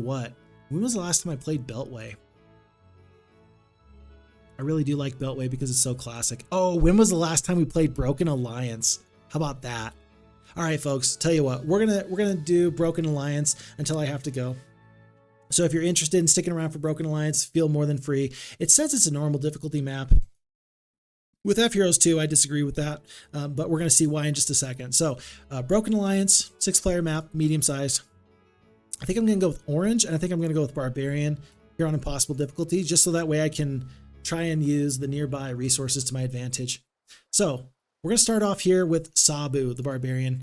what? When was the last time I played Beltway? I really do like Beltway because it's so classic. Oh, when was the last time we played Broken Alliance? How about that? All right, folks, tell you what, we're gonna do Broken Alliance until I have to go. So if you're interested in sticking around for Broken Alliance, feel more than free. It says it's a normal difficulty map. With FHeroes2, I disagree with that, but we're going to see why in just a second. So Broken Alliance, 6-player map, medium-sized. I think I'm going to go with Orange, and I think I'm going to go with Barbarian here on Impossible difficulty, just so that way I can try and use the nearby resources to my advantage. So we're going to start off here with Sabu, the Barbarian.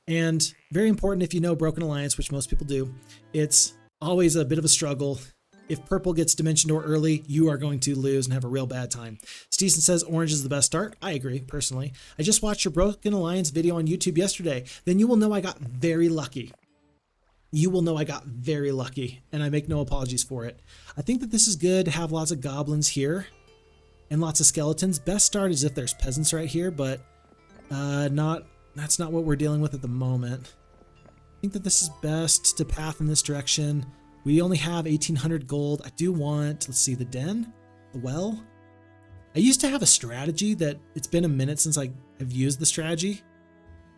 And very important, if you know Broken Alliance, which most people do, it's always a bit of a struggle. If purple gets Dimension Door early, you are going to lose and have a real bad time. Steeson says orange is the best start. I agree, personally. I just watched your Broken Alliance video on YouTube yesterday. Then you will know I got very lucky. You will know I got very lucky, and I make no apologies for it. I think that this is good to have lots of goblins here and lots of skeletons. Best start is if there's peasants right here, but that's not what we're dealing with at the moment. I think that this is best to path in this direction. We only have 1,800 gold. I do want, let's see, the den, the well. I used to have a strategy that it's been a minute since I've used the strategy.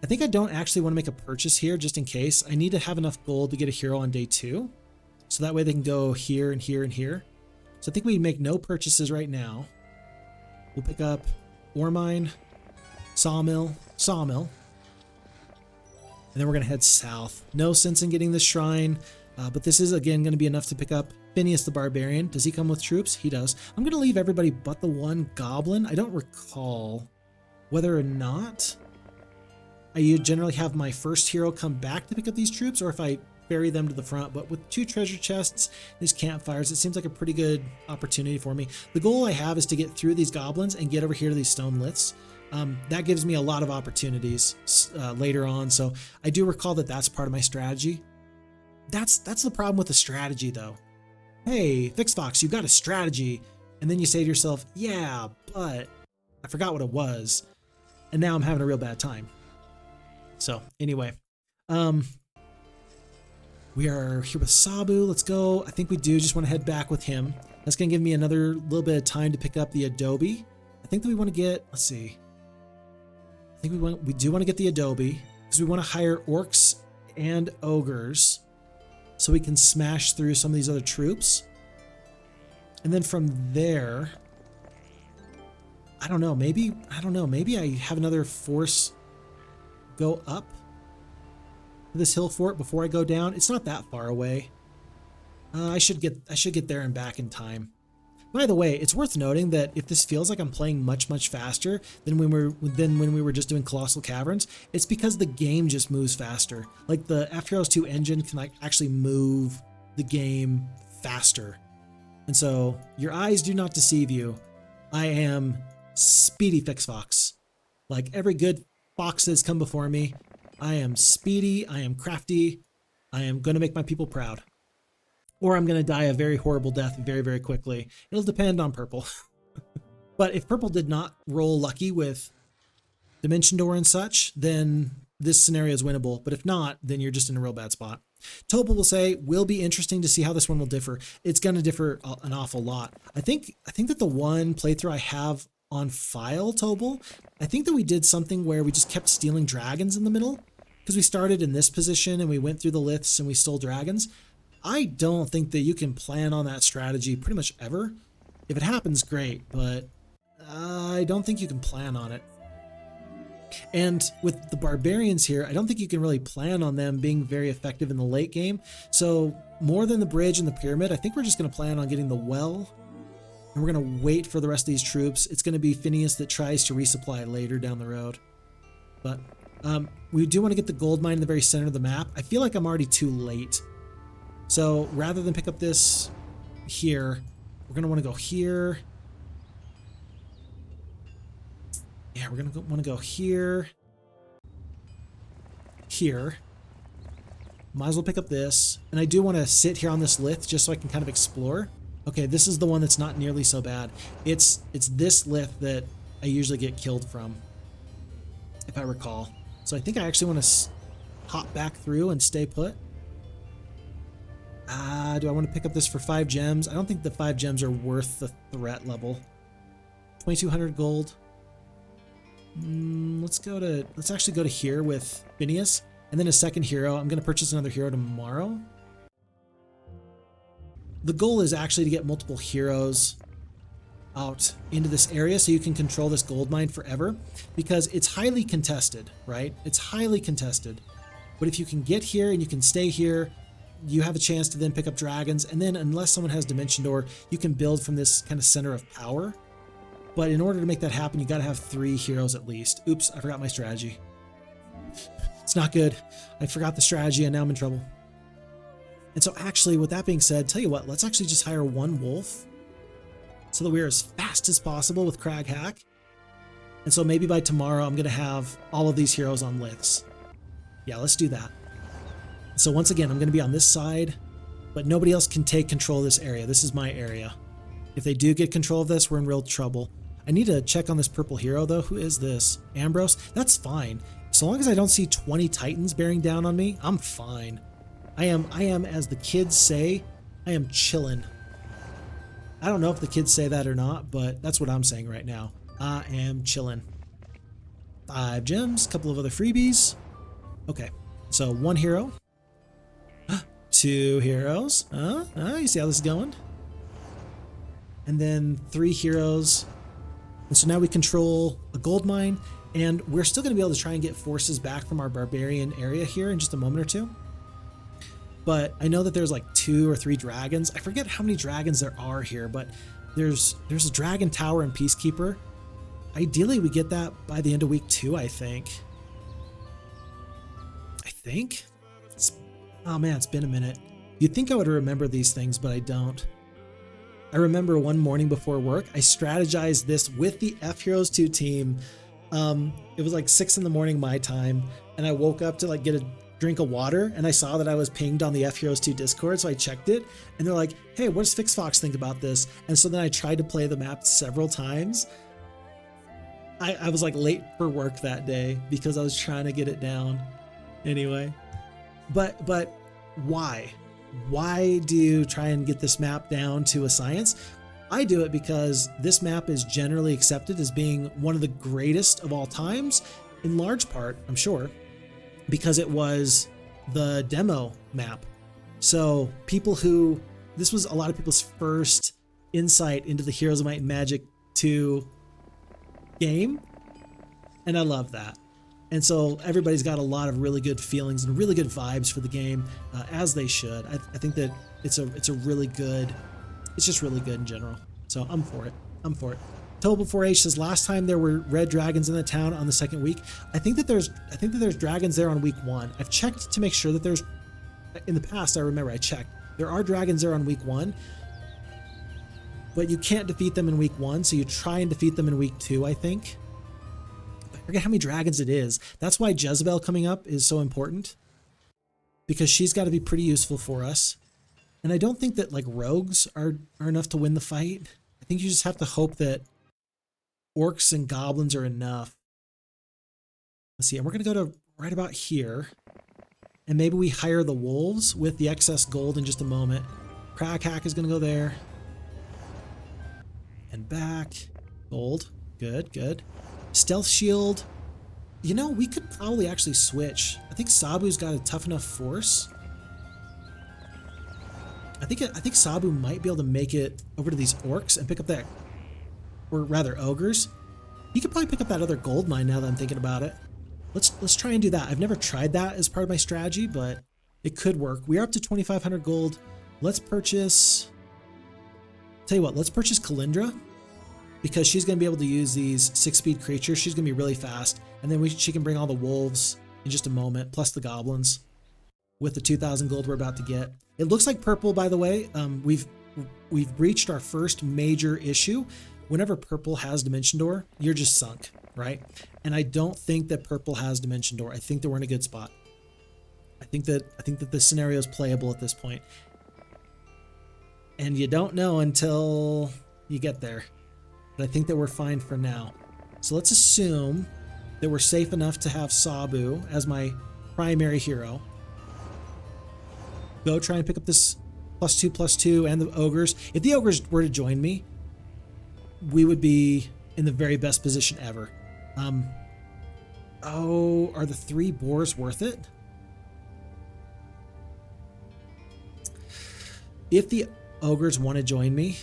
I think I don't actually want to make a purchase here just in case. I need to have enough gold to get a hero on day 2. So that way they can go here and here and here. So I think we make no purchases right now. We'll pick up ore mine, sawmill. And then we're going to head south. No sense in getting this shrine. But this is, again, going to be enough to pick up Phineas the Barbarian. Does he come with troops? He does. I'm going to leave everybody but the one goblin. I don't recall whether or not I generally have my first hero come back to pick up these troops, or if I ferry them to the front. But with 2 treasure chests, these campfires, it seems like a pretty good opportunity for me. The goal I have is to get through these goblins and get over here to these stone liths. That gives me a lot of opportunities later on. So I do recall that that's part of my strategy. That's the problem with the strategy, though. Hey, FixFox, you got a strategy. And then you say to yourself, yeah, but I forgot what it was. And now I'm having a real bad time. So anyway, we are here with Sabu. Let's go. I think we do just want to head back with him. That's going to give me another little bit of time to pick up the Adobe. I think that we want to get, let's see. I think we do want to get the Adobe because we want to hire orcs and ogres so we can smash through some of these other troops. And then from there, I don't know, maybe I have another force go up this hill fort before I go down. It's not that far away. I should get there and back in time. By the way, it's worth noting that if this feels like I'm playing much faster than when we were just doing Colossal Caverns, it's because the game just moves faster. Like the FHeroes2 engine can actually move the game faster. And so your eyes do not deceive you. I am speedy FixFox. Like every good fox that's come before me, I am speedy, I am crafty, I am going to make my people proud. Or I'm going to die a very horrible death very quickly. It'll depend on purple. But if purple did not roll lucky with Dimension Door and such, then this scenario is winnable. But if not, then you're just in a real bad spot. Topal will say, will be interesting to see how this one will differ. It's going to differ an awful lot. I think that the one playthrough I have on file, Topal, I think that we did something where we just kept stealing dragons in the middle. Because we started in this position and we went through the liths and we stole dragons. I don't think that you can plan on that strategy pretty much ever. If it happens, great, but I don't think you can plan on it. And with the barbarians here, I don't think you can really plan on them being very effective in the late game. So more than the bridge and the pyramid, I think we're just going to plan on getting the well. And we're going to wait for the rest of these troops. It's going to be Phineas that tries to resupply later down the road. But we do want to get the gold mine in the very center of the map. I feel like I'm already too late. So rather than pick up this here, we're going to want to go here. Yeah, we're going to want to go here. Here. Might as well pick up this. And I do want to sit here on this lith just so I can kind of explore. Okay, this is the one that's not nearly so bad. It's this lith that I usually get killed from, if I recall. So I think I actually want to hop back through and stay put. Do I want to pick up this for 5 gems? I don't think the 5 gems are worth the threat level. 2,200 gold. Let's actually go to here with Phineas, and then a second hero. I'm going to purchase another hero tomorrow. The goal is actually to get multiple heroes out into this area so you can control this gold mine forever, because it's highly contested, right? It's highly contested. But if you can get here and you can stay here, you have a chance to then pick up dragons, and then unless someone has Dimension Door, you can build from this kind of center of power. But in order to make that happen, you got to have 3 heroes at least. Oops, I forgot my strategy. It's not good. I forgot the strategy and now I'm in trouble. And so actually, with that being said, tell you what, let's actually just hire 1 wolf so that we're as fast as possible with Crag Hack. And so maybe by tomorrow, I'm going to have all of these heroes on Liths. Yeah, let's do that. So once again, I'm going to be on this side, but nobody else can take control of this area. This is my area. If they do get control of this, we're in real trouble. I need to check on this purple hero though. Who is this? Ambrose? That's fine. So long as I don't see 20 titans bearing down on me, I'm fine. I am, as the kids say, I am chillin'. I don't know if the kids say that or not, but that's what I'm saying right now. I am chillin'. 5 gems, a couple of other freebies. Okay, so 1 hero. 2 heroes. You see how this is going? And then 3 heroes. And so now we control a gold mine, and we're still going to be able to try and get forces back from our barbarian area here in just a moment or two. But I know that there's like 2 or 3 dragons. I forget how many dragons there are here, but there's a dragon tower in Peacekeeper. Ideally, we get that by the end of week 2, I think. Oh man, it's been a minute. You'd think I would remember these things, but I don't. I remember one morning before work, I strategized this with the FHeroes2 team. It was like 6 in the morning my time, and I woke up to like get a drink of water, and I saw that I was pinged on the FHeroes2 Discord, so I checked it, and they're like, hey, what does FixFox think about this? And so then I tried to play the map several times. I was like late for work that day because I was trying to get it down. Anyway, but why? Why do you try and get this map down to a science? I do it because this map is generally accepted as being one of the greatest of all times, in large part, I'm sure, because it was the demo map. So this was a lot of people's first insight into the Heroes of Might and Magic 2 game, and I love that. And so everybody's got a lot of really good feelings and really good vibes for the game, as they should. I think that it's just really good in general. So I'm for it. Total4H says last time there were red dragons in the town on the 2nd week. I think that there's dragons there on week 1. I've checked to make sure that there's. In the past, I remember I checked. There are dragons there on week 1, but you can't defeat them in week 1. So you try and defeat them in week 2, I think. I forget how many dragons it is. That's why Jezebel coming up is so important, because she's got to be pretty useful for us. And I don't think that like rogues are enough to win the fight. I think you just have to hope that orcs and goblins are enough. Let's see, and we're going to go to right about here. And maybe we hire the wolves with the excess gold in just a moment. Crag Hack is going to go there. And back. Gold. Good. Stealth Shield. You know, we could probably actually switch. I think Sabu's got a tough enough force. I think Sabu might be able to make it over to these orcs and pick up that, or rather ogres. He could probably pick up that other gold mine now that I'm thinking about it. Let's try and do that. I've never tried that as part of my strategy, but it could work. We are up to 2,500 gold. Let's purchase. Tell you what, let's purchase Kalindra, because she's going to be able to use these 6-speed creatures. She's going to be really fast, and then she can bring all the wolves in just a moment, plus the goblins, with the 2,000 gold we're about to get. It looks like purple, by the way. We've breached our first major issue. Whenever purple has Dimension Door, you're just sunk, right? And I don't think that purple has Dimension Door. I think that we're in a good spot. I think that the scenario is playable at this point. And you don't know until you get there. But I think that we're fine for now. So let's assume that we're safe enough to have Sabu as my primary hero. Go try and pick up this +2/+2, and the ogres. If the ogres were to join me, we would be in the very best position ever. Oh, are the 3 boars worth it? If the ogres want to join me,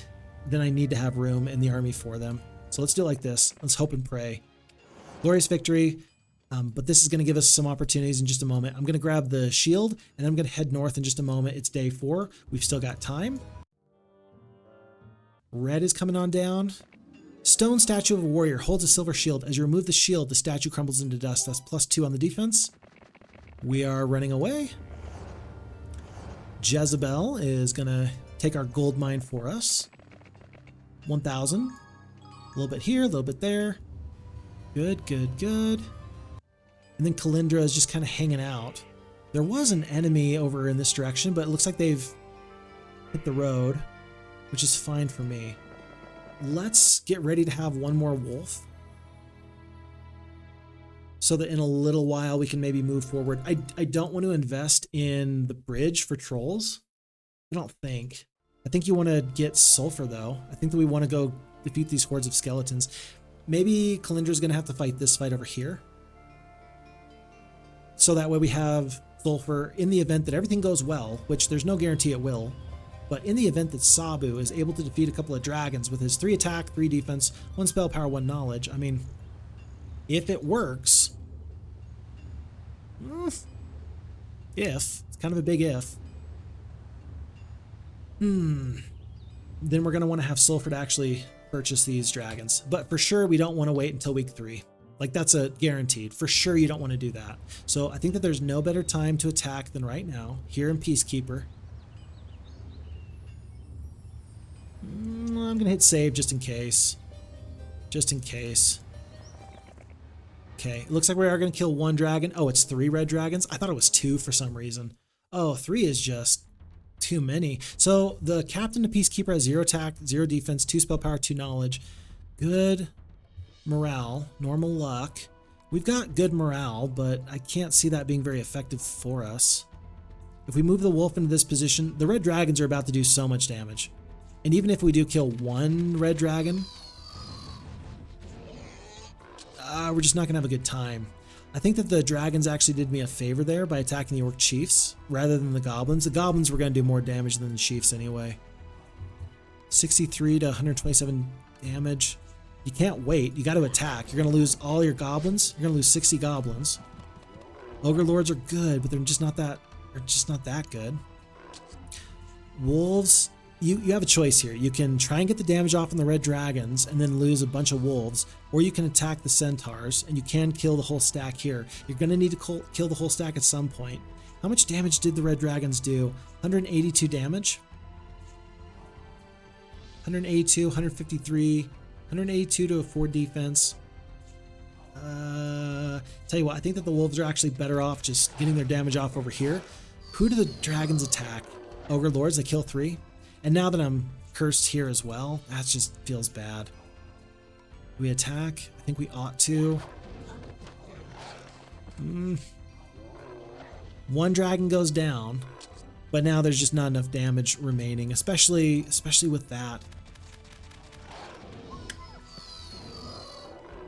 then I need to have room in the army for them. So let's do it like this. Let's hope and pray. Glorious victory. But this is going to give us some opportunities in just a moment. I'm going to grab the shield, and I'm going to head north in just a moment. It's day 4. We've still got time. Red is coming on down. Stone statue of a warrior holds a silver shield. As you remove the shield, the statue crumbles into dust. That's +2 on the defense. We are running away. Jezebel is going to take our gold mine for us. 1,000. A little bit here, a little bit there. Good, good, good. And then Kalindra is just kind of hanging out. There was an enemy over in this direction, but it looks like they've hit the road, which is fine for me. Let's get ready to have one more wolf, so that in a little while we can maybe move forward. I don't want to invest in the bridge for trolls. I don't think. I think you want to get sulfur, though. I think that we want to go defeat these hordes of skeletons. Maybe Kalindra's going to have to fight this fight over here. So that way we have sulfur in the event that everything goes well, which there's no guarantee it will. But in the event that Sabu is able to defeat a couple of dragons with his 3 attack, 3 defense, 1 spell power, 1 knowledge, I mean, if it works, it's kind of a big if, then we're going to want to have sulfur to actually purchase these dragons. But for sure, we don't want to wait until week 3. Like, that's a guaranteed. For sure, you don't want to do that. So I think that there's no better time to attack than right now, here in Peacekeeper. I'm going to hit save just in case. Just in case. Okay, it looks like we are going to kill 1 dragon. Oh, it's 3 red dragons? I thought it was 2 for some reason. Oh, 3 is just too many. So the captain of Peacekeeper has 0 attack, 0 defense, 2 spell power, 2 knowledge. Good morale, normal luck. We've got good morale, but I can't see that being very effective for us. If we move the wolf into this position, the red dragons are about to do so much damage. And even if we do kill 1 red dragon, we're just not going to have a good time. I think that the dragons actually did me a favor there by attacking the orc chiefs rather than the goblins. The goblins were going to do more damage than the chiefs anyway. 63 to 127 damage. You can't wait. You got to attack. You're going to lose all your goblins. You're going to lose 60 goblins. Ogre lords are good, but they're just not that good. Wolves, you have a choice here. You can try and get the damage off on the red dragons and then lose a bunch of wolves, or you can attack the centaurs and you can kill the whole stack here. You're going to need to kill the whole stack at some point. How much damage did the red dragons do? 182 damage? 182, 153, 182 to a 4 defense. Tell you what, I think that the wolves are actually better off just getting their damage off over here. Who do the dragons attack? Ogre lords, they kill 3. And now that I'm cursed here as well, that just feels bad. We attack? I think we ought to. 1 dragon goes down, but now there's just not enough damage remaining, especially with that.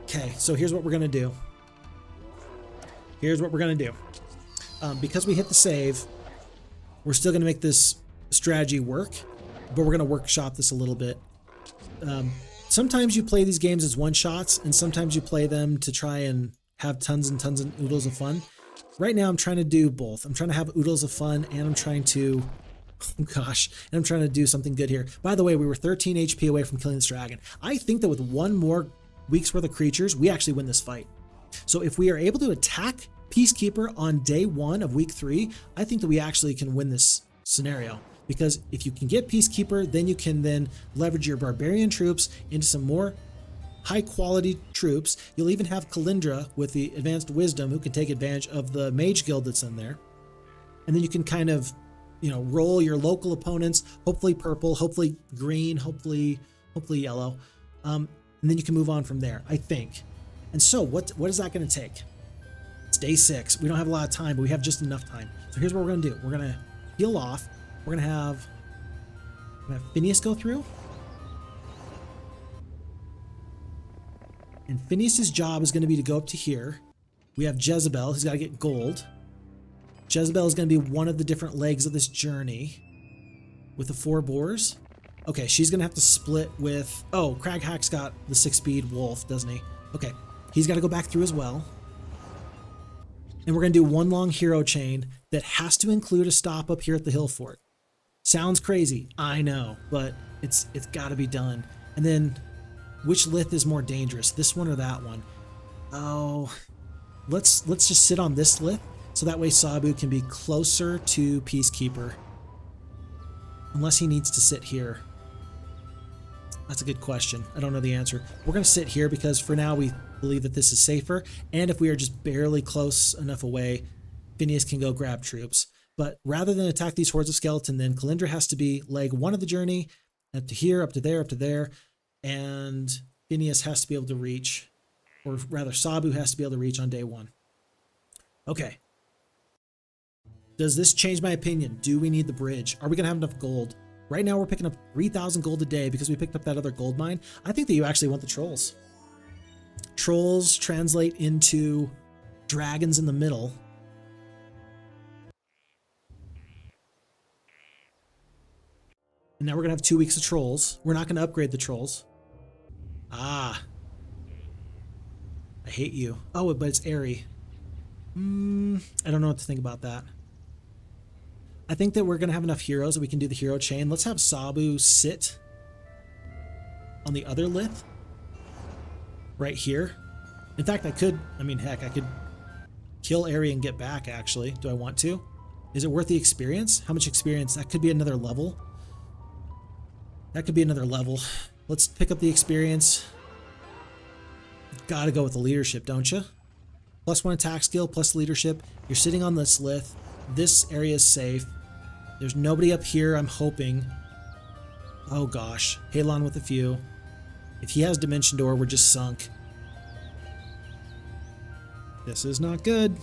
Okay, so here's what we're going to do. Because we hit the save, we're still going to make this strategy work, but we're going to workshop this a little bit. Sometimes you play these games as one-shots, and sometimes you play them to try and have tons and tons of oodles of fun. Right now, I'm trying to do both. I'm trying to have oodles of fun, and I'm trying to... Oh gosh, and I'm trying to do something good here. By the way, we were 13 HP away from killing this dragon. I think that with 1 more week's worth of creatures, we actually win this fight. So if we are able to attack Peacekeeper on day 1 of week 3, I think that we actually can win this scenario. Because if you can get Peacekeeper, then you can then leverage your barbarian troops into some more high quality troops. You'll even have Kalindra with the advanced wisdom who can take advantage of the mage guild that's in there. And then you can kind of, roll your local opponents, hopefully purple, hopefully green, hopefully yellow. And then you can move on from there, I think. And so what is that going to take? It's day 6. We don't have a lot of time, but we have just enough time. So here's what we're going to do. We're going to heal off. We're going to have Have Phineas go through. And Phineas's job is going to be to go up to here. We have Jezebel, who's got to get gold. Jezebel is going to be one of the different legs of this journey with the 4 boars. Okay, she's going to have to split with... Oh, Crag Hack's got the 6-speed wolf, doesn't he? Okay, he's got to go back through as well. And we're going to do one long hero chain that has to include a stop up here at the hill fort. Sounds crazy, I know, but it's got to be done. And then, which Lith is more dangerous, this one or that one? Oh, let's just sit on this Lith, so that way Sabu can be closer to Peacekeeper. Unless he needs to sit here. That's a good question. I don't know the answer. We're going to sit here because for now we believe that this is safer. And if we are just barely close enough away, Phineas can go grab troops. But rather than attack these hordes of skeleton, then Kalindra has to be leg 1 of the journey, up to here, up to there, up to there. And Phineas has to be able to reach, or rather Sabu has to be able to reach on day 1. Okay. Does this change my opinion? Do we need the bridge? Are we going to have enough gold? Right now we're picking up 3,000 gold a day because we picked up that other gold mine. I think that you actually want the trolls. Trolls translate into dragons in the middle. And now we're going to have 2 weeks of trolls. We're not going to upgrade the trolls. Ah. I hate you. Oh, but it's Arie. I don't know what to think about that. I think that we're going to have enough heroes that we can do the hero chain. Let's have Sabu sit on the other Lith right here. In fact, I could kill Arie and get back, actually. Do I want to? Is it worth the experience? How much experience? That could be another level. That could be another level. Let's pick up the experience. Gotta go with the leadership, don't you? +1 attack skill, plus leadership. You're sitting on this Lith. This area is safe. There's nobody up here, I'm hoping. Oh gosh. Halon with a few. If he has Dimension Door, we're just sunk. This is not good.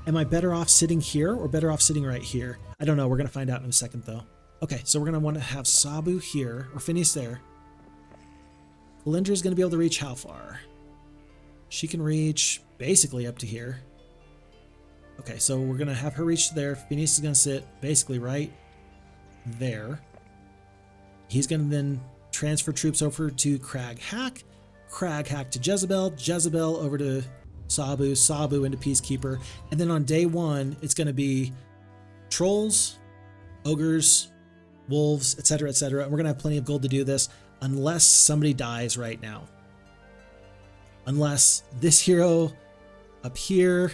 Am I better off sitting here or better off sitting right here? I don't know. We're going to find out in a second, though. Okay, so we're going to want to have Sabu here, or Phineas there. Kalindra is going to be able to reach how far? She can reach basically up to here. Okay, so we're going to have her reach there. Phineas is going to sit basically right there. He's going to then transfer troops over to Crag Hack to Jezebel, Jezebel over to Sabu, Sabu into Peacekeeper. And then on day 1, it's going to be trolls, ogres, wolves, etc., etc. And we're going to have plenty of gold to do this unless somebody dies right now. Unless this hero up here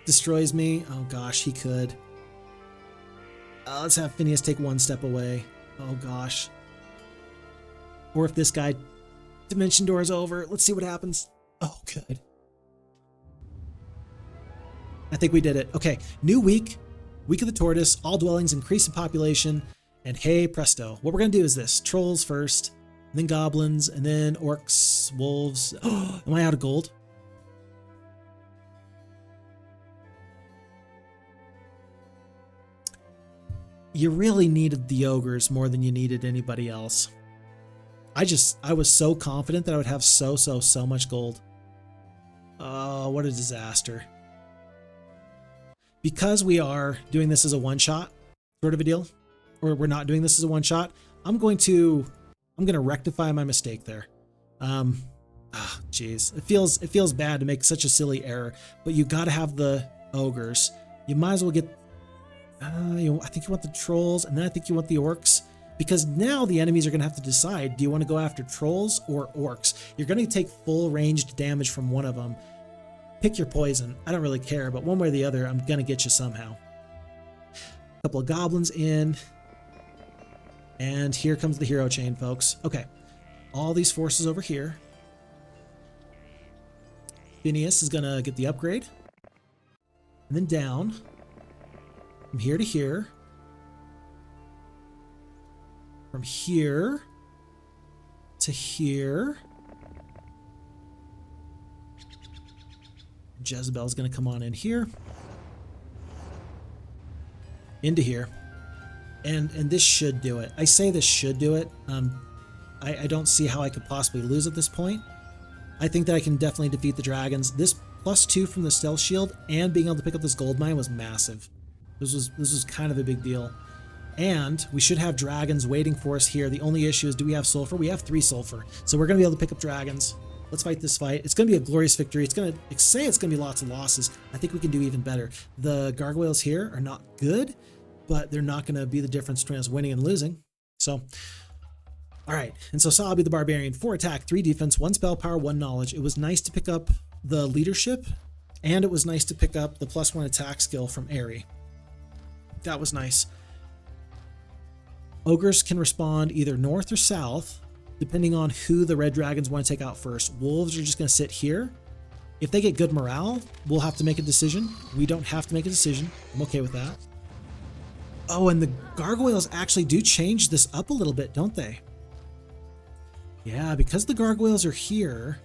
destroys me. Oh gosh, he could. Let's have Phineas take 1 step away. Oh gosh. Or if this guy Dimension Door is over. Let's see what happens. Oh, good. I think we did it. Okay, new week. Week of the Tortoise. All dwellings increase in population. And hey, presto. What we're going to do is this. Trolls first, then goblins, and then orcs, wolves. Oh, am I out of gold? You really needed the ogres more than you needed anybody else. I was so confident that I would have so much gold. Oh, what a disaster. Because we are doing this as a one-shot sort of a deal, or we're not doing this as a one-shot, I'm going to rectify my mistake there. Jeez. It feels bad to make such a silly error, but you got to have the ogres. You might as well get I think you want the trolls, and then I think you want the orcs. Because now the enemies are going to have to decide, do you want to go after trolls or orcs? You're going to take full ranged damage from one of them. Pick your poison. I don't really care, but one way or the other, I'm going to get you somehow. A couple of goblins in. And here comes the hero chain, folks. Okay. All these forces over here. Phineas is going to get the upgrade. And then down. From here to here. From here to here. Jezebel's going to come on in here. Into here. And this should do it. I say this should do it. I don't see how I could possibly lose at this point. I think that I can definitely defeat the dragons. This +2 from the stealth shield and being able to pick up this gold mine was massive. This was kind of a big deal. And we should have dragons waiting for us here. The only issue is, do we have sulfur? We have 3 sulfur. So we're going to be able to pick up dragons. Let's fight this fight. It's going to be a glorious victory. It's going to say it's going to be lots of losses. I think we can do even better. The gargoyles here are not good, but they're not going to be the difference between us winning and losing. So, all right. And so I'll be the barbarian. 4 attack, 3 defense, 1 spell power, 1 knowledge. It was nice to pick up the leadership, and it was nice to pick up the +1 attack skill from Arie. That was nice. Ogres can respond either north or south, depending on who the red dragons want to take out first. Wolves are just going to sit here. If they get good morale, we'll have to make a decision. We don't have to make a decision. I'm okay with that. Oh, and the gargoyles actually do change this up a little bit, don't they? Yeah, because the gargoyles are here,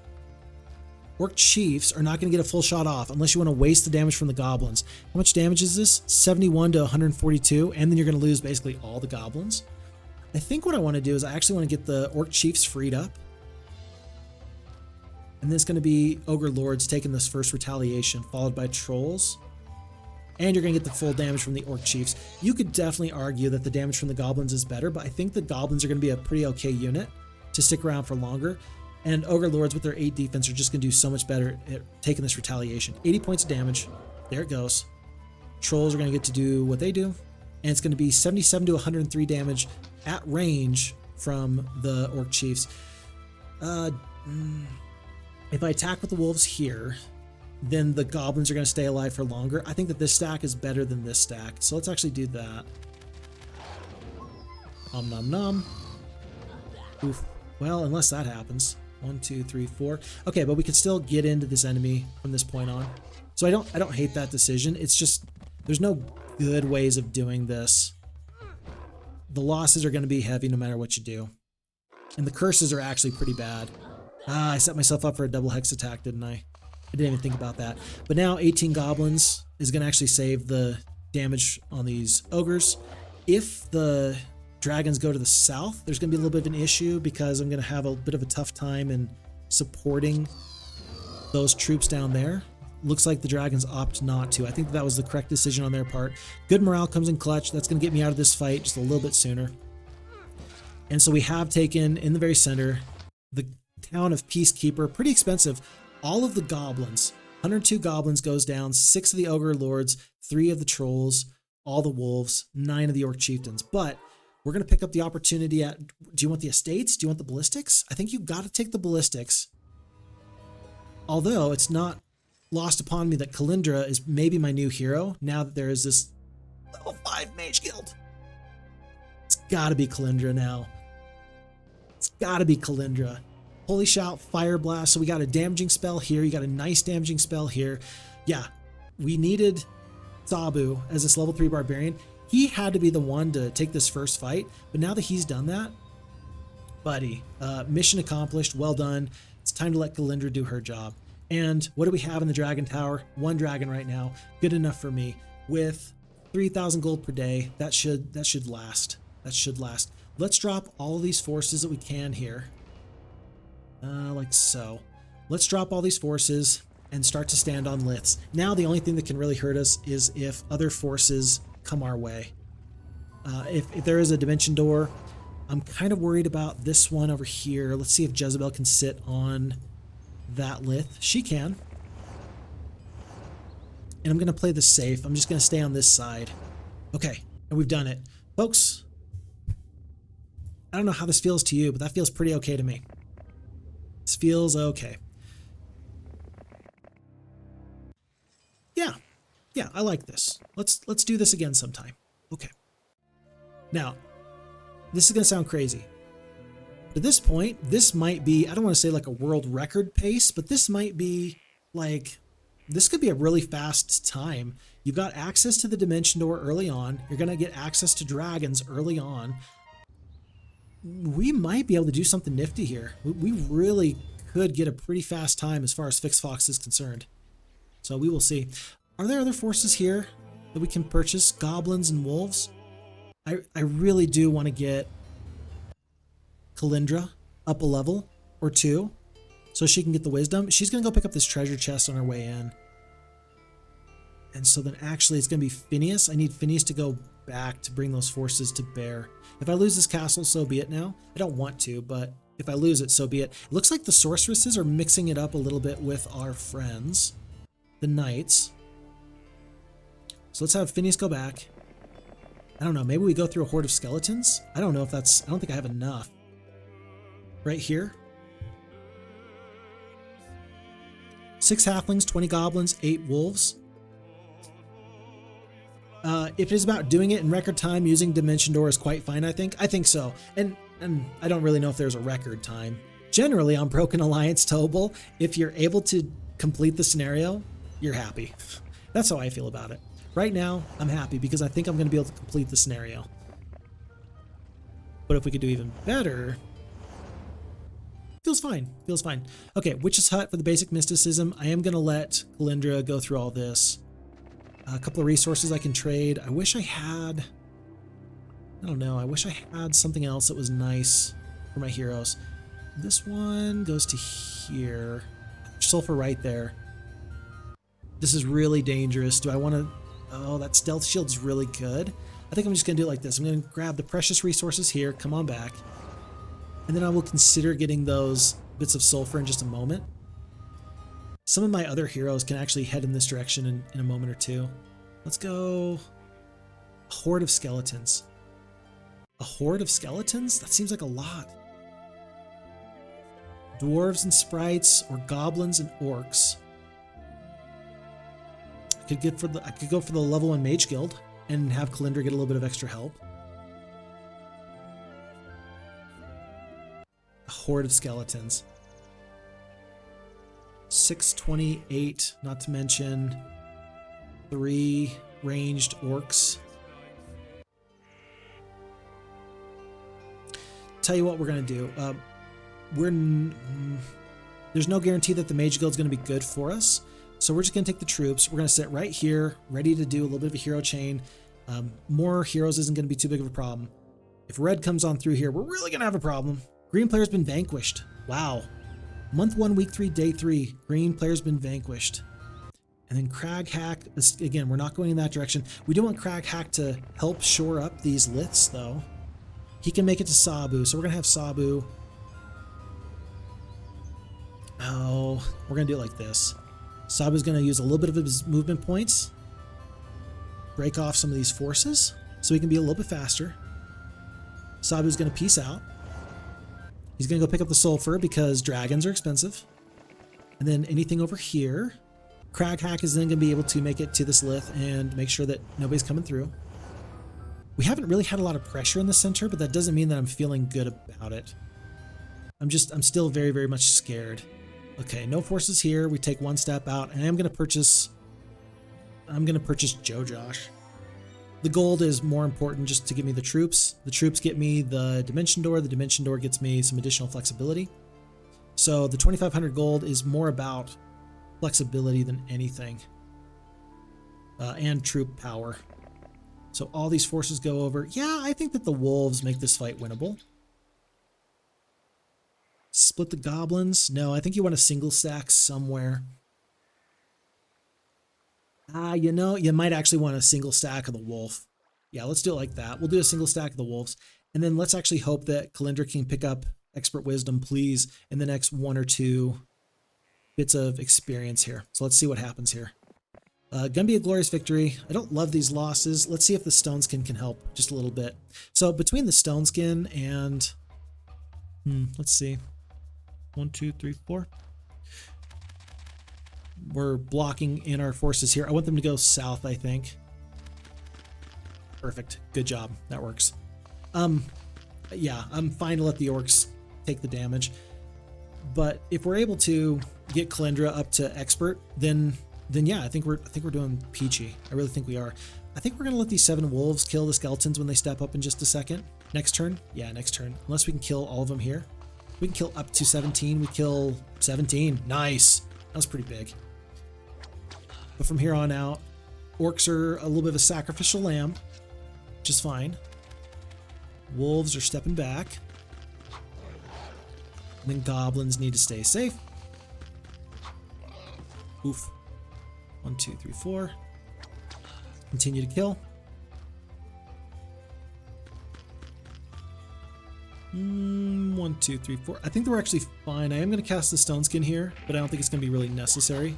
Orc Chiefs are not going to get a full shot off unless you want to waste the damage from the goblins. How much damage is this? 71 to 142, and then you're going to lose basically all the goblins. I think what I want to do is I actually want to get the Orc Chiefs freed up. And then it's going to be Ogre Lords taking this first retaliation, followed by Trolls. And you're going to get the full damage from the Orc Chiefs. You could definitely argue that the damage from the goblins is better, but I think the goblins are going to be a pretty okay unit to stick around for longer. And Ogre Lords with their 8 defense are just going to do so much better at taking this retaliation. 80 points of damage. There it goes. Trolls are going to get to do what they do. And it's going to be 77 to 103 damage at range from the Orc Chiefs. If I attack with the wolves here, then the goblins are going to stay alive for longer. I think that this stack is better than this stack. So let's actually do that. Om nom nom. Oof. Well, unless that happens. 1, 2, 3, 4. Okay, but we can still get into this enemy from this point on. So I don't hate that decision. It's just there's no good ways of doing this. The losses are going to be heavy no matter what you do. And the curses are actually pretty bad. I set myself up for a double hex attack, didn't I? I didn't even think about that. But now 18 goblins is going to actually save the damage on these ogres. If the dragons go to the south, there's going to be a little bit of an issue because I'm going to have a bit of a tough time in supporting those troops down there. Looks like the dragons opt not to. I think that was the correct decision on their part. Good morale comes in clutch. That's going to get me out of this fight just a little bit sooner. And so we have taken, in the very center, the town of Peacekeeper. Pretty expensive. All of the goblins. 102 goblins goes down. 6 of the Ogre Lords. 3 of the Trolls. All the Wolves. 9 of the Orc Chieftains. But we're going to pick up the opportunity at... Do you want the Estates? Do you want the Ballistics? I think you've got to take the Ballistics. Although, it's not lost upon me that Kalindra is maybe my new hero, now that there is this level 5 Mage Guild. It's got to be Kalindra now. It's got to be Kalindra. Holy Shout, Fire Blast. So we got a damaging spell here. You got a nice damaging spell here. Yeah, we needed Sabu as this level 3 Barbarian. He had to be the one to take this first fight, but now that he's done that, buddy, mission accomplished, well done. It's time to let Kalindra do her job. And what do we have in the Dragon Tower? 1 dragon right now. Good enough for me. With 3,000 gold per day, that should last. That should last. Let's drop all of these forces that we can here. Like so. Let's drop all these forces and start to stand on Liths. Now the only thing that can really hurt us is if other forces come our way. If there is a dimension door, I'm kind of worried about this one over here. Let's see if Jezebel can sit on that Lith. She can. And I'm going to play this safe. I'm just going to stay on this side. Okay, and we've done it. Folks, I don't know how this feels to you, but that feels pretty okay to me. This feels okay. Yeah, I like this. Let's do this again sometime. Okay. Now, this is going to sound crazy. But at this point, this might be, I don't want to say like a world record pace, but this might be like, this could be a really fast time. You've got access to the dimension door early on. You're going to get access to dragons early on. We might be able to do something nifty here. We really could get a pretty fast time as far as Fix Fox is concerned. So we will see. Are there other forces here that we can purchase? Goblins and wolves? I really do want to get Kalindra up a level or two so she can get the wisdom. She's going to go pick up this treasure chest on her way in. And so then actually it's going to be Phineas. I need Phineas to go back to bring those forces to bear. If I lose this castle, so be it now. I don't want to, but if I lose it, so be it. It looks like the sorceresses are mixing it up a little bit with our friends, the knights. So let's have Phineas go back. I don't know, maybe we go through a horde of skeletons? I don't know if that's, I don't think I have enough. Right here. 6 halflings, 20 goblins, 8 wolves. If it is about doing it in record time, using Dimension Door is quite fine, I think. I think so. And I don't really know if there's a record time. Generally, on Broken Alliance Tobal, if you're able to complete the scenario, you're happy. That's how I feel about it. Right now, I'm happy because I think I'm going to be able to complete the scenario. But if we could do even better, feels fine. Feels fine. Okay, Witch's Hut for the basic mysticism. I am going to let Kalindra go through all this. A couple of resources I can trade. I wish I had, I don't know, I wish I had something else that was nice for my heroes. This one goes to here. Sulfur right there. This is really dangerous. Do I want to, oh, that stealth shield's really good. I think I'm just going to do it like this. I'm going to grab the precious resources here, come on back. And then I will consider getting those bits of sulfur in just a moment. Some of my other heroes can actually head in this direction in a moment or two. Let's go a horde of skeletons. A horde of skeletons? That seems like a lot. Dwarves and sprites, or goblins and orcs. I could go for the level 1 mage guild and have Kalindra get a little bit of extra help. A horde of skeletons. 628, not to mention 3 ranged orcs. Tell you what we're going to do. There's no guarantee that the Mage Guild is going to be good for us. So we're just going to take the troops. We're going to sit right here, ready to do a little bit of a hero chain. More heroes isn't going to be too big of a problem. If red comes on through here, we're really going to have a problem. Green player's been vanquished. Wow. Month 1, week 3, day 3. Green player's been vanquished. And then Crag Hack, again, we're not going in that direction. We do want Crag Hack to help shore up these Liths, though. He can make it to Sabu, so we're going to have Sabu. Oh, we're going to do it like this. Sabu's going to use a little bit of his movement points. Break off some of these forces, so he can be a little bit faster. Sabu's going to peace out. He's going to go pick up the sulfur because dragons are expensive. And then anything over here, Crag Hack is then going to be able to make it to this Lith and make sure that nobody's coming through. We haven't really had a lot of pressure in the center, but that doesn't mean that I'm feeling good about it. I'm still very, very much scared. Okay, no forces here. We take one step out, and I'm going to purchase Joe Josh. The gold is more important just to give me the troops. The troops get me the Dimension Door. The Dimension Door gets me some additional flexibility. So the 2,500 gold is more about flexibility than anything. And troop power. So all these forces go over. Yeah, I think that the wolves make this fight winnable. Split the goblins. No, I think you want a single stack somewhere. You know, you might actually want a single stack of the wolf. Yeah, let's do it like that. We'll do a single stack of the wolves. And then let's actually hope that Kalindra can pick up Expert Wisdom, please, in the next 1 or 2 bits of experience here. So let's see what happens here. Gonna be a glorious victory. I don't love these losses. Let's see if the Stone Skin can help just a little bit. So between the Stone Skin and... let's see. 1, 2, 3, 4. We're blocking in our forces here. I want them to go south, I think. Perfect. Good job. That works. Yeah, I'm fine to let the orcs take the damage. But if we're able to get Kalindra up to expert, then yeah, I think we're doing peachy. I really think we are. I think we're gonna let these 7 wolves kill the skeletons when they step up in just a second. Next turn? Yeah, next turn. Unless we can kill all of them here. We can kill up to 17. We kill 17. Nice. That was pretty big. But from here on out, orcs are a little bit of a sacrificial lamb, which is fine. Wolves are stepping back. And then goblins need to stay safe. Oof. 1, 2, 3, 4. Continue to kill. 1, 2, 3, 4. I think we're actually fine. I am going to cast the Stone Skin here, but I don't think it's going to be really necessary.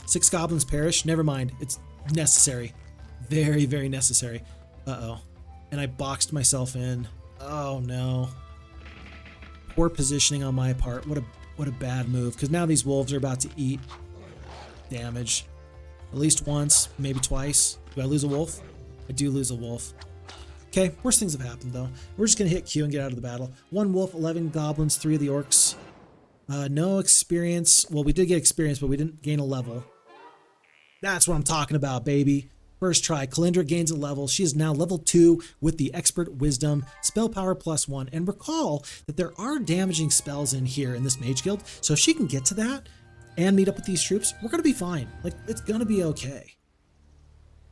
6 goblins perish. Never mind. It's necessary. Very, very necessary. Uh-oh. And I boxed myself in. Oh, no. Poor positioning on my part. What a bad move. Because now these wolves are about to eat damage. At least once, maybe twice. Do I lose a wolf? I do lose a wolf. Okay, worst things have happened though. We're just gonna hit Q and get out of the battle. 1 wolf, 11 goblins, 3 of the orcs. No experience. Well, we did get experience, but we didn't gain a level. That's what I'm talking about, baby. First try, Kalindra gains a level. She is now level 2 with the Expert Wisdom, Spell Power +1. And recall that there are damaging spells in here in this Mage Guild. So if she can get to that and meet up with these troops, we're going to be fine. Like, it's going to be okay.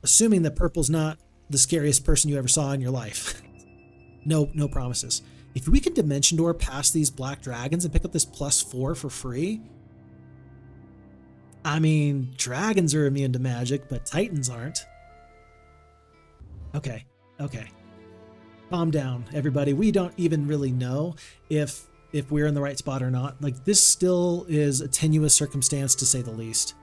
Assuming that purple's not the scariest person you ever saw in your life. No promises. If we can Dimension Door past these black dragons and pick up this +4 for free, I mean, dragons are immune to magic, but titans aren't. Okay. Calm down, everybody. We don't even really know if we're in the right spot or not. Like, this still is a tenuous circumstance, to say the least.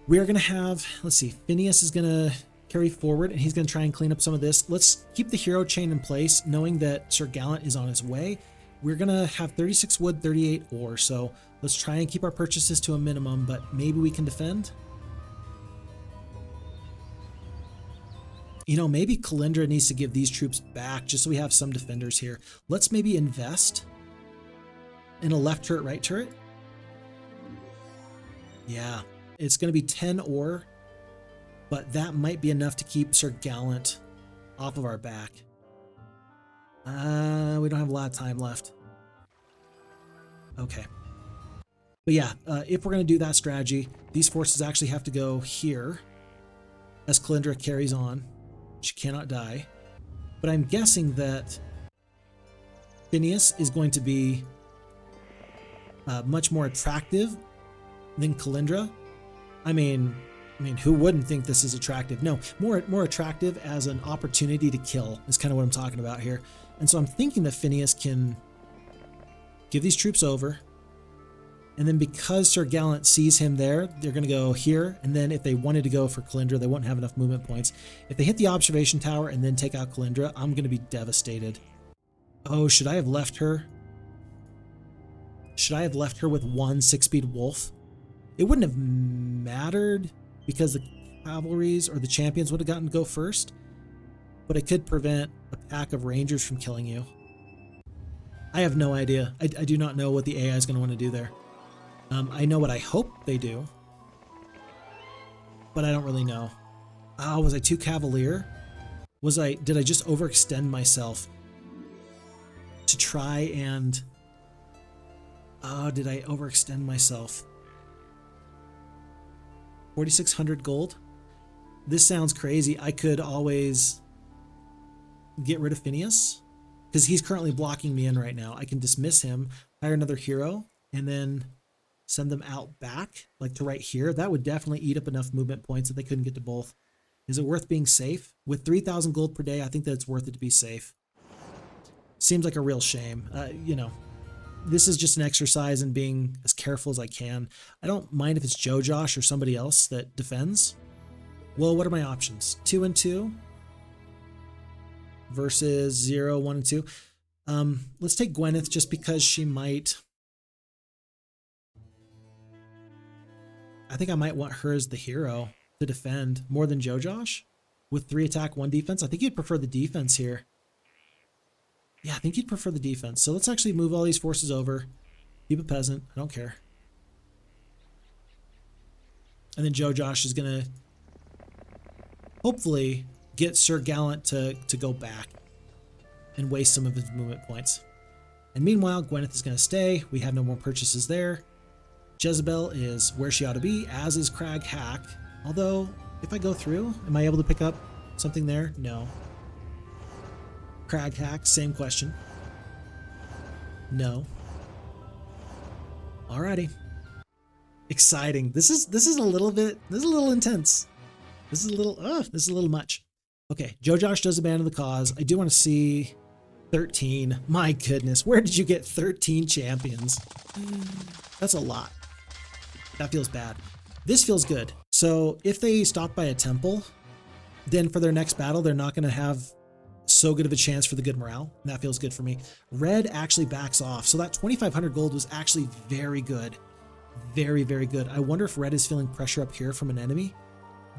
We are going to have, let's see, Phineas is going to carry forward, and he's going to try and clean up some of this. Let's keep the hero chain in place, knowing that Sir Gallant is on his way. We're going to have 36 wood, 38 ore, so let's try and keep our purchases to a minimum, but maybe we can defend. You know, maybe Kalindra needs to give these troops back just so we have some defenders here. Let's maybe invest in a left turret, right turret. Yeah, it's going to be 10 ore, but that might be enough to keep Sir Gallant off of our back. We don't have a lot of time left. Okay. But yeah, if we're going to do that strategy, these forces actually have to go here as Kalindra carries on. She cannot die. But I'm guessing that Phineas is going to be much more attractive than Kalindra. I mean, who wouldn't think this is attractive? No, more attractive as an opportunity to kill is kind of what I'm talking about here. And so I'm thinking that Phineas can give these troops over. And then because Sir Gallant sees him there, they're going to go here. And then if they wanted to go for Kalindra, they wouldn't have enough movement points. If they hit the observation tower and then take out Kalindra, I'm going to be devastated. Oh, should I have left her? Should I have left her with 1 6-speed wolf? It wouldn't have mattered because the cavalries or the champions would have gotten to go first. But it could prevent a pack of rangers from killing you. I have no idea. I do not know what the AI is going to want to do there. I know what I hope they do, but I don't really know. Oh, was I too cavalier? Did I just overextend myself to try and... Oh, did I overextend myself? 4,600 gold? This sounds crazy. I could always get rid of Phineas because he's currently blocking me in right now. I can dismiss him, hire another hero, and then send them out back, like to right here. That would definitely eat up enough movement points that they couldn't get to both. Is it worth being safe? With 3,000 gold per day, I think that it's worth it to be safe. Seems like a real shame. You know, this is just an exercise in being as careful as I can. I don't mind if it's Joe Josh or somebody else that defends. Well, what are my options? 2 and 2 versus 0, 1 and 2. Let's take Gwyneth just because she might... I think I might want her as the hero to defend more than Joe Josh with 3 attack, 1 defense. I think you'd prefer the defense here. Yeah, I think you'd prefer the defense. So let's actually move all these forces over. Keep a peasant. I don't care. And then Joe Josh is going to hopefully get Sir Gallant to go back and waste some of his movement points. And meanwhile, Gwyneth is going to stay. We have no more purchases there. Jezebel is where she ought to be, as is Crag Hack. Although, if I go through, am I able to pick up something there? No. Crag hack, same question. No. Alrighty. Exciting. This is a little intense. This is a little much. Okay, Joe Josh does abandon the cause. I do want to see 13. My goodness, where did you get 13 champions? That's a lot. That feels bad. This feels good. So if they stop by a temple, then for their next battle, they're not going to have so good of a chance for the good morale. And that feels good for me. Red actually backs off. So that 2,500 gold was actually very good. Very, very good. I wonder if red is feeling pressure up here from an enemy.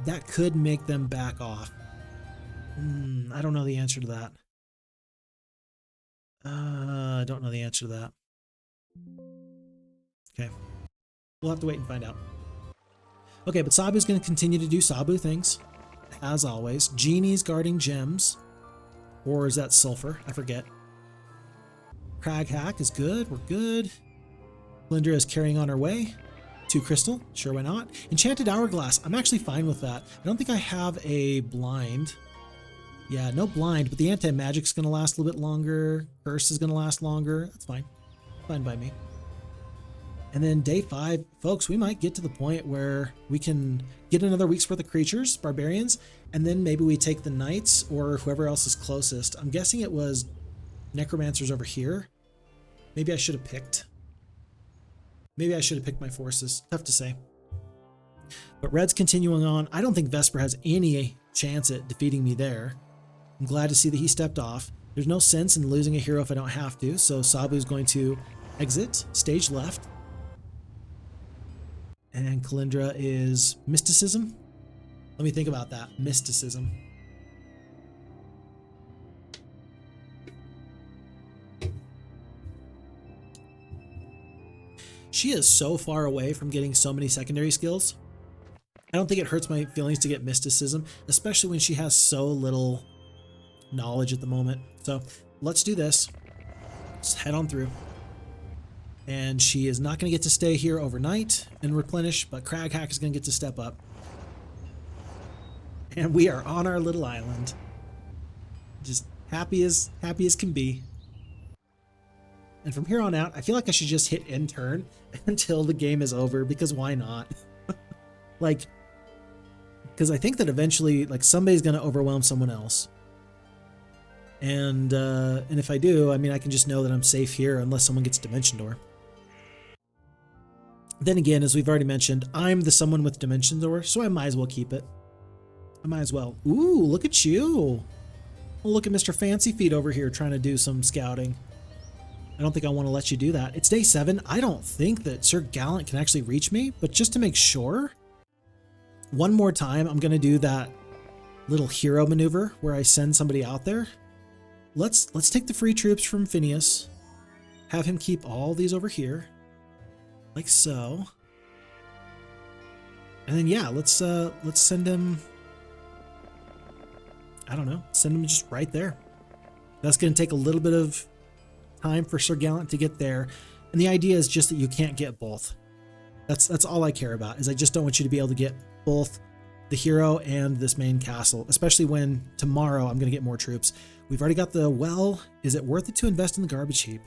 That could make them back off. I don't know the answer to that. I don't know the answer to that. Okay. We'll have to wait and find out. Okay, but Sabu's going to continue to do Sabu things, as always. Genie's guarding gems. Or is that sulfur? I forget. Crag hack is good. We're good. Kalindra is carrying on her way. 2 crystal. Sure, why not? Enchanted hourglass. I'm actually fine with that. I don't think I have a blind. Yeah, no blind, but the anti-magic's going to last a little bit longer. Curse is going to last longer. That's fine. Fine by me. And then day 5, folks, we might get to the point where we can get another week's worth of creatures, barbarians, and then maybe we take the knights or whoever else is closest. I'm guessing it was necromancers over here. Maybe I should have picked. Maybe I should have picked my forces. Tough to say. But red's continuing on. I don't think Vesper has any chance at defeating me there. I'm glad to see that he stepped off. There's no sense in losing a hero if I don't have to, so Sabu's going to exit, stage left. And Kalindra is mysticism. Let me think about that. Mysticism. She is so far away from getting so many secondary skills. I don't think it hurts my feelings to get mysticism, especially when she has so little knowledge at the moment. So let's do this. Let's head on through. And she is not going to get to stay here overnight and replenish, but Crag Hack is going to get to step up. And we are on our little island. Just happy as can be. And from here on out, I feel like I should just hit end turn until the game is over, because why not? Like, because I think that eventually, like, somebody's going to overwhelm someone else. And if I do, I mean, I can just know that I'm safe here unless someone gets Dimension Door. Then again, as we've already mentioned, I'm the someone with Dimension Door, so I might as well keep it. I might as well. Ooh, look at you. Oh, look at Mr. Fancy Feet over here trying to do some scouting. I don't think I want to let you do that. It's day 7. I don't think that Sir Gallant can actually reach me, but just to make sure, one more time, I'm going to do that little hero maneuver where I send somebody out there. Let's take the free troops from Phineas, have him keep all these over here, like so. And then yeah, let's send him, I don't know, send him just right there. That's going to take a little bit of time for Sir Gallant to get there. And the idea is just that you can't get both. That's all I care about, is I just don't want you to be able to get both the hero and this main castle, especially when tomorrow I'm going to get more troops. We've already got the well. Is it worth it to invest in the garbage heap?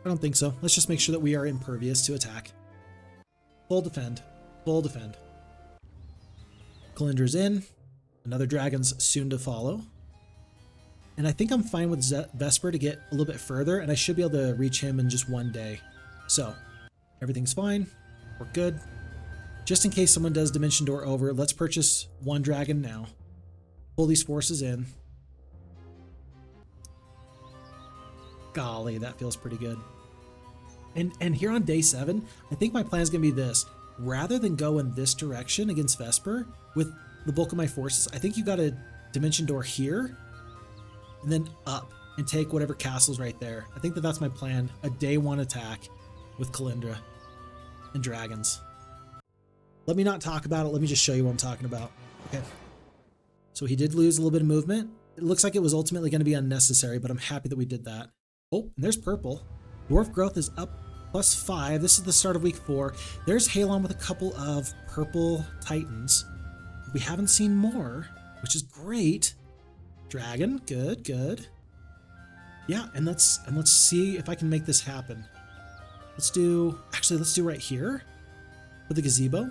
I don't think so. Let's just make sure that we are impervious to attack. Full defend. Full defend. Kalindra's in. Another dragon's soon to follow. And I think I'm fine with Vesper to get a little bit further, and I should be able to reach him in just one day. So, everything's fine. We're good. Just in case someone does Dimension Door over, let's purchase one dragon now. Pull these forces in. Golly, that feels pretty good. And here on day 7, I think my plan is going to be this. Rather than go in this direction against Vesper with the bulk of my forces, I think you got a Dimension Door here and then up and take whatever castle's right there. I think that that's my plan. A day 1 attack with Kalindra and dragons. Let me not talk about it. Let me just show you what I'm talking about. Okay. So he did lose a little bit of movement. It looks like it was ultimately going to be unnecessary, but I'm happy that we did that. Oh, and there's purple. Dwarf growth is up +5. This is the start of week 4. There's Halon with a couple of purple titans. We haven't seen more, which is great. Dragon, good, good. Yeah, and let's see if I can make this happen. Let's do right here for the gazebo.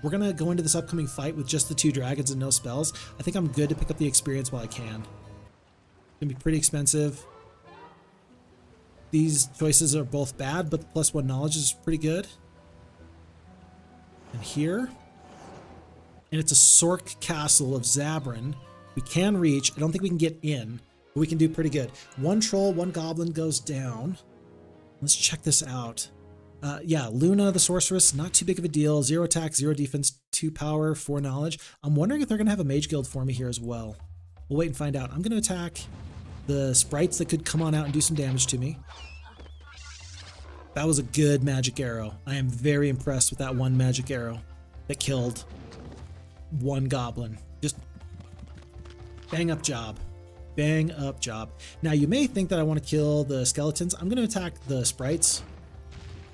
We're gonna go into this upcoming fight with just the 2 dragons and no spells. I think I'm good to pick up the experience while I can. It's gonna be pretty expensive. These choices are both bad, but the +1 knowledge is pretty good. And here, and it's a Sorc Castle of Zabran. We can reach. I don't think we can get in, but we can do pretty good. 1 troll, 1 goblin goes down. Let's check this out. Yeah, Luna, the sorceress, not too big of a deal. 0 attack, 0 defense, 2 power, 4 knowledge. I'm wondering if they're going to have a mage guild for me here as well. We'll wait and find out. I'm going to attack the sprites that could come on out and do some damage to me. That was a good magic arrow. I am very impressed with that 1 magic arrow that killed 1 goblin. Just bang up job. Bang up job. Now you may think that I want to kill the skeletons. I'm going to attack the sprites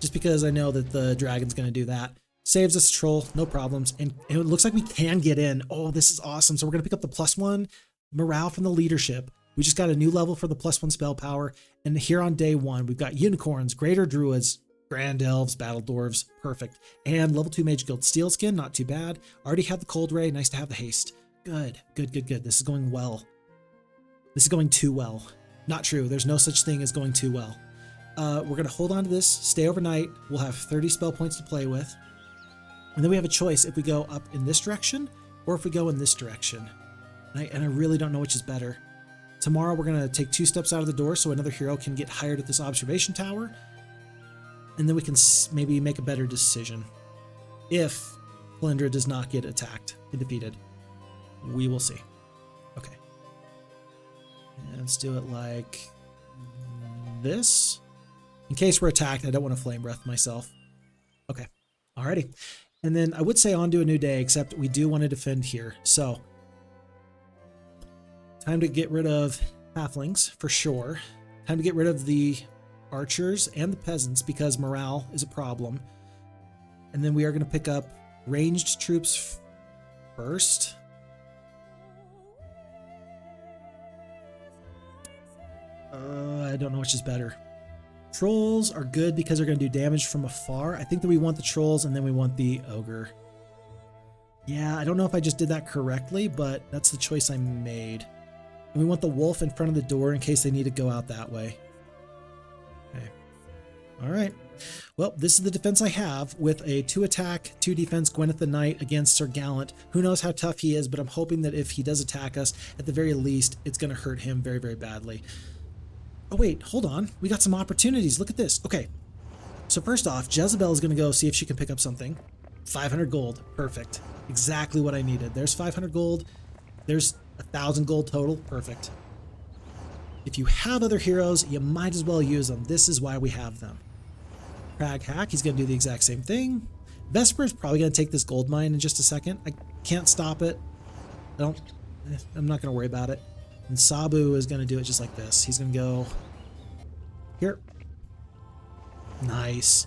just because I know that the dragon's going to do that. Saves us troll, no problems. And it looks like we can get in. Oh, this is awesome. So we're going to pick up the +1 morale from the leadership. We just got a new level for the +1 spell power. And here on day 1, we've got unicorns, greater druids, grand elves, battle dwarves, perfect. And level 2 mage guild steelskin, not too bad. Already had the cold ray, nice to have the haste. Good, good, good, good. This is going well. This is going too well. Not true. There's no such thing as going too well. We're going to hold on to this, stay overnight. We'll have 30 spell points to play with. And then we have a choice if we go up in this direction or if we go in this direction. And I really don't know which is better. Tomorrow we're going to take 2 steps out of the door so another hero can get hired at this observation tower. And then we can maybe make a better decision. If Kalindra does not get attacked and defeated. We will see. Okay. And let's do it like this. In case we're attacked, I don't want to flame breath myself. Okay. Alrighty. And then I would say on to a new day, except we do want to defend here. So, time to get rid of halflings, for sure. Time to get rid of the archers and the peasants, because morale is a problem. And then we are going to pick up ranged troops first. I don't know which is better. Trolls are good because they're going to do damage from afar. I think that we want the trolls and then we want the ogre. Yeah, I don't know if I just did that correctly, but that's the choice I made. And we want the wolf in front of the door in case they need to go out that way. Okay. All right. Well, this is the defense I have with a 2 attack, 2 defense Gwyneth the Knight against Sir Gallant. Who knows how tough he is, but I'm hoping that if he does attack us, at the very least, it's going to hurt him very, very badly. Oh, wait, hold on. We got some opportunities. Look at this. Okay. So first off, Jezebel is going to go see if she can pick up something. 500 gold. Perfect. Exactly what I needed. There's 500 gold. There's 1,000 gold total. Perfect. If you have other heroes, you might as well use them. This is why we have them. Crag Hack, he's going to do the exact same thing. Vesper is probably going to take this gold mine in just a second. I can't stop it. I'm not going to worry about it. And Sabu is going to do it just like this. He's going to go here. Nice.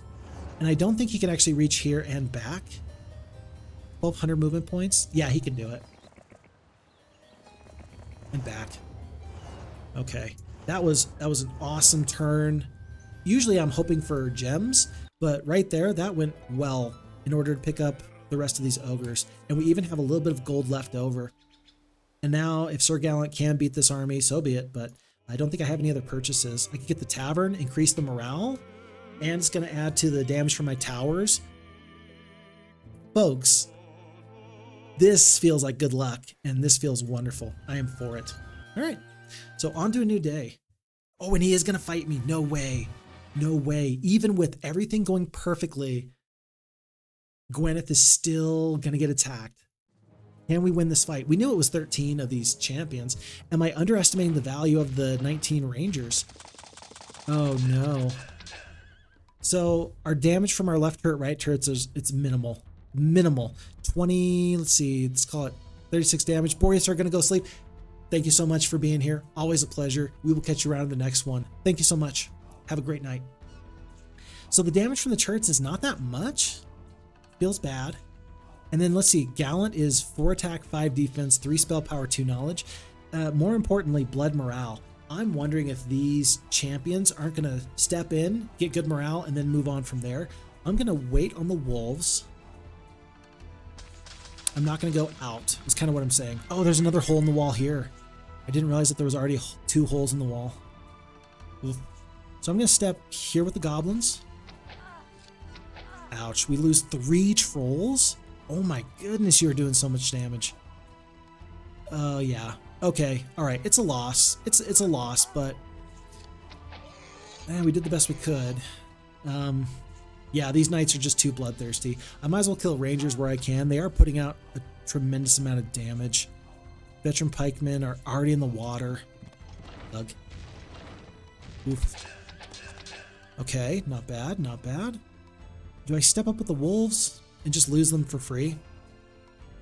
And I don't think he can actually reach here and back. 1,200 movement points. Yeah, he can do it. And back. Okay. That was an awesome turn. Usually I'm hoping for gems, but right there, that went well in order to pick up the rest of these ogres. And we even have a little bit of gold left over. And now, if Sir Gallant can beat this army, so be it, but I don't think I have any other purchases. I could get the tavern, increase the morale, and it's going to add to the damage from my towers. Folks, this feels like good luck, and this feels wonderful. I am for it. All right, so on to a new day. Oh, and he is going to fight me. No way. No way. Even with everything going perfectly, Gwyneth is still going to get attacked. Can we win this fight? We knew it was 13 of these champions. Am I underestimating the value of the 19 rangers? Oh no. So our damage from our left turret, right turrets, it's minimal. Minimal. 20, let's see, let's call it 36 damage. Boreas are going to go sleep. Thank you so much for being here. Always a pleasure. We will catch you around in the next one. Thank you so much. Have a great night. So the damage from the turrets is not that much. Feels bad. And then let's see, Gallant is 4 attack, 5 defense, 3 spell power, 2 knowledge. More importantly, blood morale. I'm wondering if these champions aren't going to step in, get good morale, and then move on from there. I'm going to wait on the wolves. I'm not going to go out. That's kind of what I'm saying. Oh, there's another hole in the wall here. I didn't realize that there was already 2 holes in the wall. Oof. So I'm going to step here with the goblins. Ouch. We lose 3 trolls? Oh my goodness, you're doing so much damage. Oh, yeah. Okay. All right. It's a loss. It's a loss, but man, we did the best we could. Yeah, these knights are just too bloodthirsty. I might as well kill rangers where I can. They are putting out a tremendous amount of damage. Veteran pikemen are already in the water. Ugh. Oof. Okay, not bad, not bad. Do I step up with the wolves and just lose them for free?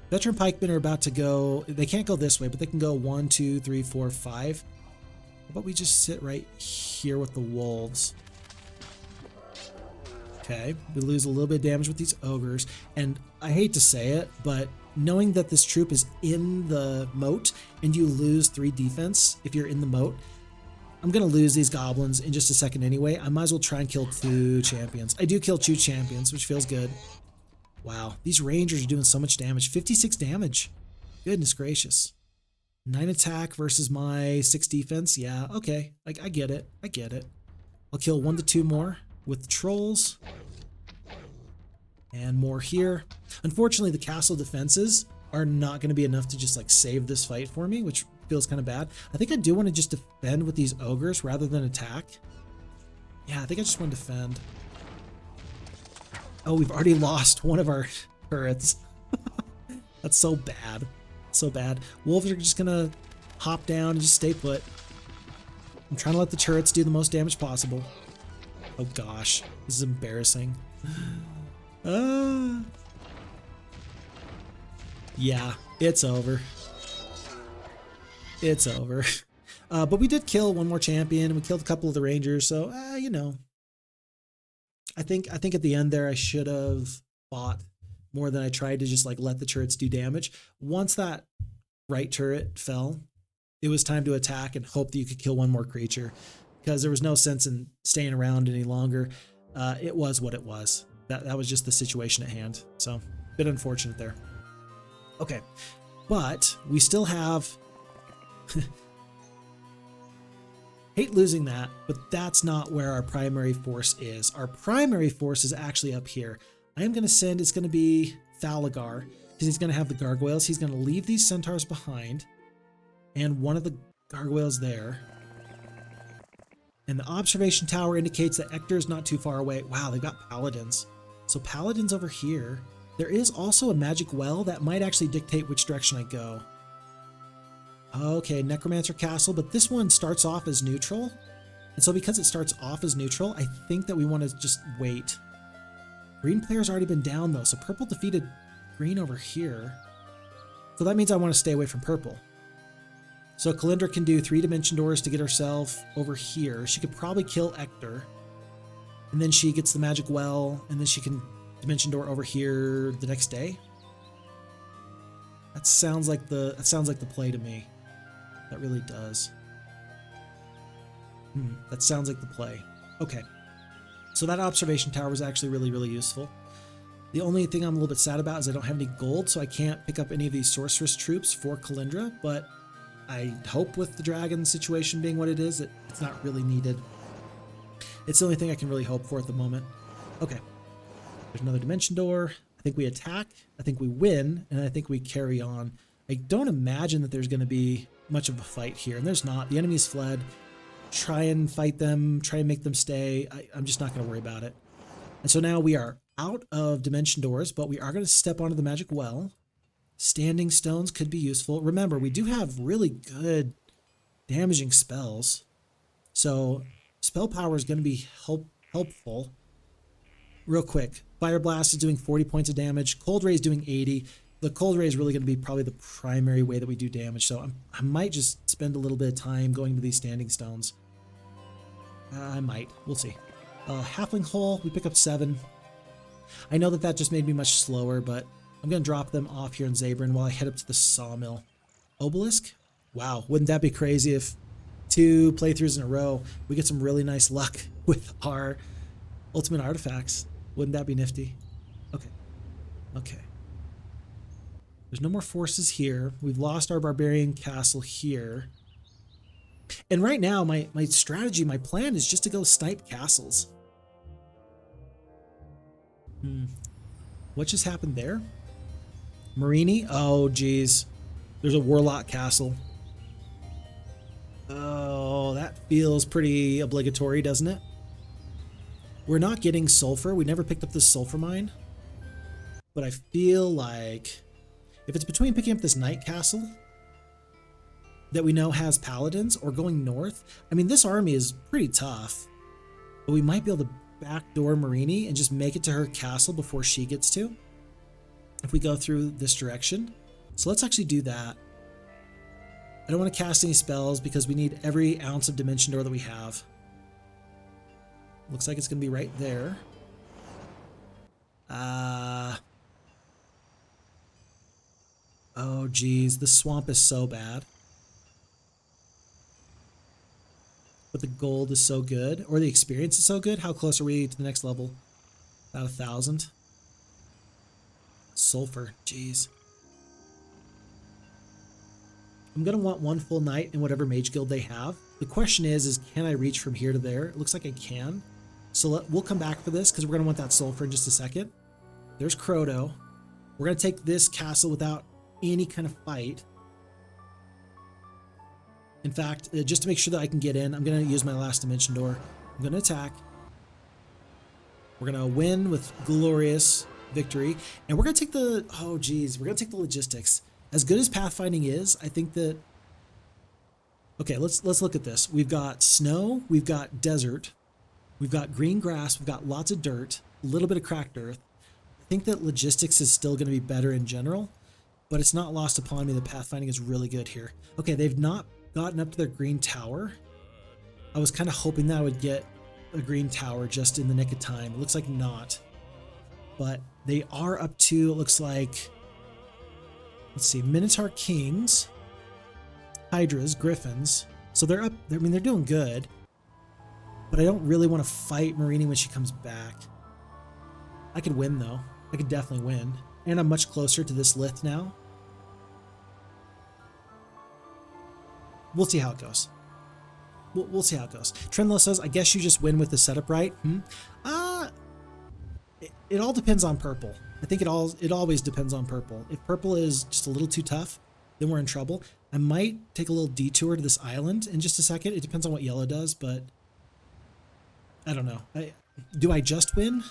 Veteran pikemen are about to go. They can't go this way, but they can go 1, 2, 3, 4, 5. How about we just sit right here with the wolves? Okay, we lose a little bit of damage with these ogres, and I hate to say it, but knowing that this troop is in the moat and you lose 3 defense if you're in the moat, I'm going to lose these goblins in just a second anyway. I might as well try and kill 2 champions. I do kill 2 champions, which feels good. Wow, these rangers are doing so much damage. 56 damage. Goodness gracious. 9 attack versus my 6 defense. Yeah, okay. I get it. I get it. I'll kill 1 to 2 more with the trolls. And more here. Unfortunately, the castle defenses are not going to be enough to just like save this fight for me, which feels kind of bad. I think I do want to just defend with these ogres rather than attack. Yeah, I think I just want to defend. Oh, we've already lost one of our turrets. That's so bad. So bad. Wolves are just going to hop down and just stay put. I'm trying to let the turrets do the most damage possible. Oh gosh, this is embarrassing. Yeah, it's over. It's over. But we did kill 1 more champion, and we killed a couple of the rangers, so, you know. I think at the end there I should have fought more than I tried to just like let the turrets do damage. Once that right turret fell, it was time to attack and hope that you could kill 1 more creature, because there was no sense in staying around any longer. It was what it was. That was just the situation at hand. So, a bit unfortunate there. Okay, but we still have... Hate losing that, but that's not where our primary force is. Our primary force is actually up here. I am going to send, it's going to be Thalagar, because he's going to have the gargoyles. He's going to leave these centaurs behind, and one of the gargoyles there. And the observation tower indicates that Ector is not too far away. Wow, they've got paladins. So paladins over here. There is also a magic well that might actually dictate which direction I go. Okay, Necromancer Castle, but this one starts off as neutral. And so because it starts off as neutral, I think that we want to just wait. Green player's already been down though, so purple defeated green over here. So that means I want to stay away from purple. So Kalindra can do 3 dimension doors to get herself over here. She could probably kill Ector. And then she gets the magic well, and then she can dimension door over here the next day. That sounds like the play to me. That really does. That sounds like the play. Okay. So that observation tower was actually really, really useful. The only thing I'm a little bit sad about is I don't have any gold, so I can't pick up any of these sorceress troops for Kalindra, but I hope with the dragon situation being what it is, that it's not really needed. It's the only thing I can really hope for at the moment. Okay. There's another dimension door. I think we attack, I think we win, and I think we carry on. I don't imagine that there's going to be much of a fight here, and there's not. The enemy's fled. Try and fight them, try and make them stay. I'm just not going to worry about it. And so now we are out of dimension doors, but we are going to step onto the magic well. Standing stones could be useful. Remember, we do have really good damaging spells. So spell power is going to be helpful. Real quick, Fire Blast is doing 40 points of damage. Cold Ray is doing 80. The Cold Ray is really going to be probably the primary way that we do damage. So I might just spend a little bit of time going to these standing stones. I might. We'll see. Halfling Hole, we pick up 7. I know that just made me much slower, but I'm going to drop them off here in Zabrin while I head up to the sawmill. Obelisk? Wow, wouldn't that be crazy if 2 playthroughs in a row we get some really nice luck with our ultimate artifacts? Wouldn't that be nifty? Okay. Okay. There's no more forces here. We've lost our barbarian castle here. And right now, my strategy, my plan is just to go snipe castles. What just happened there? Marini? Oh, geez. There's a Warlock castle. Oh, that feels pretty obligatory, doesn't it? We're not getting sulfur. We never picked up this sulfur mine. But I feel like if it's between picking up this knight castle that we know has paladins or going north, I mean, this army is pretty tough. But we might be able to backdoor Marini and just make it to her castle before she gets to, if we go through this direction. So let's actually do that. I don't want to cast any spells because we need every ounce of Dimension Door that we have. Looks like it's going to be right there. Oh, geez. The swamp is so bad. But the gold is so good. Or the experience is so good. How close are we to the next level? About 1,000. Sulfur. Jeez. I'm going to want 1 full night in whatever mage guild they have. The question is can I reach from here to there? It looks like I can. So we'll come back for this because we're going to want that sulfur in just a second. There's Croto. We're going to take this castle without any kind of fight. In fact, just to make sure that I can get in, I'm going to use my last Dimension Door. I'm going to attack. We're going to win with glorious victory. And we're going to take the... Oh, geez. We're going to take the logistics. As good as pathfinding is, I think that... Okay, let's look at this. We've got snow. We've got desert. We've got green grass. We've got lots of dirt. A little bit of cracked earth. I think that logistics is still going to be better in general. But it's not lost upon me that pathfinding is really good here. Okay, they've not gotten up to their green tower. I was kind of hoping that I would get a green tower just in the nick of time. It looks like not. But they are up to, it looks like, let's see, Minotaur Kings, Hydras, Griffins. So they're up, I mean, they're doing good. But I don't really want to fight Marini when she comes back. I could win, though. I could definitely win. And I'm much closer to this Lith now. We'll see how it goes. We'll see how it goes. Trendlow says, I guess you just win with the setup right. It all depends on purple. I think it always depends on purple. If purple is just a little too tough, then we're in trouble. I might take a little detour to this island in just a second. It depends on what yellow does, but I don't know. Do I just win?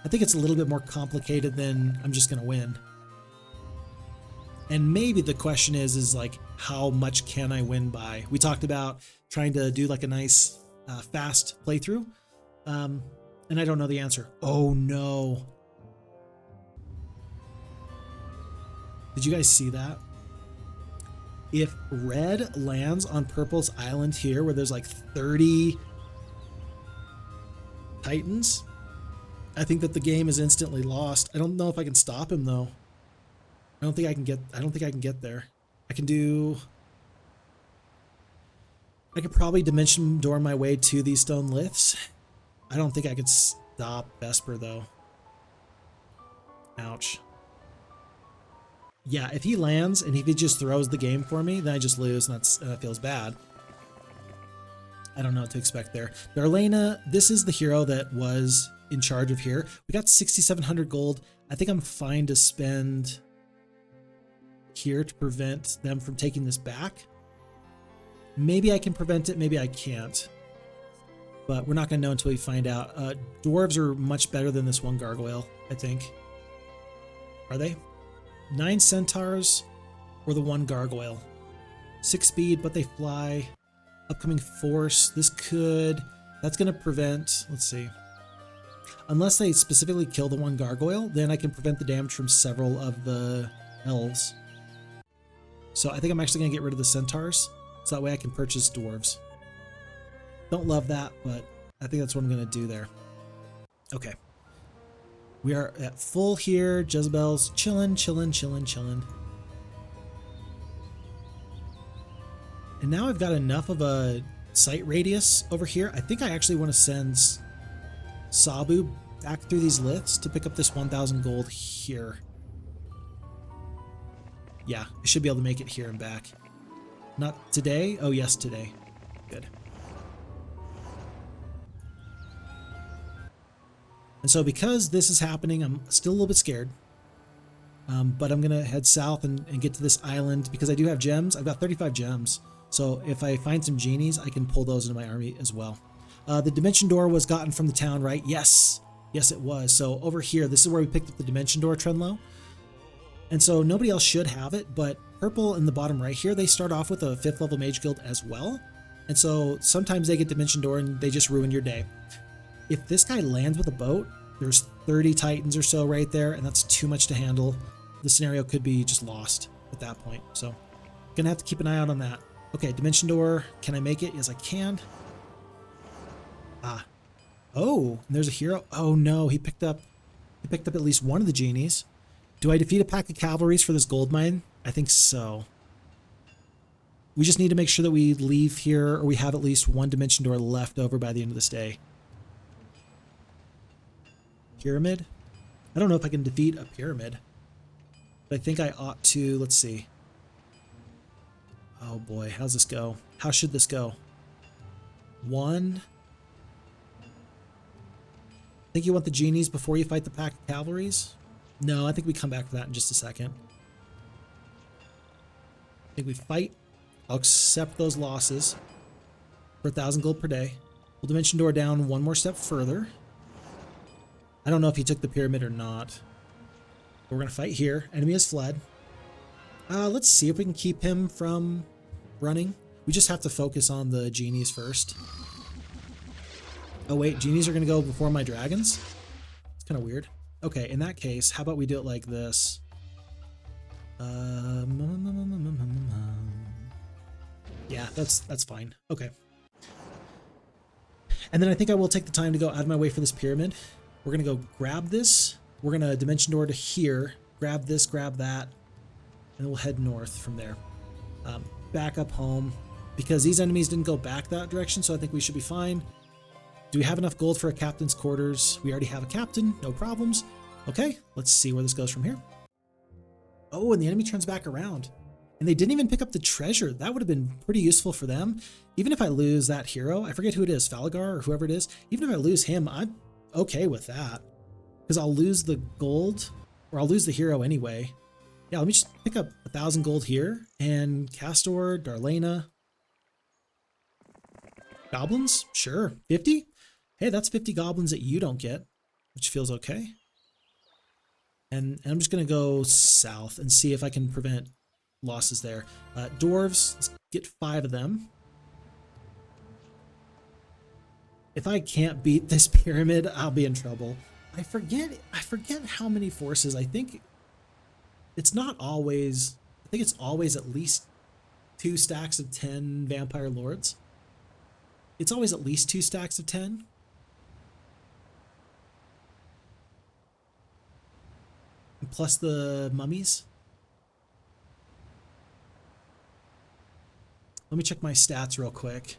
I think it's a little bit more complicated than I'm just going to win. And maybe the question is like, how much can I win by? We talked about trying to do like a nice fast playthrough. And I don't know the answer. Oh no. Did you guys see that? If red lands on purple's island here where there's like 30 Titans, I think that the game is instantly lost. I don't know if I can stop him though. I don't think I can get there. I could probably Dimension Door my way to these stone liths. I don't think I could stop Vesper though. Ouch. Yeah, if he lands and if he just throws the game for me, then I just lose, and that feels bad. I don't know what to expect there. Darlena, this is the hero that was in charge of here. We got 6,700 gold. I think I'm fine to spend here to prevent them from taking this back. Maybe I can prevent it, maybe I can't. But we're not going to know until we find out. Dwarves are much better than this one gargoyle, I think. Are they? 9 centaurs or the 1 gargoyle. 6 speed, but they fly. Upcoming force. That's going to prevent, let's see. Unless they specifically kill the 1 gargoyle, then I can prevent the damage from several of the elves. So I think I'm actually going to get rid of the centaurs, so that way I can purchase dwarves. Don't love that, but I think that's what I'm going to do there. Okay. We are at full here. Jezebel's chilling, chilling, chilling, chilling. And now I've got enough of a sight radius over here. I think I actually want to send Sabu back through these liths to pick up this 1,000 gold here. Yeah, I should be able to make it here and back. Not today? Oh, yes, today. Good. And so because this is happening, I'm still a little bit scared. But I'm going to head south and get to this island because I do have gems. I've got 35 gems. So if I find some genies, I can pull those into my army as well. The dimension door was gotten from the town, right? Yes. Yes, it was. So over here, this is where we picked up the dimension door, Trenlow. And so nobody else should have it, but purple in the bottom right here, they start off with a 5th level mage guild as well. And so sometimes they get dimension door and they just ruin your day. If this guy lands with a boat, there's 30 titans or so right there, and that's too much to handle. The scenario could be just lost at that point. So gonna have to keep an eye out on that. Okay, dimension door. Can I make it? Yes, I can. Ah. Oh, and there's a hero. Oh no, he picked up at least one of the genies. Do I defeat a pack of cavalries for this gold mine? I think so. We just need to make sure that we leave here, or we have at least one dimension door left over by the end of this day. Pyramid? I don't know if I can defeat a pyramid, but I think I ought to. Let's see. Oh boy, how's this go? How should this go? One. I think you want the genies before you fight the pack of cavalries? No, I think we come back to that in just a second. I think we fight. I'll accept those losses for 1,000 gold per day. We'll dimension door down one more step further. I don't know if he took the pyramid or not. But we're going to fight here. Enemy has fled. Let's see if we can keep him from running. We just have to focus on the genies first. Oh wait, genies are going to go before my dragons? It's kind of weird. Okay, in that case, how about we do it like this? Yeah, that's fine. Okay. And then I think I will take the time to go out of my way for this pyramid. We're going to go grab this. We're going to dimension door to here. Grab this, grab that. And we'll head north from there. Back up home. Because these enemies didn't go back that direction, so I think we should be fine. Do we have enough gold for a captain's quarters? We already have a captain. No problems. Okay, let's see where this goes from here. Oh, and the enemy turns back around. And they didn't even pick up the treasure. That would have been pretty useful for them. Even if I lose that hero, I forget who it is, Falagar or whoever it is. Even if I lose him, I'm okay with that. Because I'll lose the gold, or I'll lose the hero anyway. Yeah, let me just pick up 1,000 gold here. And Castor, Darlena. Goblins? Sure. 50? Hey, that's 50 goblins that you don't get, which feels okay. And I'm just going to go south and see if I can prevent losses there. Dwarves, let's get 5 of them. If I can't beat this pyramid, I'll be in trouble. I forget how many forces. I think it's not always, I think it's always at least 2 stacks of 10 vampire lords. It's always at least 2 stacks of 10. Plus the mummies. Let me check my stats real quick.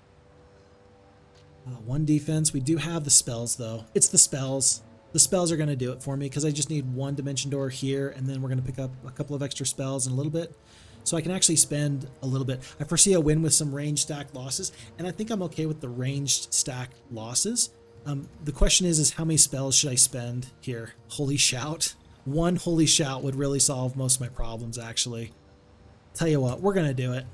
1 defense. We do have the spells though. It's the spells. The spells are going to do it for me because I just need 1 dimension door here, and then we're going to pick up a couple of extra spells in a little bit. So I can actually spend a little bit. I foresee a win with some ranged stack losses, and I think I'm okay with the ranged stack losses. The question is how many spells should I spend here? Holy shout. 1 holy shout would really solve most of my problems, actually. Tell you what, we're going to do it.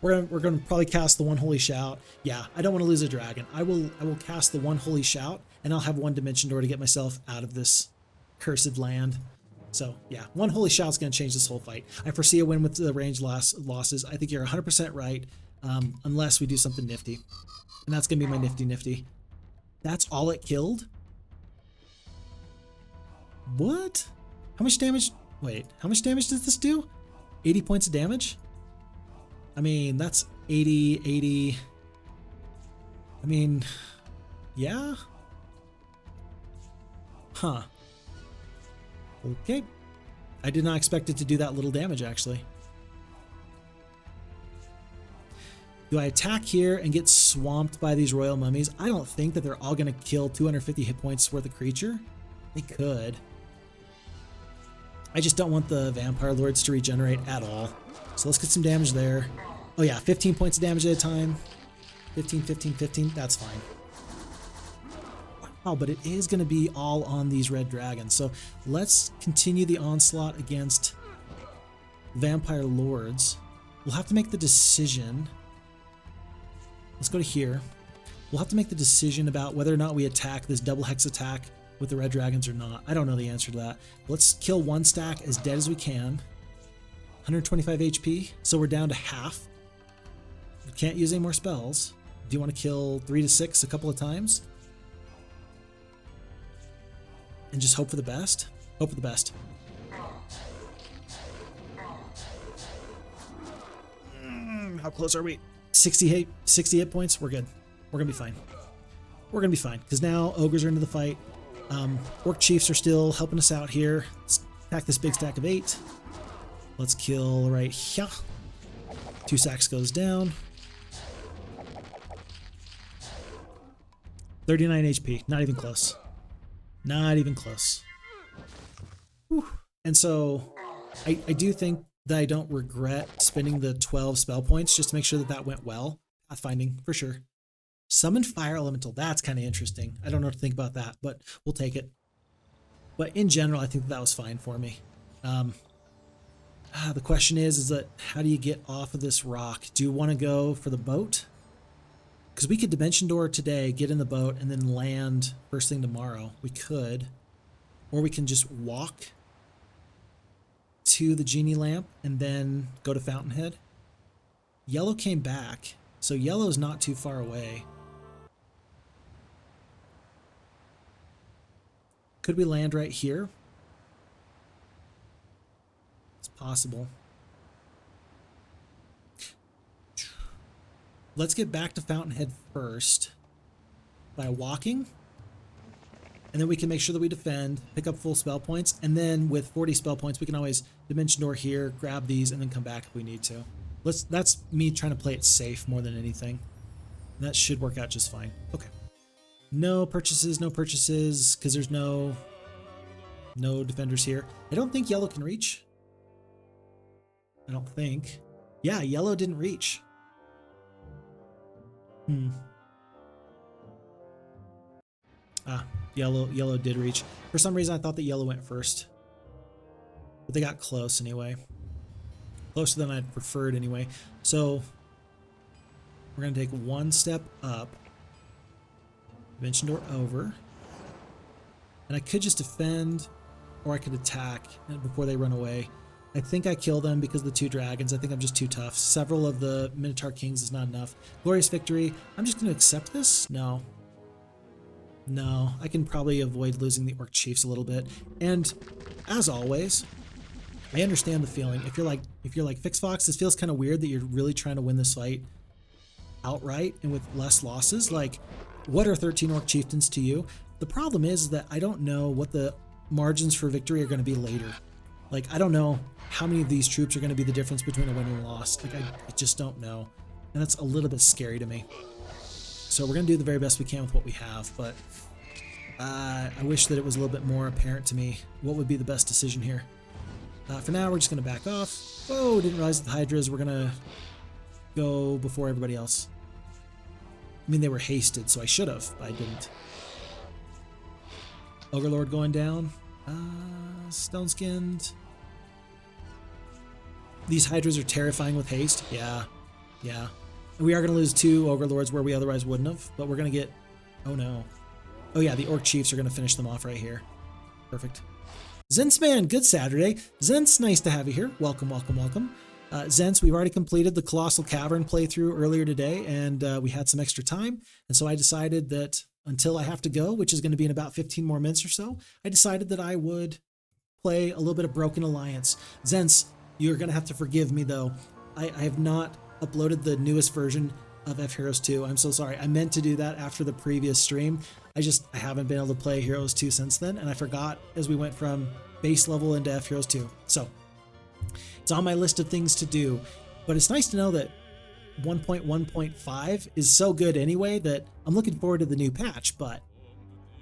We're going to probably cast the 1 holy shout. Yeah, I don't want to lose a dragon. I will cast the 1 holy shout, and I'll have 1 dimension door to get myself out of this cursed land. So yeah, 1 holy shout's going to change this whole fight. I foresee a win with the range losses. I think you're 100% right, unless we do something nifty. And that's going to be my nifty. That's all it killed? What? How much damage? Wait, how much damage does this do? 80 points of damage? I mean, that's 80. I mean, yeah? Huh. Okay. I did not expect it to do that little damage, actually. Do I attack here and get swamped by these royal mummies? I don't think that they're all going to kill 250 hit points worth of creature. They could. I just don't want the vampire lords to regenerate at all. So let's get some damage there. Oh yeah, 15 points of damage at a time. 15, 15, 15. That's fine. Wow, but it is going to be all on these red dragons. So let's continue the onslaught against vampire lords. We'll have to make the decision. Let's go to here. We'll have to make the decision about whether or not we attack this double hex attack with the red dragons or not. I don't know the answer to that. Let's kill one stack as dead as we can. 125 HP, so we're down to half. We can't use any more spells. Do you want to kill 3 to 6 a couple of times? And just hope for the best? Hope for the best. How close are we? 60 hit points? We're good. We're going to be fine. We're going to be fine, because now ogres are into the fight. Orc chiefs are still helping us out here. Let's attack this big stack of 8. Let's kill right here. 2 sacks goes down. 39 HP. Not even close. Not even close. Whew. And so I do think that I don't regret spending the 12 spell points just to make sure that that went well. Pathfinding, for sure. Summon Fire Elemental. That's kind of interesting. I don't know what to think about that, but we'll take it. But in general, I think that was fine for me. The question is that how do you get off of this rock? Do you want to go for the boat? Because we could Dimension Door today, get in the boat, and then land first thing tomorrow. We could. Or we can just walk to the Genie Lamp and then go to Fountainhead. Yellow came back, so yellow's not too far away. Could we land right here? It's possible. Let's get back to Fountainhead first by walking. And then we can make sure that we defend, pick up full spell points, and then with 40 spell points, we can always Dimension Door here, grab these, and then come back if we need to. That's me trying to play it safe more than anything. And that should work out just fine. Okay. No purchases, because there's no defenders here. I don't think yellow can reach. I don't think. Yeah, yellow didn't reach. Yellow did reach. For some reason, I thought that yellow went first. But they got close anyway. Closer than I'd preferred anyway. So we're going to take one step up. Dimension Door over. And I could just defend, or I could attack before they run away. I think I kill them because of the 2 dragons. I think I'm just too tough. Several of the Minotaur Kings is not enough. Glorious Victory. I'm just going to accept this? No. No. I can probably avoid losing the Orc Chiefs a little bit. And as always, I understand the feeling. If you're like FixFox, this feels kind of weird that you're really trying to win this fight outright and with less losses. Like, what are 13 Orc Chieftains to you? The problem is that I don't know what the margins for victory are going to be later. Like, I don't know how many of these troops are going to be the difference between a win and a loss. Like, I just don't know. And that's a little bit scary to me. So we're going to do the very best we can with what we have, but I wish that it was a little bit more apparent to me what would be the best decision here. For now, we're just going to back off. Oh, didn't realize that the Hydras were going to go before everybody else. I mean, they were hasted, so I should have, but I didn't. Ogre Lord going down. Stone-skinned. These Hydras are terrifying with haste. Yeah. We are going to lose 2 Ogre Lords where we otherwise wouldn't have, but we're going to get... Oh, no. Oh, yeah, the Orc Chiefs are going to finish them off right here. Perfect. Zense Man, good Saturday. Zense, nice to have you here. Welcome. Zense, we've already completed the Colossal Cavern playthrough earlier today, and we had some extra time, and so I decided that until I have to go, which is going to be in about 15 more minutes or so, I decided that I would play a little bit of Broken Alliance. Zense, you're going to have to forgive me, though. I have not uploaded the newest version of FHeroes2. I'm so sorry. I meant to do that after the previous stream. I haven't been able to play Heroes 2 since then, and I forgot as we went from base level into FHeroes2. So it's on my list of things to do, but it's nice to know that 1.1.5 is so good anyway that I'm looking forward to the new patch, but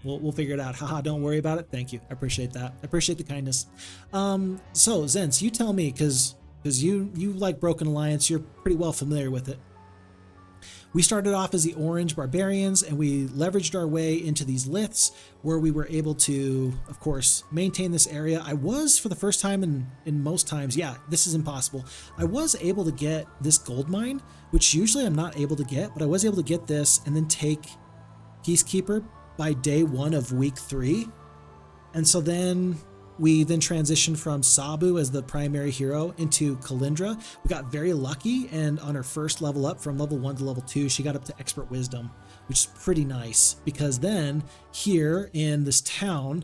we'll figure it out. Haha, don't worry about it. Thank you. I appreciate that. I appreciate the kindness. So Zense, you tell me, because you like Broken Alliance, you're pretty well familiar with it. We started off as the Orange Barbarians, and we leveraged our way into these Liths, where we were able to, of course, maintain this area. I was, for the first time in most times, yeah, this is impossible, I was able to get this Goldmine, which usually I'm not able to get, but I was able to get this and then take Peacekeeper by day 1 of week 3. And so then we transitioned from Sabu as the primary hero into Kalindra. We got very lucky, and on her first level up from level 1 to level 2, she got up to Expert Wisdom, which is pretty nice, because then here in this town,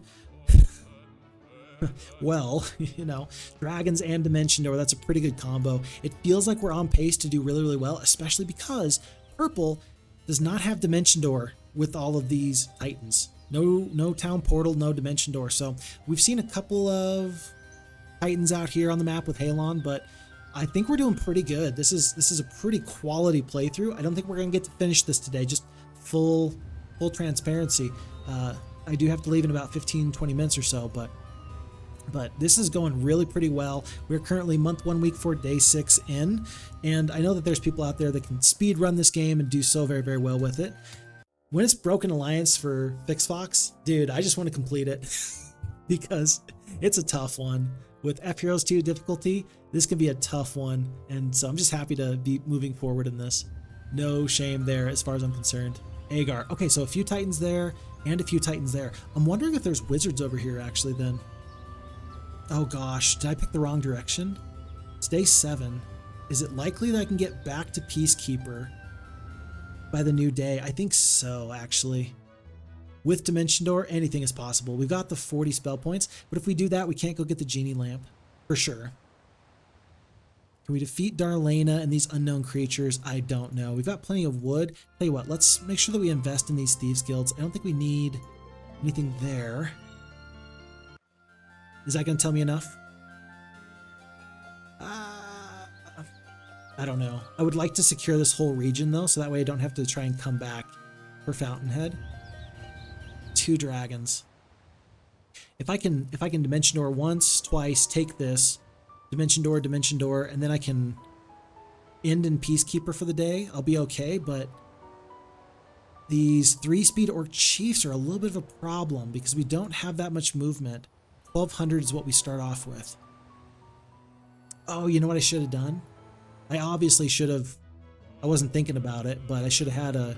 well, you know, dragons and Dimension Door, that's a pretty good combo. It feels like we're on pace to do really, really well, especially because purple does not have Dimension Door with all of these Titans. No town portal, no Dimension Door. So we've seen a couple of Titans out here on the map with Halon, but I think we're doing pretty good. This is a pretty quality playthrough. I don't think we're gonna get to finish this today. Just full transparency. I do have to leave in about 15-20 minutes or so, but this is going really pretty well. We're currently month 1, week 4, day 6 in, and I know that there's people out there that can speed run this game and do so very, very well with it. When it's Broken Alliance for FixFox, dude, I just want to complete it because it's a tough one. With FHeroes2 difficulty, this can be a tough one, and so I'm just happy to be moving forward in this. No shame there as far as I'm concerned. Agar. Okay, so a few Titans there and a few Titans there. I'm wondering if there's wizards over here actually then. Oh gosh, did I pick the wrong direction? It's day 7. Is it likely that I can get back to Peacekeeper by the new day? I think so, actually. With Dimension Door, anything is possible. We've got the 40 spell points, but if we do that, we can't go get the Genie Lamp, for sure. Can we defeat Darlena and these unknown creatures? I don't know. We've got plenty of wood. Tell you what, let's make sure that we invest in these Thieves Guilds. I don't think we need anything there. Is that going to tell me enough? I don't know. I would like to secure this whole region though, so that way I don't have to try and come back for Fountainhead. 2 dragons. If I can Dimension Door once, twice, take this, Dimension Door, and then I can end in Peacekeeper for the day, I'll be okay, but these 3-speed Orc Chiefs are a little bit of a problem because we don't have that much movement. 1200 is what we start off with. Oh, you know what I should have done? I obviously should have, I wasn't thinking about it, but I should have had a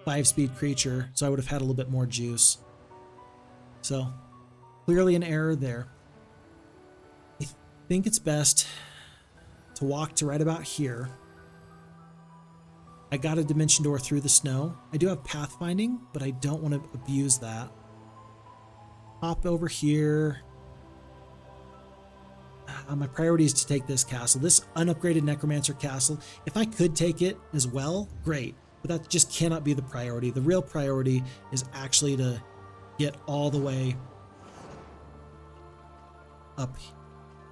5-speed creature, so I would have had a little bit more juice. So, clearly an error there. I think it's best to walk to right about here. I got a Dimension Door through the snow. I do have pathfinding, but I don't want to abuse that. Hop over here. My priority is to take this castle, this unupgraded Necromancer castle. If I could take it as well, great. But that just cannot be the priority. The real priority is actually to get all the way up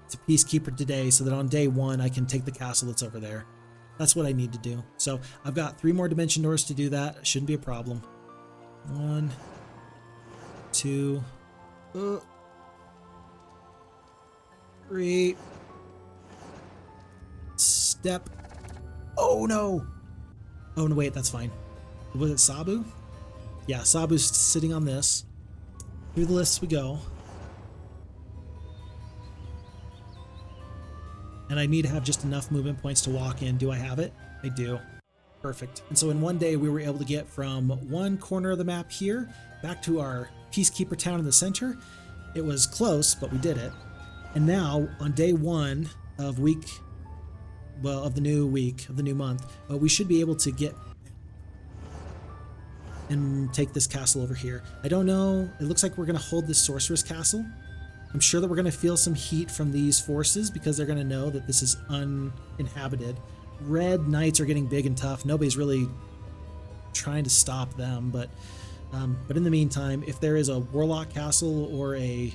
to Peacekeeper today so that on day 1 I can take the castle that's over there. That's what I need to do. So I've got 3 more Dimension Doors to do that. Shouldn't be a problem. 1, 2, 3. Step. Oh no! Oh no, wait, that's fine. Was it Sabu? Yeah, Sabu's sitting on this. Through the lists we go. And I need to have just enough movement points to walk in. Do I have it? I do. Perfect. And so in one day we were able to get from one corner of the map here back to our Peacekeeper town in the center. It was close, but we did it. And now on day 1 of of the new week, of the new month, we should be able to get and take this castle over here. I don't know. It looks like we're going to hold this Sorceress Castle. I'm sure that we're going to feel some heat from these forces because they're going to know that this is uninhabited. Red Knights are getting big and tough. Nobody's really trying to stop them, but in the meantime, if there is a Warlock Castle or a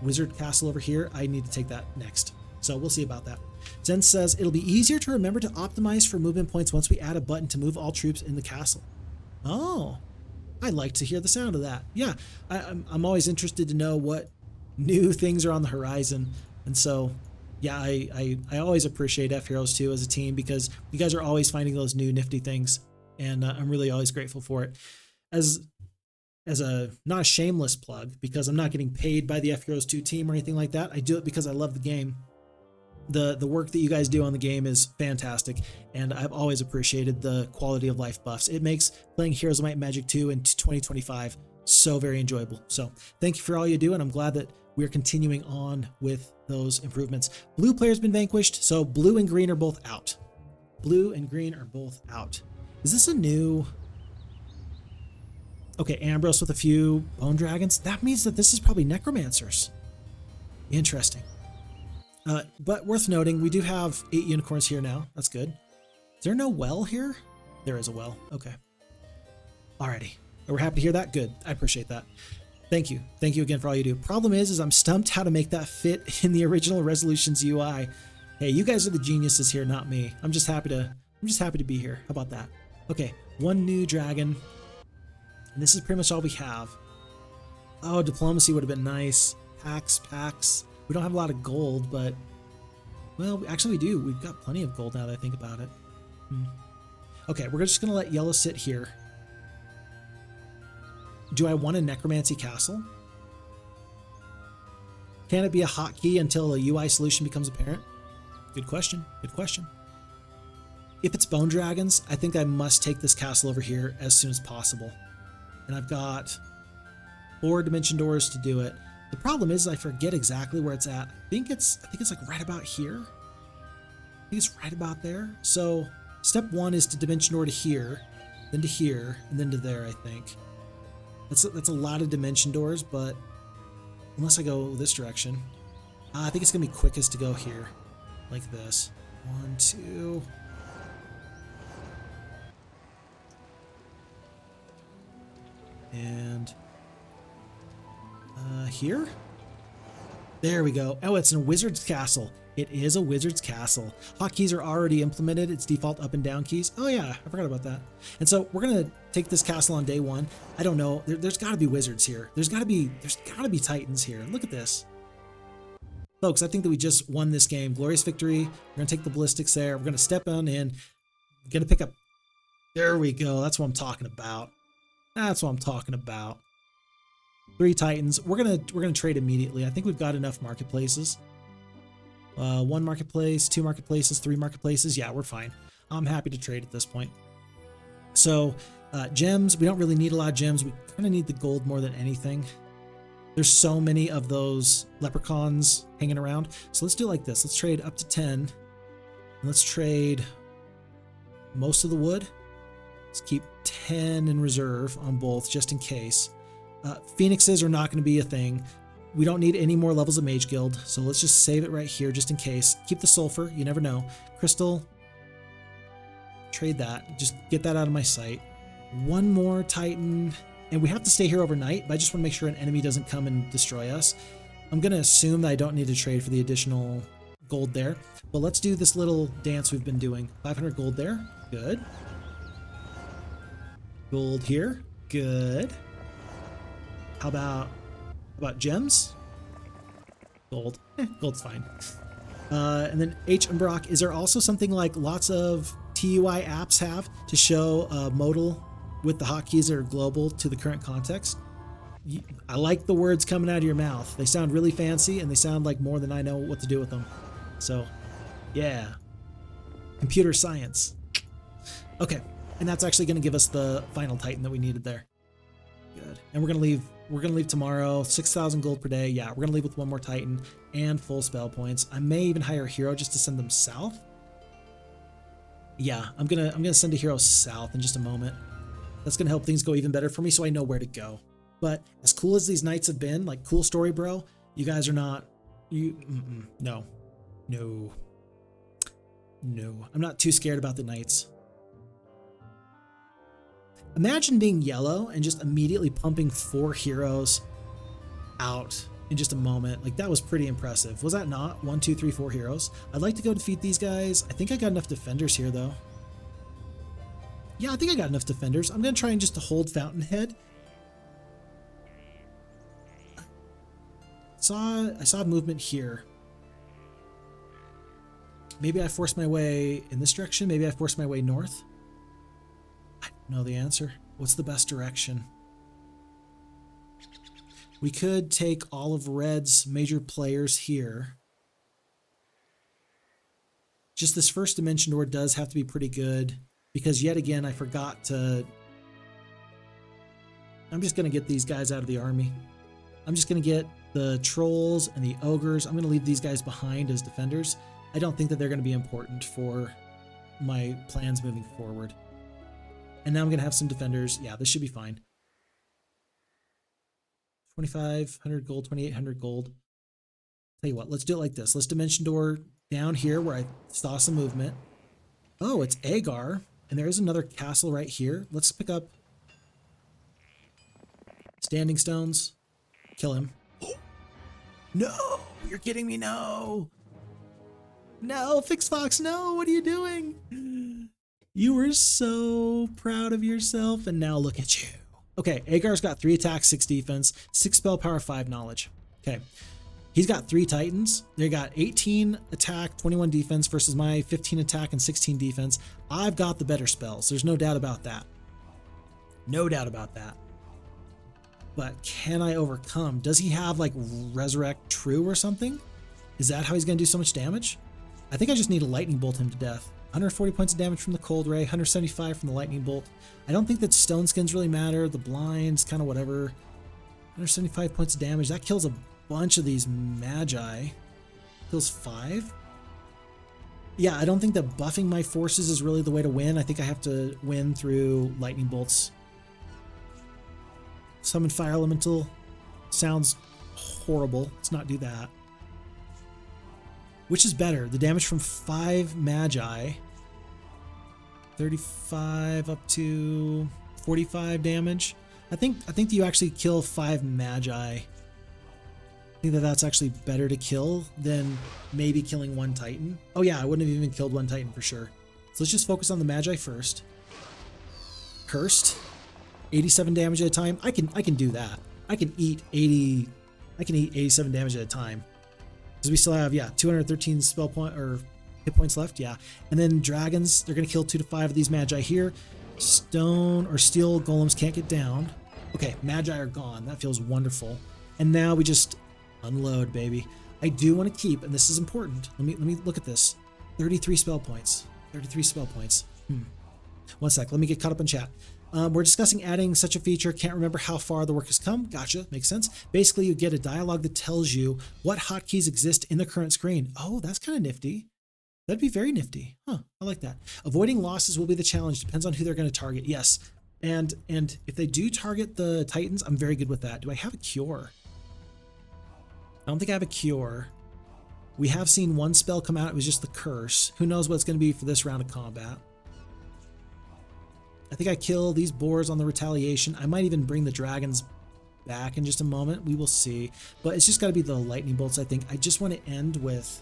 Wizard Castle over here. I need to take that next. So we'll see about that. Zense says, it'll be easier to remember to optimize for movement points once we add a button to move all troops in the castle. Oh, I'd like to hear the sound of that. Yeah, I'm always interested to know what new things are on the horizon. And so, yeah, I always appreciate FHeroes2 as a team because you guys are always finding those new nifty things. And I'm really always grateful for it. As a, not a shameless plug, because I'm not getting paid by the FHeroes2 team or anything like that. I do it because I love the game. The work that you guys do on the game is fantastic, and I've always appreciated the quality of life buffs. It makes playing Heroes of Might and Magic 2 in 2025 so very enjoyable. So thank you for all you do, and I'm glad that we're continuing on with those improvements. Blue player's been vanquished, so blue and green are both out. Blue and green are both out. Is this a new... Okay, Ambrose with a few bone dragons. That means that this is probably necromancers. Interesting. But worth noting, we do have 8 unicorns here now. That's good. Is there no well here? There is a well. Okay. Alrighty. We're happy to hear that. Good. I appreciate that. Thank you. Thank you again for all you do. Problem is I'm stumped how to make that fit in the original Resolutions UI. Hey, you guys are the geniuses here, not me. I'm just happy to be here. How about that? Okay, 1 new dragon. And this is pretty much all we have. Oh, diplomacy would have been nice. Packs. We don't have a lot of gold, but... Well, actually we do. We've got plenty of gold now that I think about it. Okay, we're just going to let yellow sit here. Do I want a necromancy castle? Can it be a hotkey until a UI solution becomes apparent? Good question. Good question. If it's bone dragons, I think I must take this castle over here as soon as possible. And I've got 4 dimension doors to do it. The problem is I forget exactly where it's at. I think it's like right about here. I think it's right about there. So step 1 is to dimension door to here, then to here, and then to there, I think. That's a lot of dimension doors, but unless I go this direction, I think it's gonna be quickest to go here, like this. 1, 2. And here? There we go. Oh, it's a wizard's castle. It is a wizard's castle. Hotkeys are already implemented. It's default up and down keys. Oh yeah, I forgot about that. And so we're gonna take this castle on day 1. I don't know. There's got to be wizards here. There's got to be titans here. Look at this, folks. I think that we just won this game. Glorious victory. We're gonna take the ballistics there. We're gonna step on in. Gonna pick up. There we go. That's what I'm talking about. That's what I'm talking about. 3 titans. We're gonna trade immediately. I think we've got enough marketplaces. 1 marketplace, 2 marketplaces, 3 marketplaces. Yeah, we're fine. I'm happy to trade at this point. So gems, we don't really need a lot of gems. We kind of need the gold more than anything. There's so many of those leprechauns hanging around. So let's do it like this. Let's trade up to 10. And let's trade most of the wood. Let's keep 10 in reserve on both just in case. Phoenixes are not going to be a thing. We don't need any more levels of Mage Guild, so let's just save it right here just in case. Keep the sulfur, you never know. Crystal, trade that. Just get that out of my sight. 1 more Titan, and we have to stay here overnight, but I just want to make sure an enemy doesn't come and destroy us. I'm going to assume that I don't need to trade for the additional gold there, but let's do this little dance we've been doing. 500 gold there, good. Gold here, good. How about gems? Gold. Gold's fine. And then H and Brock, is there also something like lots of TUI apps have to show modal with the hotkeys that are global to the current context? I like the words coming out of your mouth. They sound really fancy and they sound like more than I know what to do with them. So, yeah. Computer science. Okay, and that's actually going to give us the final Titan that we needed there. Good. And we're gonna leave tomorrow. 6,000 gold per day. Yeah, we're gonna leave with 1 more Titan and full spell points. I may even hire a hero just to send them south. Yeah, I'm gonna send a hero south in just a moment. That's gonna help things go even better for me, so I know where to go. But as cool as these knights have been, like cool story, bro. You guys are not. No. I'm not too scared about the knights. Imagine being yellow and just immediately pumping 4 heroes out in just a moment. Like, that was pretty impressive. Was that not 1, 2, 3, 4 heroes? I'd like to go defeat these guys. I think I got enough defenders here, though. Yeah, I think I got enough defenders. I'm going to try and just to hold Fountainhead. I saw movement here. Maybe I forced my way in this direction. Maybe I forced my way north. I don't know the answer. What's the best direction? We could take all of Red's major players here. Just this first dimension door does have to be pretty good, because yet again, I forgot to... I'm just going to get these guys out of the army. I'm just going to get the trolls and the ogres. I'm going to leave these guys behind as defenders. I don't think that they're going to be important for my plans moving forward. And now I'm going to have some defenders. Yeah, this should be fine. 2,500 gold, 2,800 gold. Tell you what, let's do it like this. Let's dimension door down here where I saw some movement. Oh, it's Agar. And there is another castle right here. Let's pick up standing stones. Kill him. No, you're kidding me. No. No, Fix Fox, no, what are you doing? You were so proud of yourself, and now look at you. Okay, Agar's got 3 attacks, 6 defense, 6 spell power, 5 knowledge. Okay, he's got 3 titans. They got 18 attack, 21 defense versus my 15 attack and 16 defense. I've got the better spells. There's no doubt about that. No doubt about that. But can I overcome? Does he have like Resurrect True or something? Is that how he's going to do so much damage? I think I just need to lightning bolt him to death. 140 points of damage from the cold ray, 175 from the lightning bolt. I don't think that stone skins really matter. The blinds, kind of whatever. 175 points of damage. That kills a bunch of these magi. Kills 5. Yeah, I don't think that buffing my forces is really the way to win. I think I have to win through lightning bolts. Summon fire elemental. Sounds horrible. Let's not do that. Which is better? The damage from 5 magi. 35 up to 45 damage. I think you actually kill 5 magi. I think that that's actually better to kill than maybe killing 1 titan. Oh yeah, I wouldn't have even killed 1 titan for sure. So let's just focus on the magi first. Cursed. 87 damage at a time. I can do that. I can eat 87 damage at a time. Because we still have, yeah, 213 spell point or hit points left, yeah. And then dragons, they're going to kill 2 to 5 of these magi here. Stone or steel golems can't get down. Okay, magi are gone. That feels wonderful. And now we just unload, baby. I do want to keep, and this is important. Let me look at this. 33 spell points. 33 spell points. One sec. Let me get caught up in chat. We're discussing adding such a feature. Can't remember how far the work has come. Gotcha. Makes sense. Basically, you get a dialogue that tells you what hotkeys exist in the current screen. Oh, that's kind of nifty. That'd be very nifty. Huh. I like that. Avoiding losses will be the challenge. Depends on who they're going to target. Yes. And if they do target the Titans, I'm very good with that. Do I have a cure? I don't think I have a cure. We have seen 1 spell come out. It was just the curse. Who knows what it's going to be for this round of combat. I think I kill these boars on the retaliation. I might even bring the dragons back in just a moment. We will see. But it's just got to be the lightning bolts, I think. I just want to end with...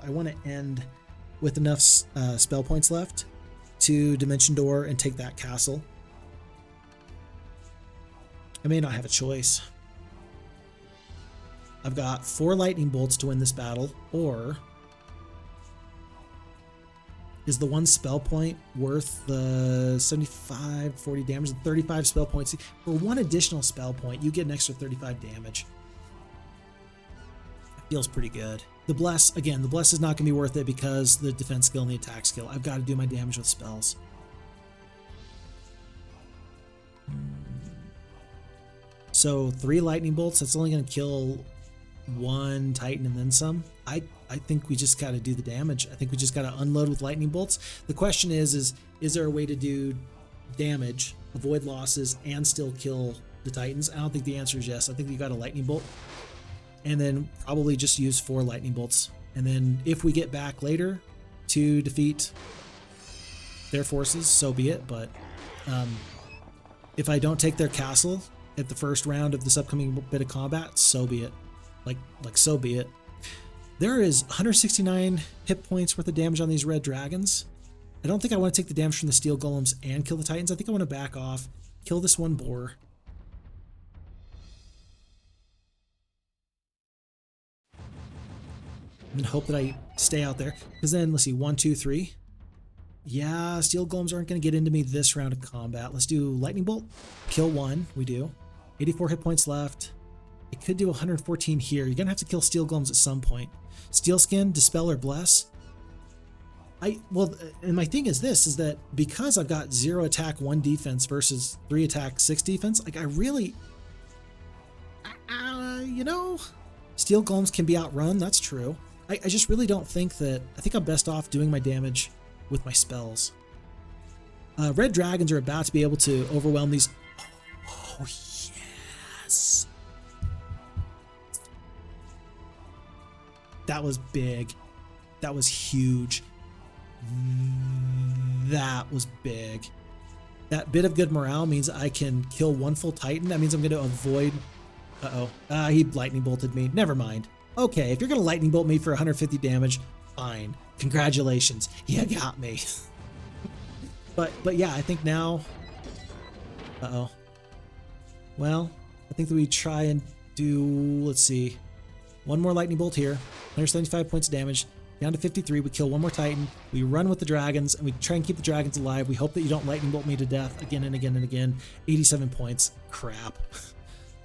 I want to end with enough spell points left to Dimension Door and take that castle. I may not have a choice. I've got 4 lightning bolts to win this battle, or... Is the 1 spell point worth the 75, 40 damage, and 35 spell points? For 1 additional spell point, you get an extra 35 damage. That feels pretty good. The Bless, again, the Bless is not going to be worth it because the defense skill and the attack skill. I've got to do my damage with spells. So 3 lightning bolts, that's only going to kill 1 Titan and then some. I think we just got to do the damage. I think we just got to unload with lightning bolts. The question is there a way to do damage, avoid losses, and still kill the Titans? I don't think the answer is yes. I think you got a lightning bolt, and then probably just use 4 lightning bolts. And then if we get back later to defeat their forces, so be it. But if I don't take their castle, at the first round of this upcoming bit of combat, so be it. Like so be it. There is 169 hit points worth of damage on these red dragons. I don't think I want to take the damage from the steel golems and kill the titans. I think I want to back off, kill this one boar. And hope that I stay out there. Because then, let's see, 1, 2, 3. Yeah, steel golems aren't going to get into me this round of combat. Let's do lightning bolt. Kill one. We do. 84 hit points left. I could do 114 here. You're going to have to kill steel golems at some point. Steel skin, dispel, or bless. Well, and my thing is this, is that because I've got 0 attack, 1 defense versus 3 attack, 6 defense, like I really, you know, steel golems can be outrun. That's true. I just really don't think that, I think I'm best off doing my damage with my spells. Red dragons are about to be able to overwhelm these. Oh, yes. That was big. That was huge. That was big. That bit of good morale means I can kill 1 full titan. That means I'm going to avoid. He lightning bolted me. Never mind. Okay, if you're going to lightning bolt me for 150 damage, fine. Congratulations. You got me. but yeah, I think now. Well, I think that we try and do, let's see, 1 more lightning bolt here. 175 points of damage. Down to 53. We kill 1 more titan. We run with the dragons, and we try and keep the dragons alive. We hope that you don't lightning bolt me to death again and again and again. 87 points. Crap.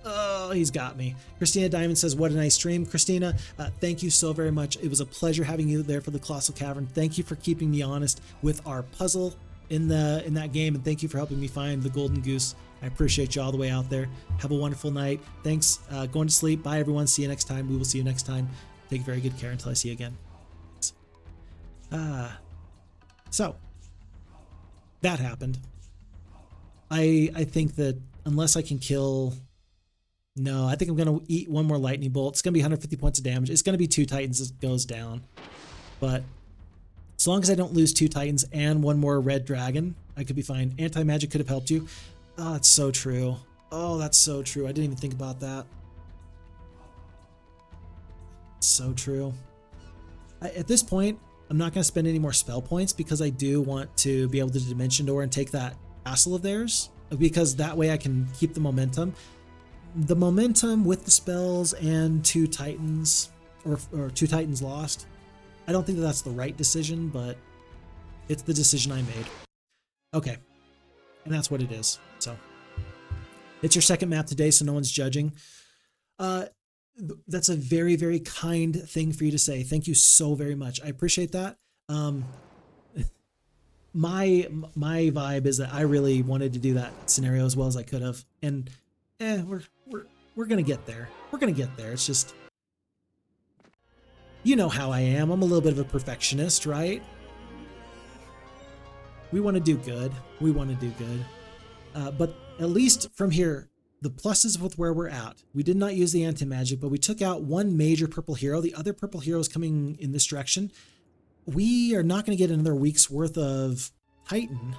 Oh, he's got me. Christina Diamond says, what a nice stream. Christina, thank you so very much. It was a pleasure having you there for the Colossal Cavern. Thank you for keeping me honest with our puzzle in that game, and thank you for helping me find the golden goose. I appreciate you all the way out there. Have a wonderful night. Thanks. Going to sleep. Bye, everyone. See you next time. We will see you next time. Take very good care until I see you again. So that happened. I think that unless I can kill, no, I think I'm going to eat 1 more lightning bolt. It's going to be 150 points of damage. It's going to be 2 titans as it goes down. But as long as I don't lose 2 titans and 1 more red dragon, I could be fine. Anti-magic could have helped you. Oh, that's so true. Oh, that's so true. I didn't even think about that. So true. At this point, I'm not going to spend any more spell points because I do want to be able to Dimension Door and take that castle of theirs, because that way I can keep the momentum. The momentum with the spells and 2 titans, or 2 titans lost. I don't think that that's the right decision, but it's the decision I made. Okay, and that's what it is. So it's your second map today, so no one's judging. That's a very, very kind thing for you to say. Thank you so very much. I appreciate that. My vibe is that I really wanted to do that scenario as well as I could have, and we're gonna get there. We're gonna get there. It's just, you know how I am. I'm a little bit of a perfectionist, right? We want to do good. We want to do good. But at least from here, the pluses with where we're at. We did not use the anti-magic, but we took out 1 major purple hero. The other purple hero is coming in this direction. We are not going to get another week's worth of Titan,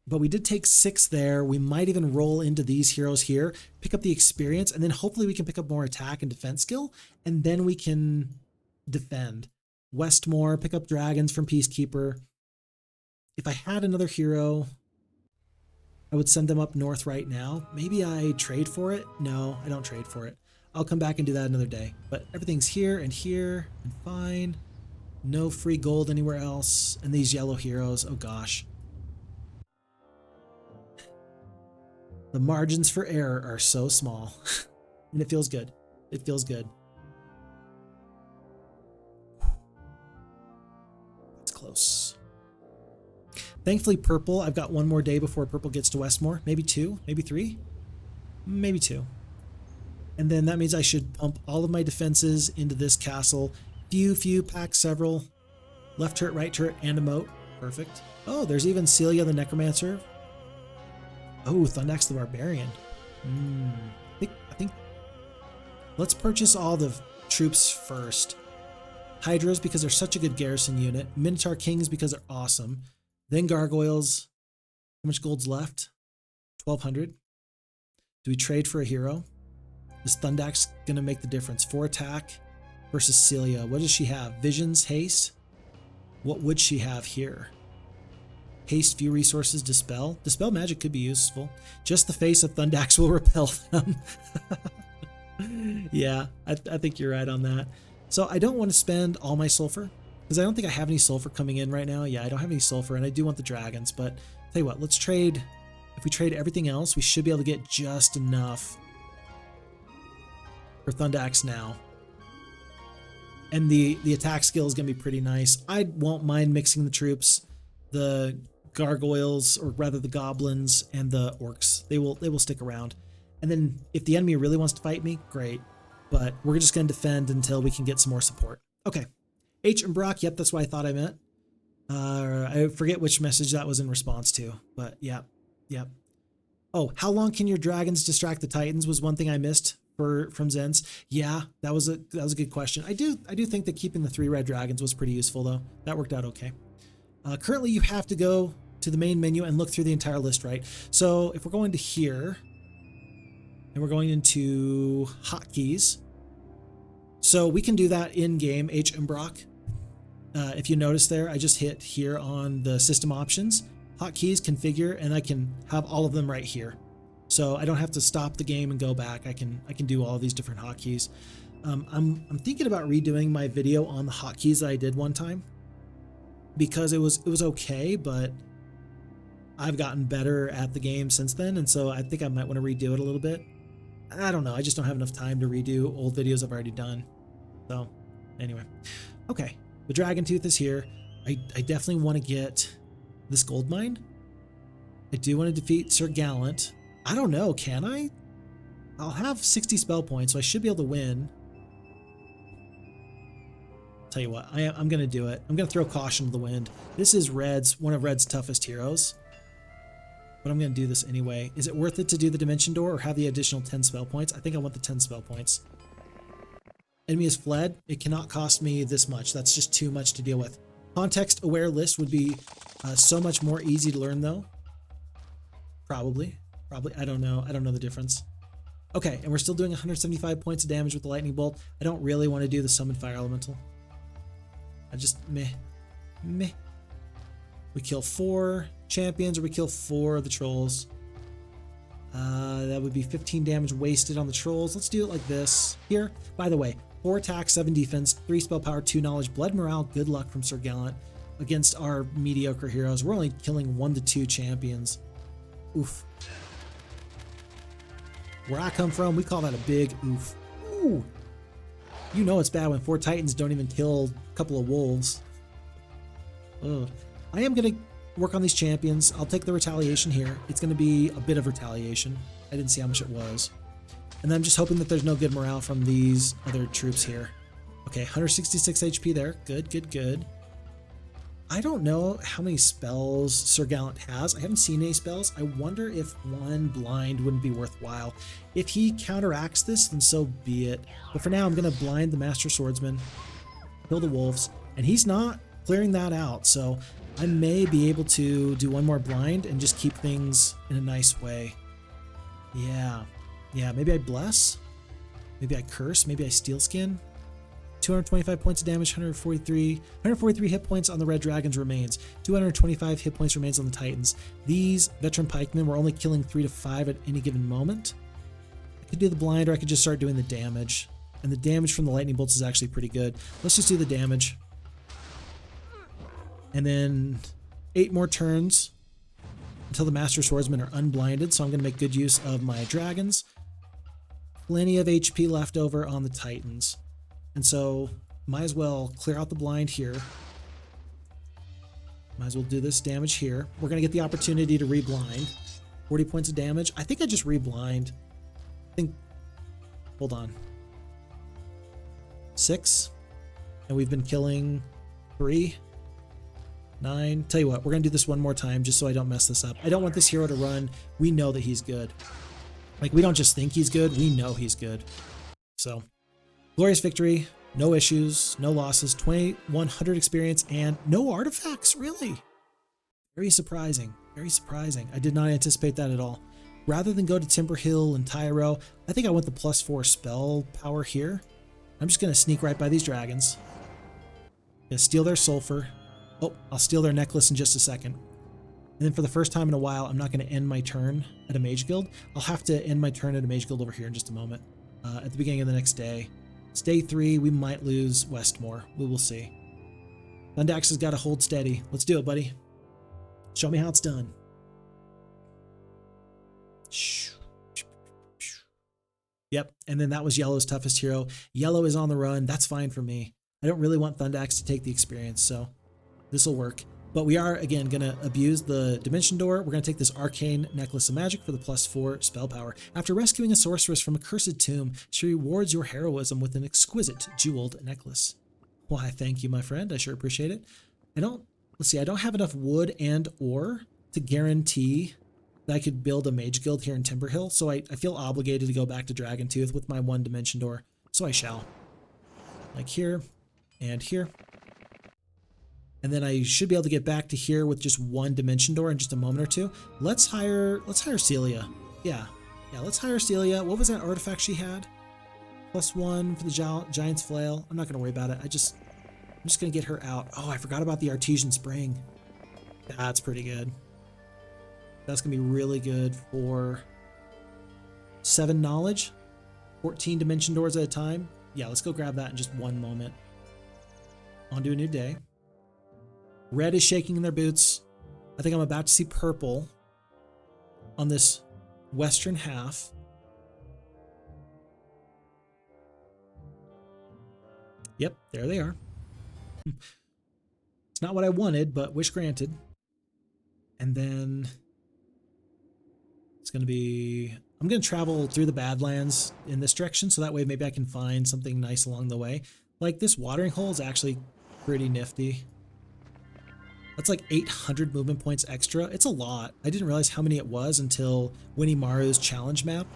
but we did take 6 there. We might even roll into these heroes here, pick up the experience, and then hopefully we can pick up more attack and defense skill, and then we can defend. Westmore, pick up dragons from Peacekeeper. If I had another hero, I would send them up north right now. Maybe I trade for it. No, I don't trade for it. I'll come back and do that another day. But everything's here and fine. No free gold anywhere else. And these yellow heroes, oh gosh. The margins for error are so small. And it feels good. It feels good. That's close. Thankfully, purple, I've got 1 more day before purple gets to Westmore. Maybe 2, maybe 3, maybe 2. And then that means I should pump all of my defenses into this castle. Few, pack several. Left turret, right turret, and a moat. Perfect. Oh, there's even Celia the Necromancer. Oh, Thundax the Barbarian. I think. Let's purchase all the troops first. Hydras because they're such a good garrison unit. Minotaur Kings because they're awesome. Then gargoyles. How much gold's left? 1,200. Do we trade for a hero? Is Thundax going to make the difference? 4 attack versus Celia. What does she have? Visions, haste? What would she have here? Haste, few resources, dispel. Dispel magic could be useful. Just the face of Thundax will repel them. Yeah, I think you're right on that. So I don't want to spend all my sulfur because I don't think I have any sulfur coming in right now. Yeah, I don't have any sulfur and I do want the dragons, but tell you what, let's trade. If we trade everything else, we should be able to get just enough for Thundax now. And the attack skill is going to be pretty nice. I won't mind mixing the troops. The gargoyles, or rather the goblins and the orcs, they will stick around. And then if the enemy really wants to fight me, great. But we're just going to defend until we can get some more support. Okay. H and Brock, yep, that's what I thought I meant. I forget which message that was in response to, but yeah. Yep. Oh, how long can your dragons distract the Titans was one thing I missed from Zense. Yeah, that was a good question. I do think that keeping the 3 red dragons was pretty useful though. That worked out okay. Currently you have to go to the main menu and look through the entire list, right? So if we're going to here and we're going into hotkeys, so we can do that in game, H and Brock. If you notice there, I just hit here on the system options, hotkeys, configure, and I can have all of them right here. So I don't have to stop the game and go back. I can do all these different hotkeys. I'm thinking about redoing my video on the hotkeys that I did one time because it was okay, but I've gotten better at the game since then, and so I think I might want to redo it a little bit. I don't know. I just don't have enough time to redo old videos I've already done. So anyway, okay. The Dragon Tooth is here. I definitely want to get this Goldmine. I do want to defeat Sir Gallant. I don't know, can I? I'll have 60 spell points, so I should be able to win. Tell you what, I'm going to do it. I'm going to throw caution to the wind. This is one of Red's toughest heroes. But I'm going to do this anyway. Is it worth it to do the Dimension Door or have the additional 10 spell points? I think I want the 10 spell points. Enemy has fled. It cannot cost me this much. That's just too much to deal with. Context-aware list would be so much more easy to learn, though. Probably. I don't know. I don't know the difference. Okay, and we're still doing 175 points of damage with the Lightning Bolt. I don't really want to do the Summoned Fire Elemental. I just, meh. We kill 4 champions, or we kill 4 of the trolls. That would be 15 damage wasted on the trolls. Let's do it like this. Here, by the way, 4 attack, 7 defense, 3 spell power, 2 knowledge, blood morale, good luck from Sir Gallant against our mediocre heroes. We're only killing 1 to 2 champions. Oof. Where I come from, we call that a big oof. Ooh. You know it's bad when 4 titans don't even kill a couple of wolves. Ugh. I am going to work on these champions. I'll take the retaliation here. It's going to be a bit of retaliation. I didn't see how much it was. And then I'm just hoping that there's no good morale from these other troops here. Okay, 166 HP there. Good. I don't know how many spells Sir Gallant has. I haven't seen any spells. I wonder if 1 blind wouldn't be worthwhile. If he counteracts this, then so be it. But for now, I'm going to blind the Master Swordsman, kill the wolves, and he's not clearing that out. So I may be able to do 1 more blind and just keep things in a nice way. Yeah, maybe I bless. Maybe I curse. Maybe I steel skin. 225 points of damage, 143 hit points on the red dragons remains. 225 hit points remains on the titans. These veteran pikemen were only killing 3 to 5 at any given moment. I could do the blind, or I could just start doing the damage. And the damage from the lightning bolts is actually pretty good. Let's just do the damage. And then 8 more turns until the Master Swordsmen are unblinded. So I'm going to make good use of my dragons. Plenty of HP left over on the titans. And so might as well clear out the blind here. Might as well do this damage here. We're going to get the opportunity to reblind. 40 points of damage. I think I just reblind. Hold on. 6. And we've been killing 3. 9. Tell you what, we're going to do this one more time just so I don't mess this up. I don't want this hero to run. We know that he's good. Like, we don't just think he's good. We know he's good. So, glorious victory. No issues. No losses. 2100 experience and no artifacts, really. Very surprising. Very surprising. I did not anticipate that at all. rather than go to Timberhill and Tyro, I think I want the +4 spell power here. I'm just going to sneak right by these dragons. Gonna steal their sulfur. Oh, I'll steal their necklace in just a second. And then for the first time in a while, I'm not going to end my turn at a mage guild. I'll have to end my turn at a mage guild over here in just a moment. At the beginning of the next day. It's day 3. We might lose Westmore. We will see. Thundax has got to hold steady. Let's do it, buddy. Show me how it's done. Yep, and then that was Yellow's toughest hero. Yellow is on the run. That's fine for me. I don't really want Thundax to take the experience, so this will work. But we are, again, going to abuse the Dimension Door. We're going to take this Arcane Necklace of Magic for the +4 spell power. After rescuing a sorceress from a cursed tomb, she rewards your heroism with an exquisite jeweled necklace. Why, thank you, my friend. I sure appreciate it. Let's see, I don't have enough wood and ore to guarantee that I could build a mage guild here in Timberhill, so I feel obligated to go back to Dragontooth with my 1 Dimension Door, so I shall. Like here and here. And then I should be able to get back to here with just 1 Dimension Door in just a moment or two. Let's hire Celia. Yeah, let's hire Celia. What was that artifact she had? +1 for the Giant's Flail. I'm not going to worry about it. I'm just going to get her out. Oh, I forgot about the Artisian Spring. That's pretty good. That's going to be really good for 7 knowledge, 14 Dimension Doors at a time. Yeah, let's go grab that in just 1 moment. On to a new day. Red is shaking in their boots. I think I'm about to see purple on this western half. Yep, there they are. It's not what I wanted, but wish granted. And then it's going to be... I'm going to travel through the Badlands in this direction, so that way maybe I can find something nice along the way. Like this watering hole is actually pretty nifty. That's like 800 movement points extra. It's a lot. I didn't realize how many it was until Winnie Maru's challenge map,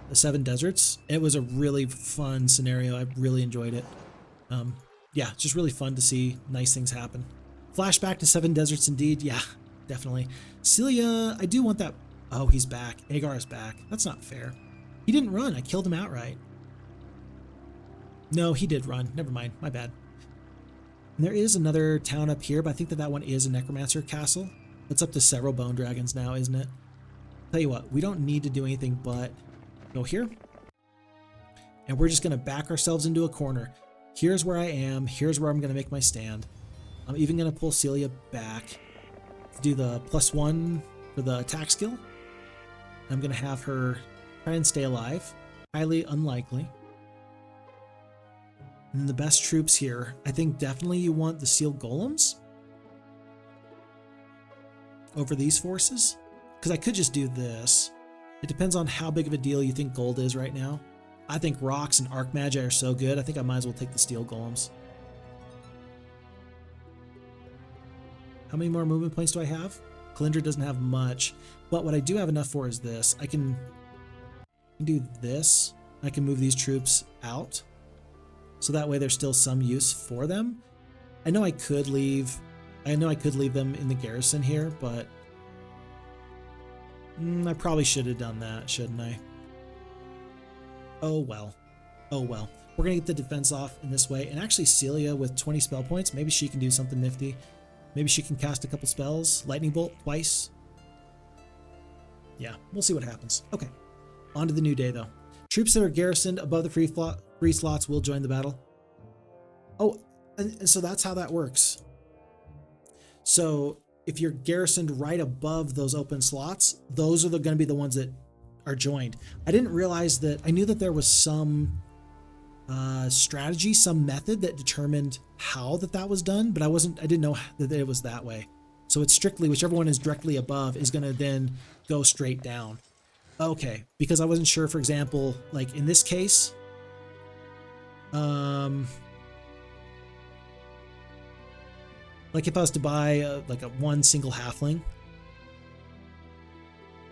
the 7 Deserts. It was a really fun scenario. I really enjoyed it. Yeah, it's just really fun to see nice things happen. Flashback to 7 Deserts indeed. Yeah, definitely. Celia, I do want that. Oh, he's back. Agar is back. That's not fair. He didn't run. I killed him outright. No, he did run. Never mind. My bad. And there is another town up here, but I think that one is a Necromancer castle. It's up to several bone dragons now, isn't it? Tell you what, we don't need to do anything but go here. And we're just going to back ourselves into a corner. Here's where I am. Here's where I'm going to make my stand. I'm even going to pull Celia back to do the +1 for the attack skill. I'm going to have her try and stay alive. Highly unlikely. And the best troops here, I think definitely you want the sealed golems over these forces. Because I could just do this. It depends on how big of a deal you think gold is right now. I think rocks and archmagi are so good, I think I might as well take the steel golems. How many more movement points do I have? Kalindra doesn't have much, but what I do have enough for is this. I can do this. I can move these troops out, so that way there's still some use for them. I know I could leave them in the garrison here, but I probably should have done that, shouldn't I? Oh well. Oh well. We're gonna get the defense off in this way, and actually Celia with 20 spell points, maybe she can do something nifty. Maybe she can cast a couple spells. Lightning Bolt twice. Yeah, we'll see what happens. Okay, on to the new day though. Troops that are garrisoned above the free slots will join the battle. Oh, and so that's how that works. So if you're garrisoned right above those open slots, those are going to be the ones that are joined. I didn't realize that. I knew that there was some strategy, some method that determined how that was done, but I didn't know that it was that way. So it's strictly whichever one is directly above is going to then go straight down. Okay, because I wasn't sure, for example, like in this case, like if I was to buy like a 1 single halfling,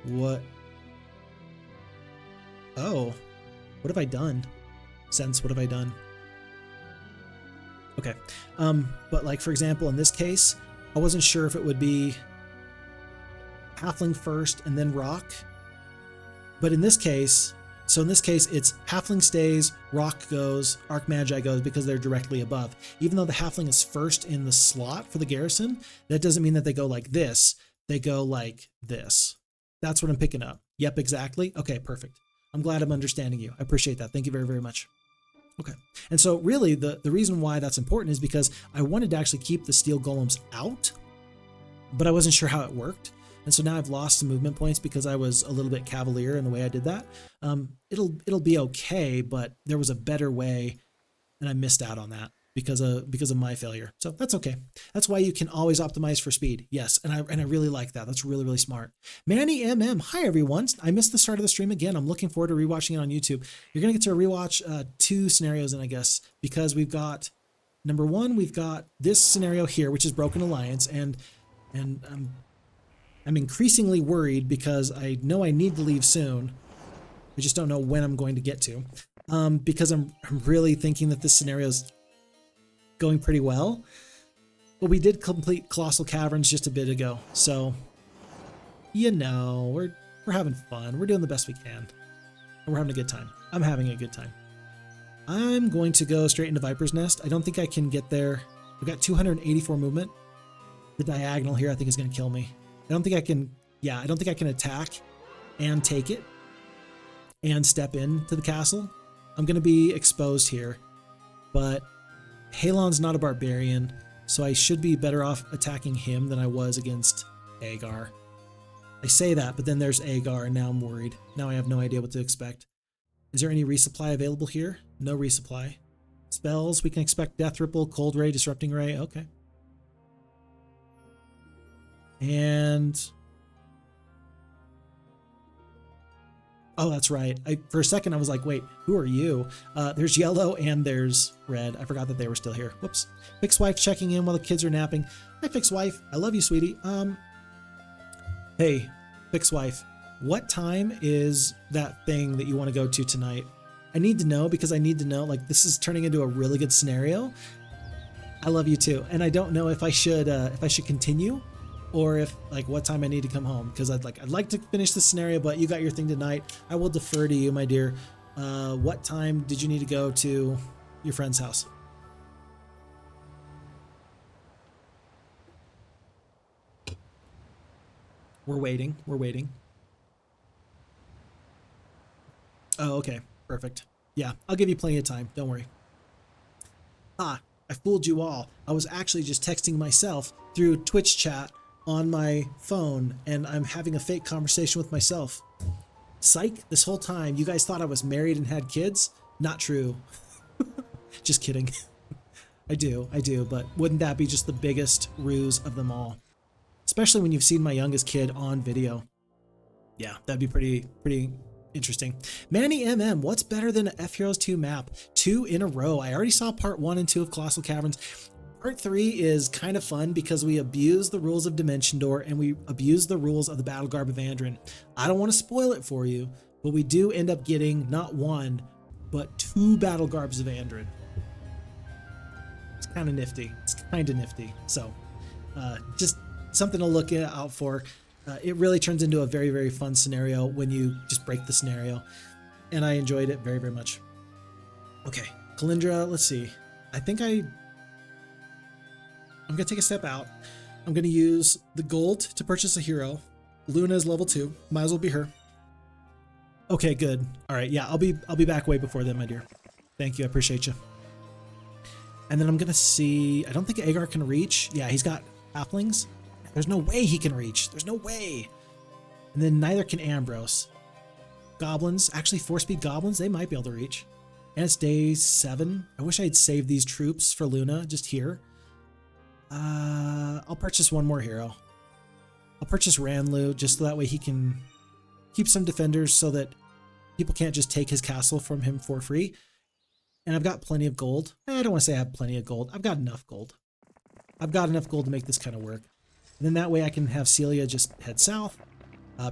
what? Oh, what have I done? Sense, what have I done? Okay, but like for example, in this case, I wasn't sure if it would be halfling first and then rock, But in this case, so in this case, it's Halfling stays, Rock goes, Archmagi goes because they're directly above. Even though the Halfling is first in the slot for the Garrison, that doesn't mean that they go like this. They go like this. That's what I'm picking up. Yep, exactly. Okay, perfect. I'm glad I'm understanding you. I appreciate that. Thank you very, very much. Okay. And so really the reason why that's important is because I wanted to actually keep the steel golems out, but I wasn't sure how it worked. And so now I've lost some movement points because I was a little bit cavalier in the way I did that. It'll be okay, but there was a better way and I missed out on that because of my failure. So that's okay. That's why you can always optimize for speed. Yes, and I really like that. That's really, really smart. Manny MM, hi everyone. I missed the start of the stream again. I'm looking forward to rewatching it on YouTube. You're gonna get to rewatch 2 scenarios in, I guess, because we've got number 1, we've got this scenario here, which is Broken Alliance, and I'm increasingly worried because I know I need to leave soon. I just don't know when I'm going to get to, because I'm really thinking that this scenario is going pretty well. But we did complete Colossal Caverns just a bit ago, so you know, we're having fun. We're doing the best we can, and we're having a good time. I'm having a good time. I'm going to go straight into Viper's Nest. I don't think I can get there. I've got 284 movement. The diagonal here I think is going to kill me. I don't think I can, yeah, I don't think I can attack and take it and step into the castle. I'm going to be exposed here, but Halon's not a barbarian, so I should be better off attacking him than I was against Agar. I say that, but then there's Agar, and now I'm worried. Now I have no idea what to expect. Is there any resupply available here? No resupply. Spells, we can expect Death Ripple, Cold Ray, Disrupting Ray, okay. And oh, that's right. For a second I was like, wait, who are you? There's yellow and there's red. I forgot that they were still here. Whoops. Fix wife checking in while the kids are napping. Hi, Fix wife. I love you, sweetie. Hey, Fix wife. What time is that thing that you want to go to tonight? I need to know because I need to know. Like, this is turning into a really good scenario. I love you too, and I don't know if I should continue. Or if, like, what time I need to come home, because I'd like to finish the scenario, but you got your thing tonight. I will defer to you, my dear. What time did you need to go to your friend's house? We're waiting. We're waiting. Oh, okay. Perfect. Yeah, I'll give you plenty of time. Don't worry. Ah, I fooled you all. I was actually just texting myself through Twitch chat on my phone, and I'm having a fake conversation with myself. Psych, this whole time you guys thought I was married and had kids? Not true. Just kidding. I do, but wouldn't that be just the biggest ruse of them all? Especially when you've seen my youngest kid on video. Yeah, that'd be pretty interesting. Manny MM, what's better than an FHeroes2 map? 2 in a row. I already saw part 1 and 2 of Colossal Caverns. Part 3 is kind of fun because we abuse the rules of Dimension Door and we abuse the rules of the Battle Garb of Andrin. I don't want to spoil it for you, but we do end up getting not 1, but 2 Battle Garbs of Andrin. It's kind of nifty. It's kind of nifty. So just something to look out for. It really turns into a very, very fun scenario when you just break the scenario. And I enjoyed it very, very much. Okay, Kalindra, let's see. I think I'm going to take a step out. I'm going to use the gold to purchase a hero. Luna is level 2. Might as well be her. Okay, good. All right, yeah, I'll be back way before then, my dear. Thank you, I appreciate you. And then I'm going to see, I don't think Agar can reach. Yeah, he's got halflings. There's no way he can reach. There's no way. And then neither can Ambrose. Goblins, actually 4-speed goblins, they might be able to reach. And it's day 7. I wish I had saved these troops for Luna just here. I'll purchase one more hero. I'll purchase Ranlu just so that way he can keep some defenders so that people can't just take his castle from him for free. And I've got plenty of gold. I don't want to say I have plenty of gold. I've got enough gold. I've got enough gold to make this kind of work. And then that way I can have Celia just head south.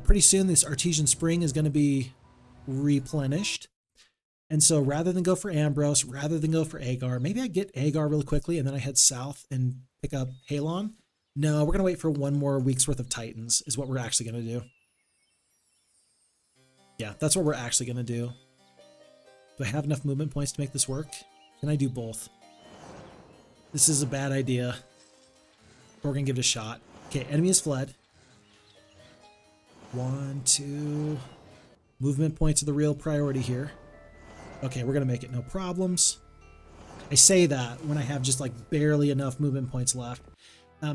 Pretty soon this Artisian Spring is going to be replenished. And so rather than go for Ambrose, rather than go for Agar, maybe I get Agar really quickly and then I head south and pick up Halon. No, we're going to wait for 1 more week's worth of Titans is what we're actually going to do. Yeah, that's what we're actually going to do. Do I have enough movement points to make this work? Can I do both? This is a bad idea. We're going to give it a shot. Okay, enemy has fled. 1, 2. Movement points are the real priority here. Okay, we're going to make it no problems. I say that when I have just like barely enough movement points left.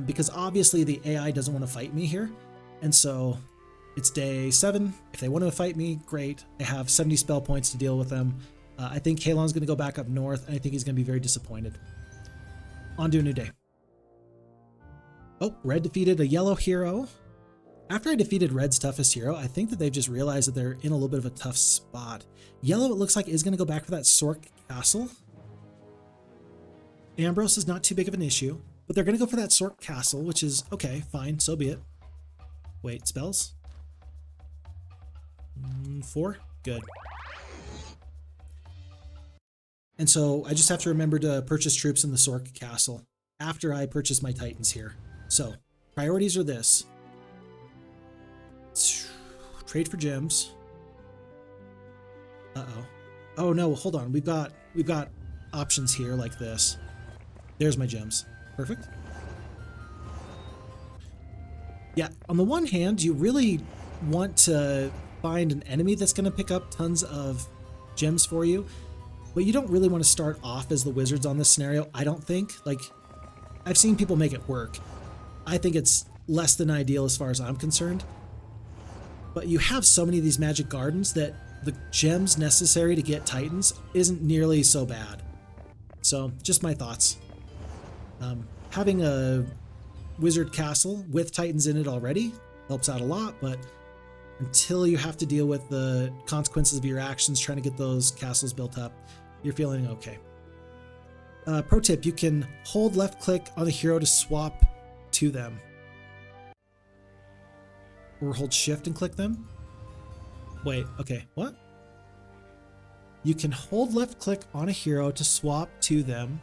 Because obviously the AI doesn't want to fight me here. And so it's day 7. If they want to fight me, great. I have 70 spell points to deal with them. I think Halon's going to go back up north, and I think he's going to be very disappointed. On to a new day. Oh, red defeated a yellow hero. After I defeated red's toughest hero, I think that they've just realized that they're in a little bit of a tough spot. Yellow, it looks like, is going to go back for that Sorc Castle. Ambrose is not too big of an issue, but they're going to go for that Sorc Castle, which is, okay, fine, so be it. Wait, spells? 4? Good. And so I just have to remember to purchase troops in the Sorc Castle after I purchase my Titans here. So, priorities are this. Trade for gems. Uh-oh. Oh no, hold on. We've got options here like this. There's my gems. Perfect. Yeah, on the one hand, you really want to find an enemy that's going to pick up tons of gems for you, but you don't really want to start off as the wizards on this scenario, I don't think. Like, I've seen people make it work. I think it's less than ideal as far as I'm concerned. But you have so many of these magic gardens that the gems necessary to get Titans isn't nearly so bad. So, just my thoughts. Having a wizard castle with Titans in it already helps out a lot, but until you have to deal with the consequences of your actions trying to get those castles built up, you're feeling okay. Pro tip, you can hold left click on the hero to swap to them. Or hold shift and click them. Wait, okay, what? You can hold left click on a hero to swap to them.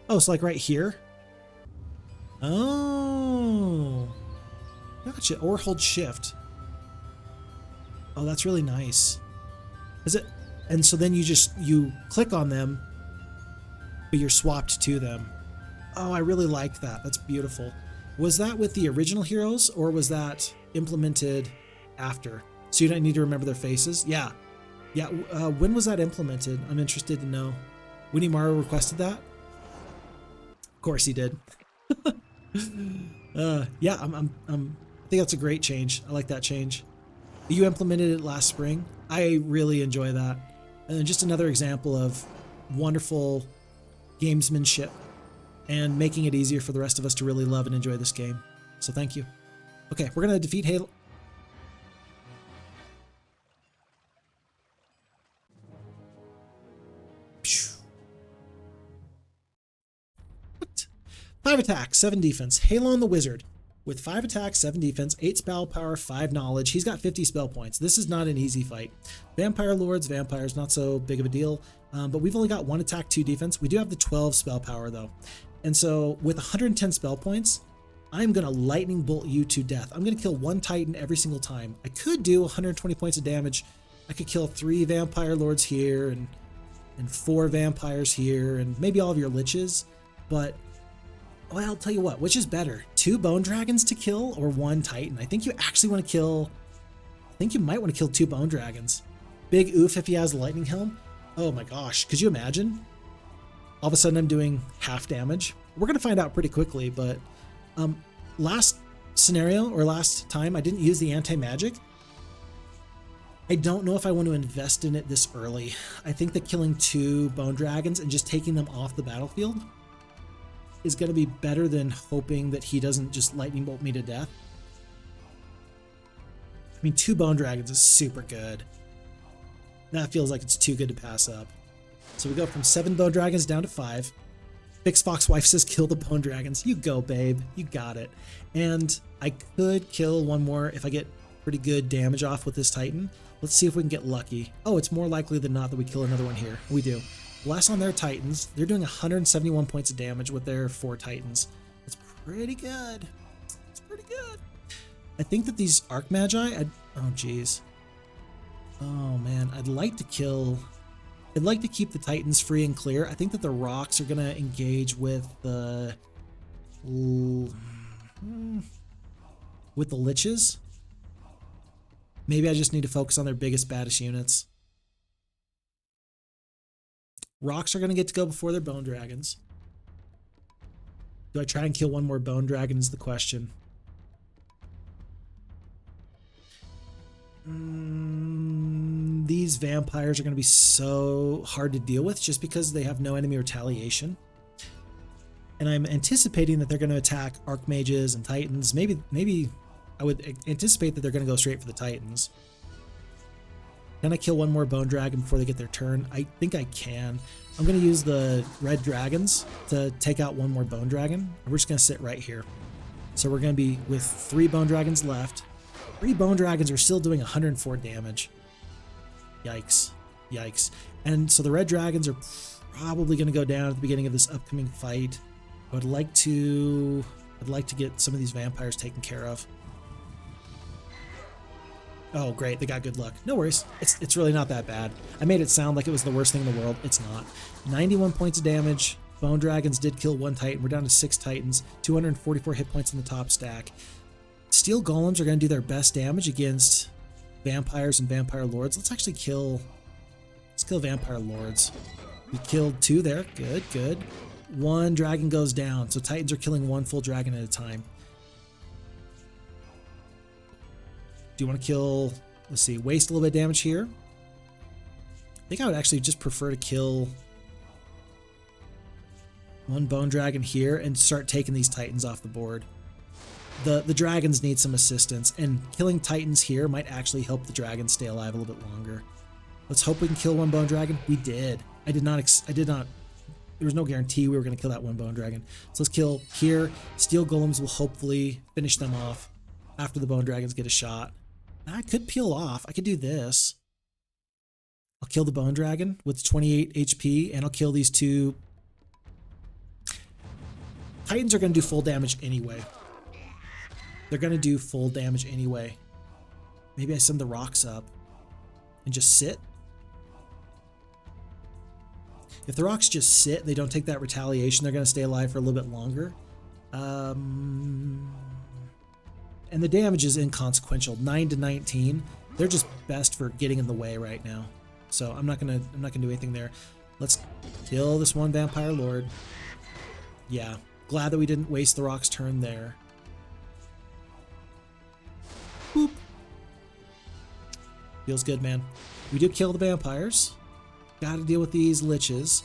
Oh, so like right here? Oh, gotcha. Or hold shift. Oh, that's really nice. Is it? And so then you click on them, but you're swapped to them. Oh, I really like that. That's beautiful. Was that with the original heroes, or was that implemented after? So you don't need to remember their faces? Yeah. Yeah. When was that implemented? I'm interested to know. Winnie Morrow requested that? Of course he did. Yeah, I think that's a great change. I like that change. You implemented it last spring. I really enjoy that. And then just another example of wonderful gamesmanship and making it easier for the rest of us to really love and enjoy this game. So thank you. Okay, we're going to defeat Halon. What? 5 attack, 7 defense. Halon the Wizard. With 5 attack, 7 defense, 8 spell power, 5 knowledge. He's got 50 spell points. This is not an easy fight. Vampire Lords, vampires, not so big of a deal. But we've only got 1 attack, 2 defense. We do have the 12 spell power though. And so with 110 spell points, I'm going to lightning bolt you to death. I'm going to kill 1 Titan every single time. I could do 120 points of damage. I could kill 3 Vampire Lords here and 4 vampires here and maybe all of your liches. But well, I'll tell you what, which is better? 2 bone dragons to kill or 1 Titan? I think you actually want to kill, I think you might want to kill 2 bone dragons. Big oof if he has the lightning helm. Oh my gosh, could you imagine? All of a sudden I'm doing half damage. We're going to find out pretty quickly, but last scenario or last time I didn't use the anti-magic. I don't know if I want to invest in it this early. I think that killing 2 bone dragons and just taking them off the battlefield is going to be better than hoping that he doesn't just lightning bolt me to death. I mean, 2 bone dragons is super good. That feels like it's too good to pass up. So we go from 7 bone dragons down to 5. Fix Foxwife says kill the bone dragons. You go, babe. You got it. And I could kill 1 more if I get pretty good damage off with this Titan. Let's see if we can get lucky. Oh, it's more likely than not that we kill another one here. We do. Less on their Titans. They're doing 171 points of damage with their 4 Titans. That's pretty good. It's pretty good. I think that these Archmagi, oh geez. Oh man, I'd like to keep the Titans free and clear. I think that the rocks are gonna engage with the liches. Maybe I just need to focus on their biggest, baddest units. Rocks are gonna get to go before their bone dragons. Do I try and kill one more bone dragon is the question. These vampires are going to be so hard to deal with just because they have no enemy retaliation. And I'm anticipating that they're going to attack archmages and titans. Maybe I would anticipate that they're going to go straight for the titans. Can I kill one more bone dragon before they get their turn? I think I can. I'm going to use the red dragons to take out one more bone dragon. And we're just going to sit right here. So we're going to be with 3 bone dragons left. 3 bone dragons are still doing 104 damage. Yikes. Yikes. And so the red dragons are probably going to go down at the beginning of this upcoming fight. I'd like to get some of these vampires taken care of. Oh, great. They got good luck. No worries. It's really not that bad. I made it sound like it was the worst thing in the world. It's not. 91 points of damage. Bone dragons did kill 1 titan. We're down to 6 titans. 244 hit points in the top stack. Steel golems are going to do their best damage against vampires and vampire lords. Let's kill vampire lords. We killed 2 there. Good, good. 1 dragon goes down. So titans are killing 1 full dragon at a time. Do you want to kill, let's see, waste a little bit of damage here? I think I would actually just prefer to kill 1 bone dragon here and start taking these titans off the board. The dragons need some assistance, and killing titans here might actually help the dragons stay alive a little bit longer. Let's hope we can kill 1 bone dragon. We did. I did not, there was no guarantee we were going to kill that 1 bone dragon. So let's kill here. Steel golems will hopefully finish them off after the bone dragons get a shot. I could peel off. I could do this. I'll kill the bone dragon with 28 HP, and I'll kill these 2. Titans are going to do full damage anyway. They're going to do full damage anyway. Maybe I send the rocks up and just sit. If the rocks just sit, they don't take that retaliation, they're going to stay alive for a little bit longer. And the damage is inconsequential. 9 to 19. They're just best for getting in the way right now. So I'm not gonna do anything there. Let's kill this 1 vampire lord. Yeah. Glad that we didn't waste the rock's turn there. Boop. Feels good, man. We did kill the vampires. Gotta deal with these liches.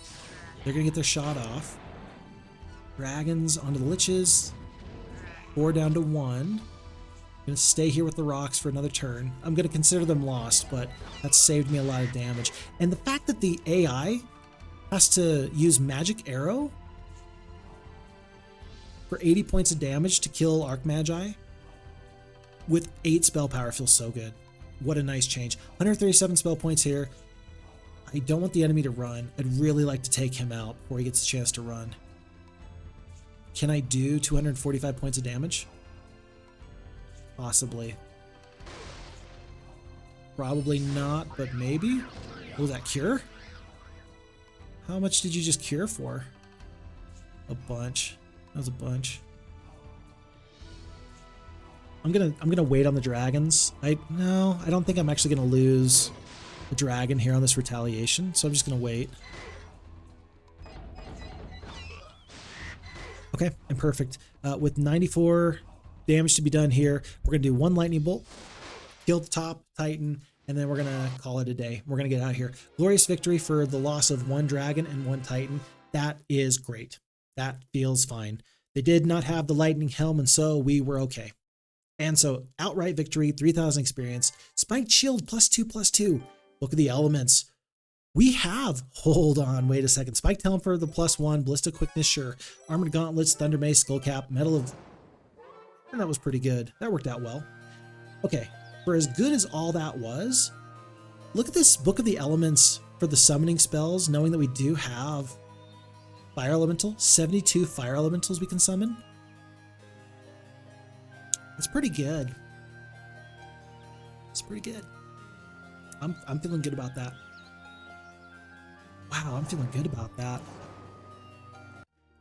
They're gonna get their shot off. Dragons onto the liches. 4 down to 1. I'm gonna stay here with the rocks for another turn. I'm gonna consider them lost, but that saved me a lot of damage. And the fact that the AI has to use magic arrow for 80 points of damage to kill Archmagi with 8 spell power feels so good. What a nice change. 137 spell points here. I don't want the enemy to run. I'd really like to take him out before he gets a chance to run. Can I do 245 points of damage? Possibly. Probably not, but maybe. Oh, that cure? How much did you just cure for? A bunch. That was a bunch. I'm gonna wait on the dragons. No, I don't think I'm actually gonna lose a dragon here on this retaliation, so I'm just gonna wait. Okay, and perfect. With 94 damage to be done here, we're gonna do 1 lightning bolt, kill the top titan, and then we're gonna call it a day. We're gonna get out of here. Glorious victory for the loss of 1 dragon and 1 titan. That is great. That feels fine. They did not have the lightning helm, and so we were okay. And so outright victory, 3,000 experience, spiked shield +2/+2. Look at the elements. We have, hold on, wait a second. Spiked helm for the +1, ballista quickness, sure. Armored gauntlets, thunder mace, skull cap, metal of, and that was pretty good. That worked out well. Okay, for as good as all that was, look at this Book of the Elements for the summoning spells, knowing that we do have fire elemental, 72 fire elementals we can summon. That's pretty good. It's pretty good. I'm feeling good about that. Wow, I'm feeling good about that.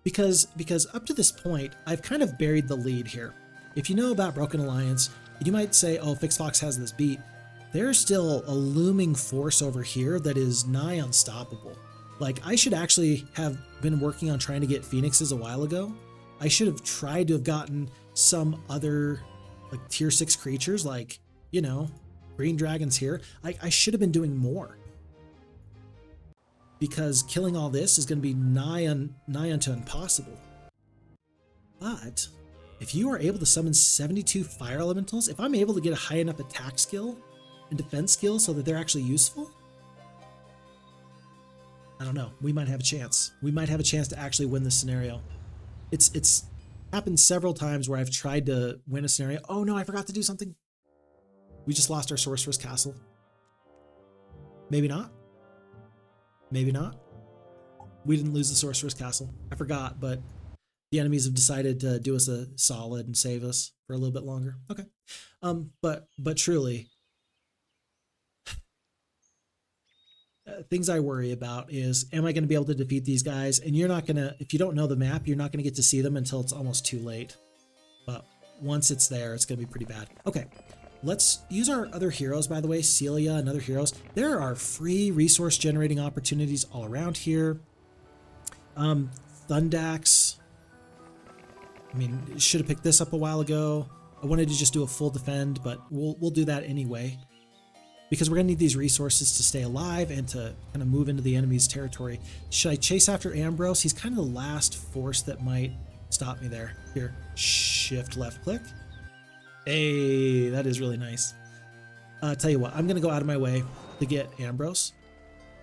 Because up to this point, I've kind of buried the lead here. If you know about Broken Alliance, you might say, oh, FixFox has this beat. There's still a looming force over here that is nigh unstoppable. Like, I should actually have been working on trying to get Phoenixes a while ago. I should have tried to have gotten some other, like, tier 6 creatures, like, you know, green dragons here. I should have been doing more. Because killing all this is going to be nigh unto impossible. But if you are able to summon 72 fire elementals, if I'm able to get a high enough attack skill and defense skill so that they're actually useful, I don't know. We might have a chance. We might have a chance to actually win this scenario. It's happened several times where I've tried to win a scenario. Oh no, I forgot to do something. We just lost our Sorcerer's Castle. Maybe not. Maybe not. We didn't lose the Sorcerer's Castle. I forgot, but the enemies have decided to do us a solid and save us for a little bit longer. Okay. But truly, things I worry about is, am I going to be able to defeat these guys? And you're not going to, if you don't know the map, you're not going to get to see them until it's almost too late. But once it's there, it's going to be pretty bad. Okay. Let's use our other heroes, by the way, Celia and other heroes. There are free resource generating opportunities all around here. Thundax. I mean, should have picked this up a while ago. I wanted to just do a full defend, but we'll do that anyway. Because we're going to need these resources to stay alive and to kind of move into the enemy's territory. Should I chase after Ambrose? He's kind of the last force that might stop me there. Here, shift left click. Hey, that is really nice. Tell you what, I'm going to go out of my way to get Ambrose.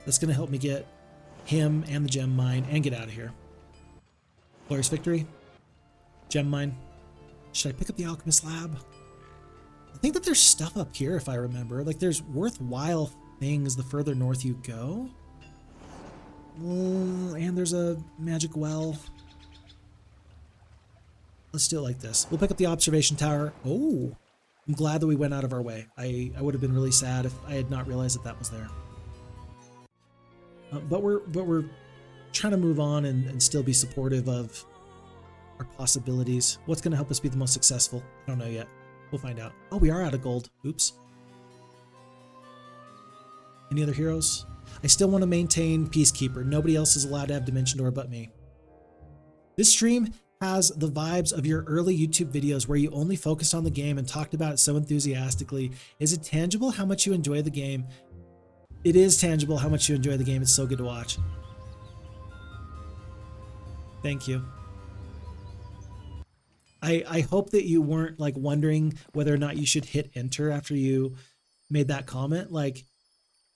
That's going to help me get him and the gem mine and get out of here. Glorious victory. Gem mine. Should I pick up the Alchemist Lab? I think that there's stuff up here, if I remember. Like, there's worthwhile things the further north you go. And there's a magic well. Let's do it like this. We'll pick up the observation tower. Oh, I'm glad that we went out of our way. I would have been really sad if I had not realized that that was there. But we're trying to move on and still be supportive of our possibilities. What's going to help us be the most successful? I don't know yet. We'll find out. Oh, we are out of gold. Oops. Any other heroes? I still want to maintain Peacekeeper. Nobody else is allowed to have Dimension Door but me. This stream has the vibes of your early YouTube videos where you only focused on the game and talked about it so enthusiastically. Is it tangible how much you enjoy the game? It is tangible how much you enjoy the game. It's so good to watch. Thank you. I hope that you weren't like wondering whether or not you should hit enter after you made that comment. Like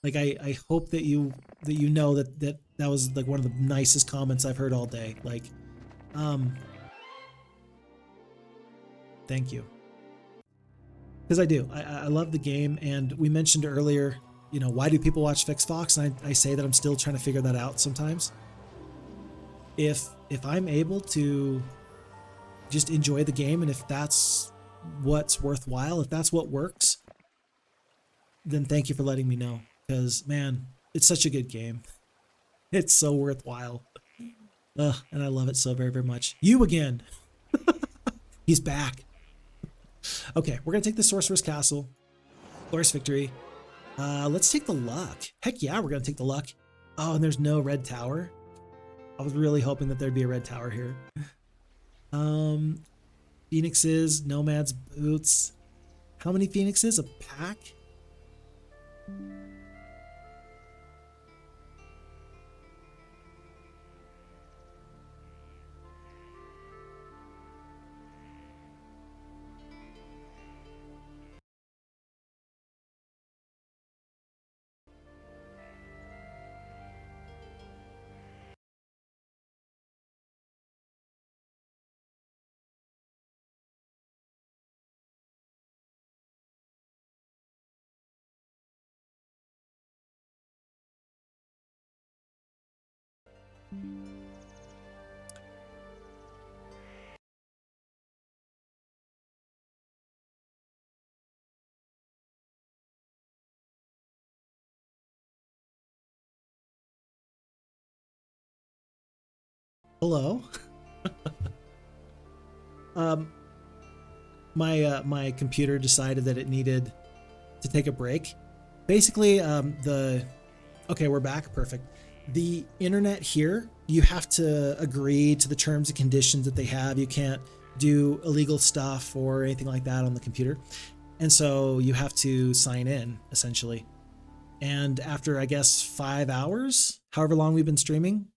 I hope that you know that was like one of the nicest comments I've heard all day. Like, thank you. Because I do. I love the game, and we mentioned earlier, you know, why do people watch FixFox? And I say that I'm still trying to figure that out sometimes. If I'm able to just enjoy the game, and if that's what's worthwhile, if that's what works, then thank you for letting me know. Because, man, it's such a good game. It's so worthwhile. And I love it so very, very much. You again. He's back. Okay, we're going to take the Sorcerer's Castle. Glorious victory. Let's take the luck. Heck yeah, we're going to take the luck. Oh, and there's no red tower. I was really hoping that there'd be a red tower here. Phoenixes, Nomad's Boots. How many Phoenixes? A pack? Hello. My computer decided that it needed to take a break. Basically, okay, we're back. Perfect. The internet here, you have to agree to the terms and conditions that they have. You can't do illegal stuff or anything like that on the computer. And so you have to sign in, essentially. And after, I guess, 5 hours, however long we've been streaming,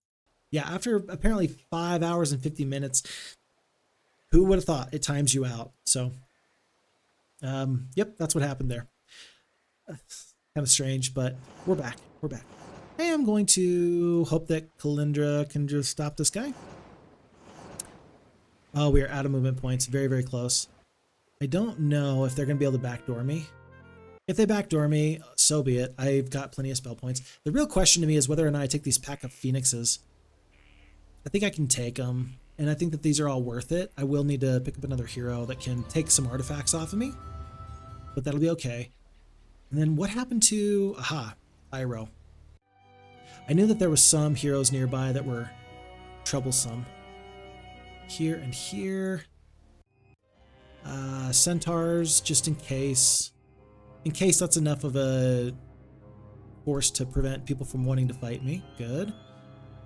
yeah, after apparently 5 hours and 50 minutes, who would have thought it times you out? So, yep, that's what happened there. Kind of strange, but we're back. We're back. I am going to hope that Kalindra can just stop this guy. Oh, we are out of movement points. Very, very close. I don't know if they're going to be able to backdoor me. If they backdoor me, so be it. I've got plenty of spell points. The real question to me is whether or not I take these pack of phoenixes. I think I can take them, and I think that these are all worth it. I will need to pick up another hero that can take some artifacts off of me, but that'll be okay. And then what happened to... Aha, Pyro. I knew that there was some heroes nearby that were troublesome. Here and here. Centaurs, just in case. In case that's enough of a force to prevent people from wanting to fight me. Good.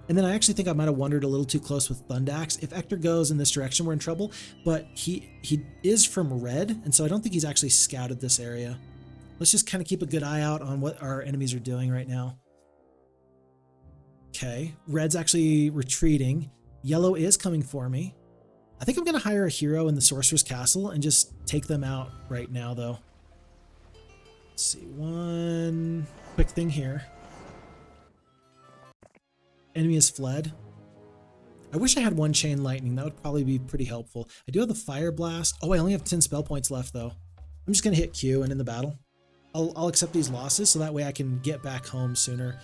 And then I actually think I might have wandered a little too close with Thundaxe. If Ector goes in this direction, we're in trouble. But he is from red, and so I don't think he's actually scouted this area. Let's just kind of keep a good eye out on what our enemies are doing right now. Okay, red's actually retreating. Yellow is coming for me. I think I'm going to hire a hero in the Sorcerer's Castle and just take them out right now, though. Let's see, one quick thing here. Enemy has fled. I wish I had one chain lightning. That would probably be pretty helpful. I do have the fire blast. Oh, I only have 10 spell points left, though. I'm just going to hit Q and end the battle. I'll accept these losses so that way I can get back home sooner.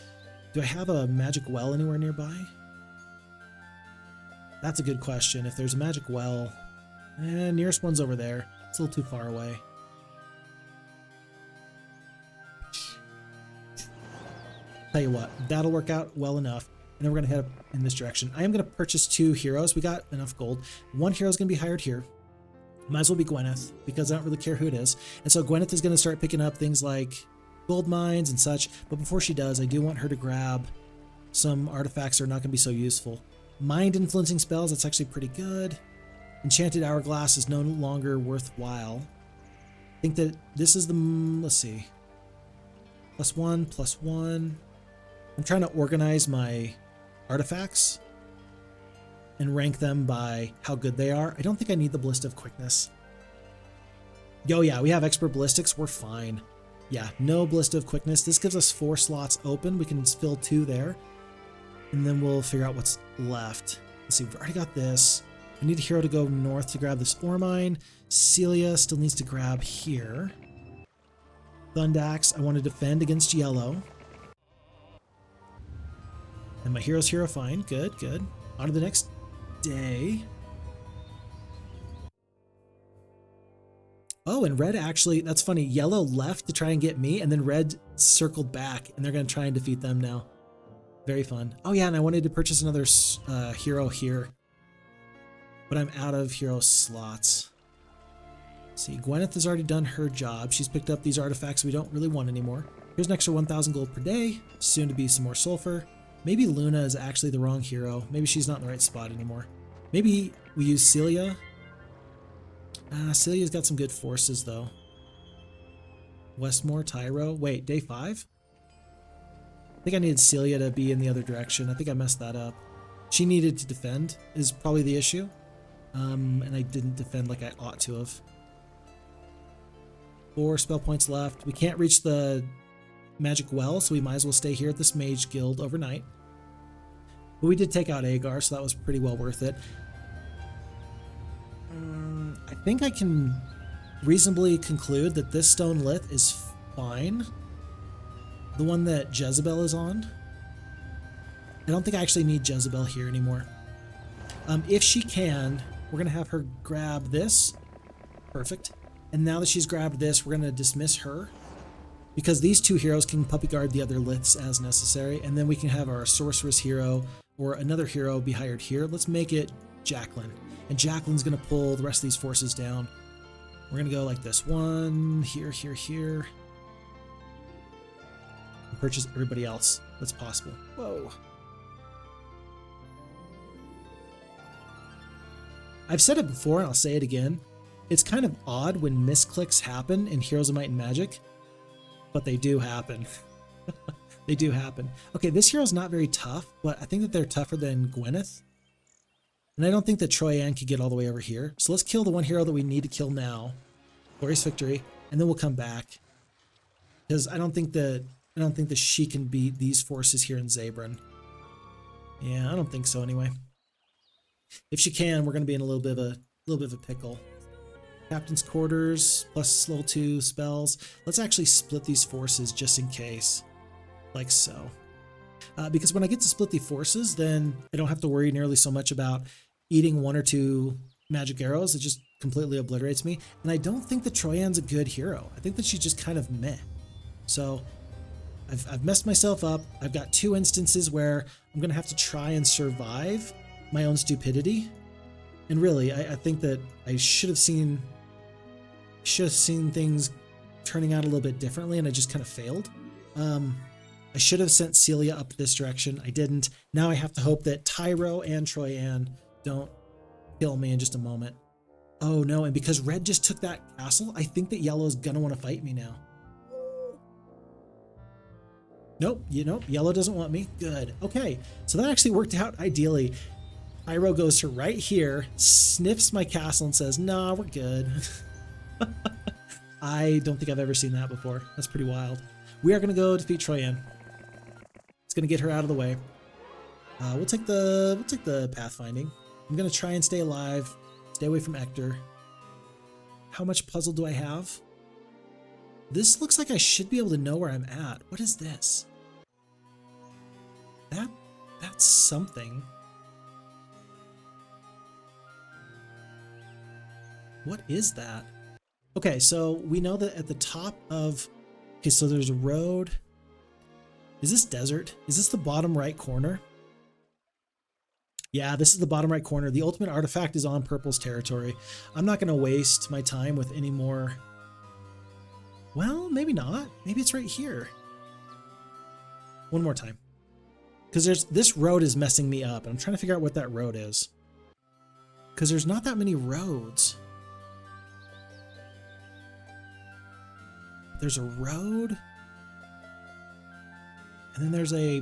Do I have a magic well anywhere nearby? That's a good question. If there's a magic well, nearest one's over there. It's a little too far away. Tell you what, that'll work out well enough. And then we're going to head up in this direction. I am going to purchase 2 heroes. We got enough gold. One hero is going to be hired here. Might as well be Gwyneth, because I don't really care who it is. And so Gwyneth is going to start picking up things like gold mines and such. But before she does, I do want her to grab some artifacts that are not going to be so useful. Mind influencing spells, that's actually pretty good. Enchanted Hourglass is no longer worthwhile. I think that this is the, let's see. +1, +1. I'm trying to organize my artifacts and rank them by how good they are. I don't think I need the Ballista of Quickness. Yo, yeah, we have Expert Ballistics. We're fine. Yeah, no Ballista of Quickness. This gives us 4 slots open. We can fill 2 there. And then we'll figure out what's left. Let's see, we've already got this. I need a hero to go north to grab this ore mine. Celia still needs to grab here. Thundaxe, I want to defend against yellow. And my hero's hero, fine. Good, good. On to the next day. Oh, and red actually, that's funny. Yellow left to try and get me, and then red circled back, and they're going to try and defeat them now. Very fun. Oh yeah, and I wanted to purchase another hero here, but I'm out of hero slots. Let's see, Gwyneth has already done her job. She's picked up these artifacts we don't really want anymore. Here's an extra 1,000 gold per day. Soon to be some more sulfur. Maybe Luna is actually the wrong hero. Maybe she's not in the right spot anymore. Maybe we use Celia. Celia's got some good forces, though. Westmore, Tyro. Wait, day 5? I think I needed Celia to be in the other direction. I think I messed that up. She needed to defend, is probably the issue. And I didn't defend like I ought to have. 4 spell points left. We can't reach the magic well, so we might as well stay here at this Mage Guild overnight. But we did take out Agar, so that was pretty well worth it. I think I can reasonably conclude that this stone Lith is fine. The one that Jezebel is on. I don't think I actually need Jezebel here anymore. If she can, we're going to have her grab this. Perfect. And now that she's grabbed this, we're going to dismiss her. Because these 2 heroes can puppy guard the other Liths as necessary. And then we can have our sorceress hero or another hero be hired here. Let's make it Jacqueline. And Jacqueline's going to pull the rest of these forces down. We're going to go like this. One, here, here, here. And purchase everybody else that's possible. Whoa. I've said it before and I'll say it again. It's kind of odd when misclicks happen in Heroes of Might and Magic, but they do happen. They do happen. Okay, this hero's not very tough, but I think that they're tougher than Gwyneth. And I don't think that Troyan could get all the way over here. So let's kill the one hero that we need to kill now. Glorious victory. And then we'll come back. Because I don't think that she can beat these forces here in Zabran. Yeah, I don't think so anyway. If she can, we're going to be in a little bit of a pickle. Captain's quarters plus level 2 spells. Let's actually split these forces just in case. Like so. Because when I get to split the forces, then I don't have to worry nearly so much about eating 1 or 2 magic arrows. It just completely obliterates me. And I don't think that Troyan's a good hero. I think that she's just kind of meh. So I've messed myself up. I've got 2 instances where I'm going to have to try and survive my own stupidity. And really, I think that I should have seen things turning out a little bit differently, and I just kind of failed. I should have sent Celia up this direction. I didn't. Now I have to hope that Tyro and Troyan don't kill me in just a moment. Oh no, and because red just took that castle, I think that yellow's gonna want to fight me now. Nope, yellow doesn't want me. Good. Okay, so that actually worked out ideally. Tyro goes to right here, sniffs my castle and says, nah, we're good. I don't think I've ever seen that before. That's pretty wild. We are going to go defeat Troyan. It's going to get her out of the way. We'll take the pathfinding. I'm going to try and stay alive. Stay away from Ector. How much puzzle do I have? This looks like I should be able to know where I'm at. What is this? That's something. What is that? Okay, so we know that at the top of... Okay, so there's a road. Is this desert? Is this the bottom right corner? Yeah, this is the bottom right corner. The ultimate artifact is on purple's territory. I'm not going to waste my time with any more... Well, maybe not. Maybe it's right here. One more time. Because this road is messing me up. I'm trying to figure out what that road is. Because there's not that many roads. There's a road. And then there's a...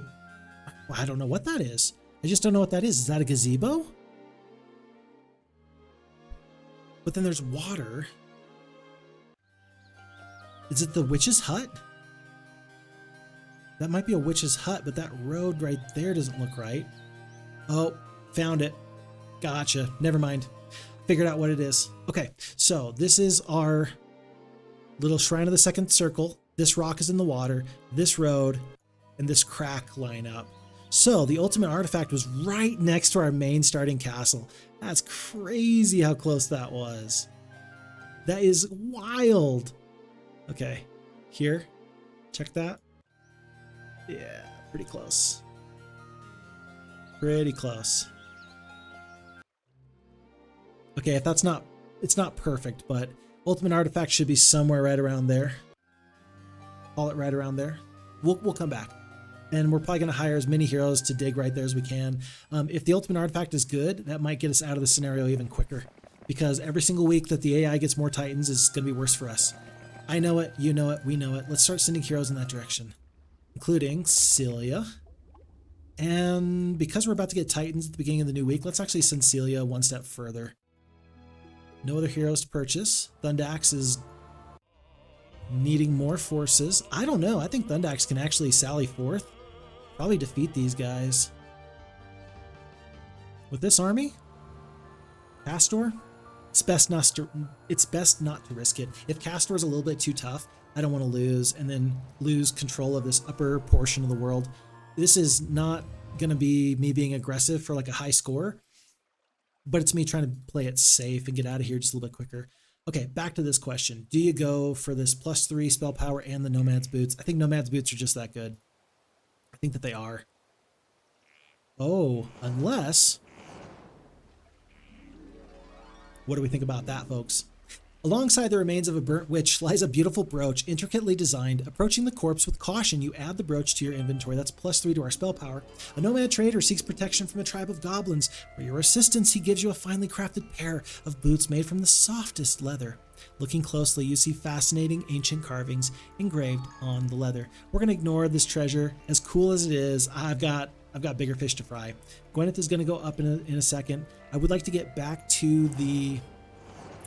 Well, I don't know what that is. I just don't know what that is. Is that a gazebo? But then there's water. Is it the witch's hut? That might be a witch's hut, but that road right there doesn't look right. Oh, found it. Gotcha. Never mind. Figured out what it is. Okay, so this is our little Shrine of the Second Circle. This rock is in the water, this road, and this crack line up. So the ultimate artifact was right next to our main starting castle. That's crazy how close that was. That is wild. Okay, here, check that. Yeah, pretty close. Pretty close. Okay, if that's not, it's not perfect, but ultimate artifact should be somewhere right around there. Call it right around there. We'll come back. And we're probably going to hire as many heroes to dig right there as we can. If the ultimate artifact is good, that might get us out of the scenario even quicker. Because every single week that the AI gets more Titans is going to be worse for us. I know it, you know it, we know it. Let's start sending heroes in that direction. Including Celia. And because we're about to get Titans at the beginning of the new week, let's actually send Celia one step further. No other heroes to purchase. Thundax is needing more forces. I don't know. I think Thundax can actually sally forth. Probably defeat these guys. With this army? Castor? It's best not to risk it. If Castor is a little bit too tough, I don't want to lose and then lose control of this upper portion of the world. This is not going to be me being aggressive for like a high score, but it's me trying to play it safe and get out of here just a little bit quicker. Okay, back to this question. Do you go for this +3 spell power and the Nomad's Boots? I think Nomad's Boots are just that good. I think that they are. Oh, unless... What do we think about that, folks? Alongside the remains of a burnt witch lies a beautiful brooch, intricately designed. Approaching the corpse with caution, you add the brooch to your inventory. That's +3 to our spell power. A nomad trader seeks protection from a tribe of goblins. For your assistance, he gives you a finely crafted pair of boots made from the softest leather. Looking closely, you see fascinating ancient carvings engraved on the leather. We're going to ignore this treasure. As cool as it is, I've got bigger fish to fry. Gwyneth is going to go up in a second. I would like to get back to the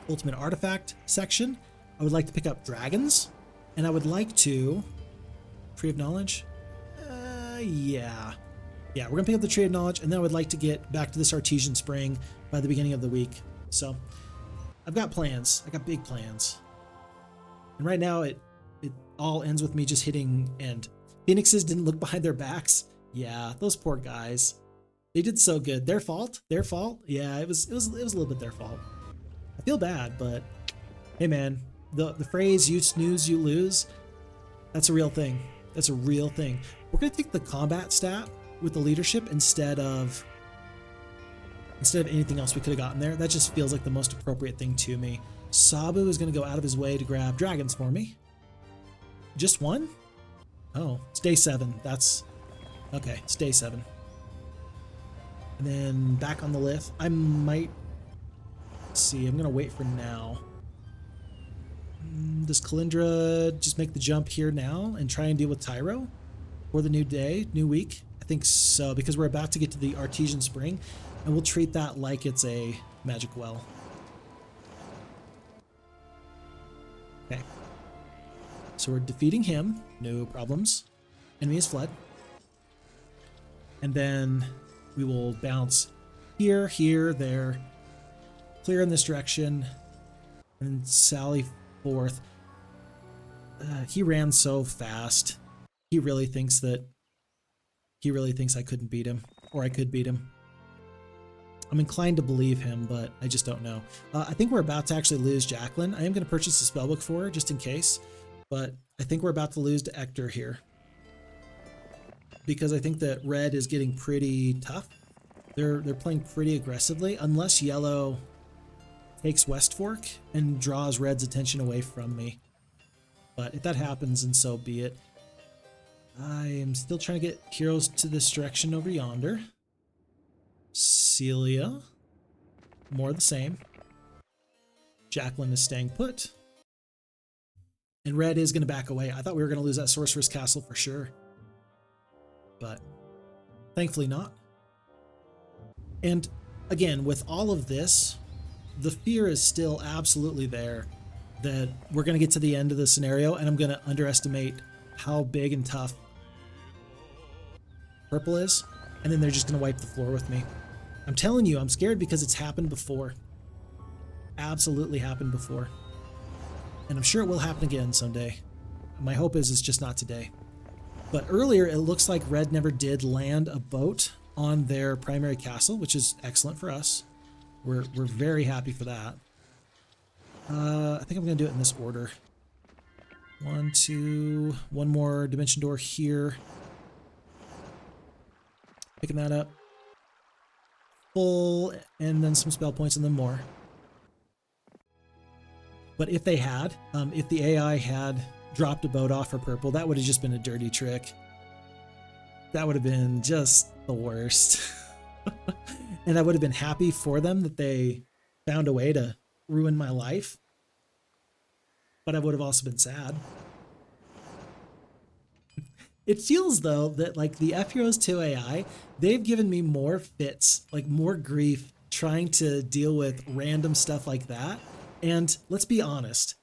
ultimate artifact section. I would like to pick up dragons, and I would like to Tree of Knowledge. Yeah, we're gonna pick up the Tree of Knowledge, and then I would like to get back to this Artisian Spring by the beginning of the week. So I've got plans. I got big plans, and right now it all ends with me just hitting end. Phoenixes didn't look behind their backs. Yeah, those poor guys. They did so good. Their fault. Yeah, it was a little bit their fault. I feel bad, but hey man, the phrase "you snooze, you lose," that's a real thing. That's a real thing. We're gonna take the combat stat with the leadership instead of anything else we could have gotten there. That just feels like the most appropriate thing to me. Sabu is gonna go out of his way to grab dragons for me. Just one? Oh, it's day 7. That's okay. It's day 7. And then back on the Lith. I might. Let's see, I'm gonna wait for now. Does Kalindra just make the jump here now and try and deal with Tyro for the new day, new week? I think so, because we're about to get to the Artesian Spring, and we'll treat that like it's a magic well. Okay. So we're defeating him, no problems. Enemy has fled. And then we will bounce here, there, clear in this direction, and sally forth. He ran so fast. He really thinks I couldn't beat him, or I could beat him. I'm inclined to believe him, but I just don't know. I think we're about to actually lose Jacqueline. I am going to purchase a spellbook for her just in case, but I think we're about to lose to Ector here, because I think that red is getting pretty tough. They're playing pretty aggressively, unless yellow takes West Fork and draws red's attention away from me. But if that happens, then so be it. I am still trying to get heroes to this direction over yonder. Celia, more of the same. Jacqueline is staying put. And red is going to back away. I thought we were going to lose that Sorcerer's Castle for sure, but thankfully not. And again, with all of this, the fear is still absolutely there that we're going to get to the end of the scenario and I'm going to underestimate how big and tough purple is, and then they're just going to wipe the floor with me. I'm telling you, I'm scared because it's happened before. Absolutely happened before. And I'm sure it will happen again someday. My hope is it's just not today. But earlier, it looks like red never did land a boat on their primary castle, which is excellent for us. We're very happy for that. I think I'm going to do it in this order. 1, 2, one more dimension door here. Picking that up. Full, and then some spell points, and then more. But if they had, if the AI had dropped a boat off for purple, that would have just been a dirty trick. That would have been just the worst. And I would have been happy for them that they found a way to ruin my life. But I would have also been sad. It feels, though, that like the FHeroes2 AI, they've given me more fits, like more grief trying to deal with random stuff like that. And let's be honest,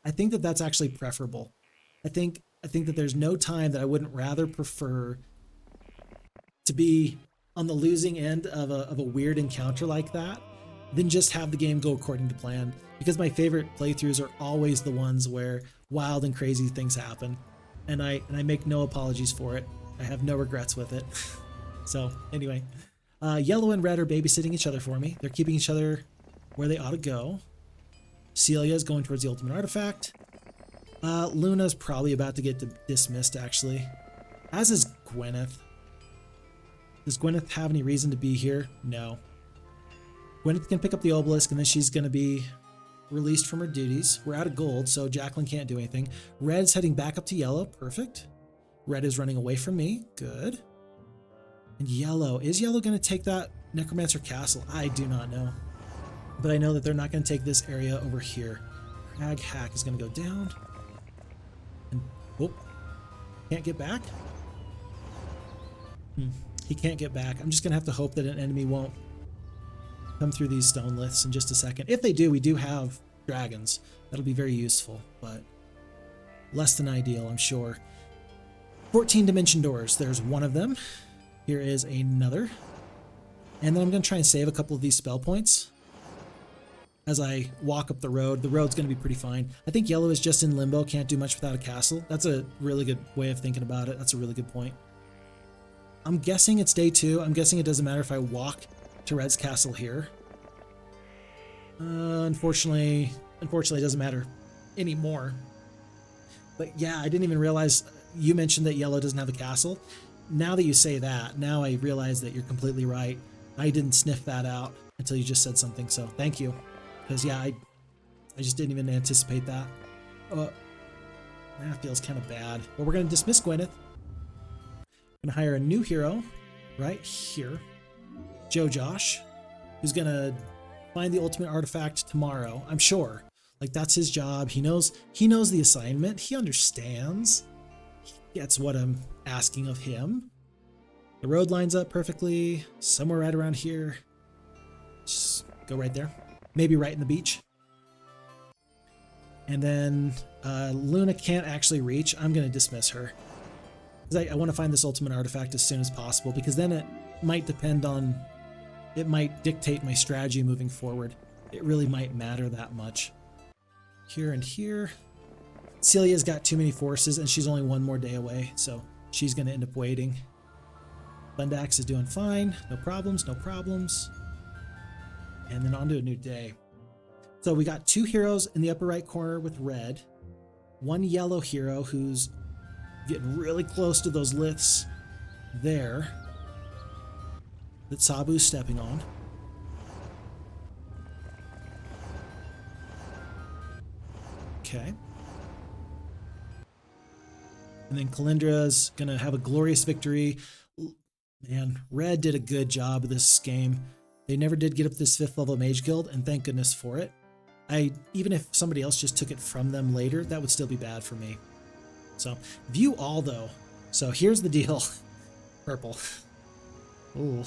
I think that that's actually preferable. I think that there's no time that I wouldn't rather prefer to be on the losing end of a weird encounter like that than just have the game go according to plan. Because my favorite playthroughs are always the ones where wild and crazy things happen. And I make no apologies for it. I have no regrets with it. So anyway, yellow and red are babysitting each other for me. They're keeping each other where they ought to go. Celia is going towards the ultimate artifact. Luna's probably about to get dismissed, actually. As is Gwyneth. Does Gwyneth have any reason to be here? No. Gwyneth can pick up the obelisk, and then she's going to be released from her duties. We're out of gold, so Jacqueline can't do anything. Red's heading back up to yellow. Perfect. Red is running away from me. Good. And yellow. Is yellow going to take that Necromancer Castle? I do not know. But I know that they're not going to take this area over here. Crag Hack is going to go down. And, oh, can't get back? He can't get back. I'm just going to have to hope that an enemy won't come through these stone liths in just a second. If they do, we do have dragons. That'll be very useful, but less than ideal, I'm sure. 14 dimension doors. There's one of them. Here is another. And then I'm going to try and save a couple of these spell points as I walk up the road. The road's going to be pretty fine. I think yellow is just in limbo, can't do much without a castle. That's a really good way of thinking about it. That's a really good point. I'm guessing it's day 2. I'm guessing it doesn't matter if I walk to Red's castle here. Unfortunately, it doesn't matter anymore. But yeah, I didn't even realize you mentioned that yellow doesn't have a castle. Now that you say that, now I realize that you're completely right. I didn't sniff that out until you just said something, so thank you. Because yeah, I just didn't even anticipate that. That feels kind of bad. But we're going to dismiss Gwyneth. I'm going to hire a new hero right here. Joe Josh, who's going to find the ultimate artifact tomorrow, I'm sure. Like, that's his job. He knows the assignment. He understands. He gets what I'm asking of him. The road lines up perfectly. Somewhere right around here. Just go right there. Maybe right in the beach. And then Luna can't actually reach. I'm going to dismiss her. Because I want to find this ultimate artifact as soon as possible, because then it might dictate my strategy moving forward. It really might matter that much. Here and here. Celia's got too many forces, and she's only one more day away, so she's going to end up waiting. Bundax is doing fine. No problems, no problems. And then on to a new day. So we got 2 heroes in the upper right corner with red. 1 yellow hero who's getting really close to those liths there that Sabu's stepping on. Okay. And then Kalindra's going to have a glorious victory. Man, red did a good job of this game. They never did get up this 5th level mage guild, and thank goodness for it. Even if somebody else just took it from them later, that would still be bad for me. So, view all though. So here's the deal. Purple. Ooh,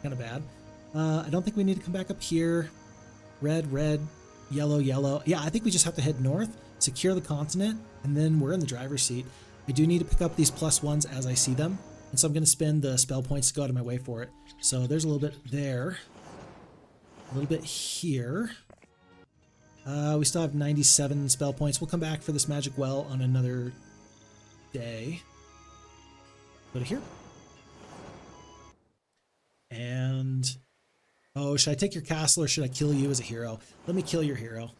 kind of bad. I don't think we need to come back up here. Red, red, yellow, yellow. Yeah, I think we just have to head north, secure the continent, and then we're in the driver's seat. I do need to pick up these +1s as I see them, and so I'm going to spend the spell points to go out of my way for it. So there's a little bit there. A little bit here. We still have 97 spell points. We'll come back for this magic well on another day. Go to here. And oh, should I take your castle or should I kill you as a hero? Let me kill your hero.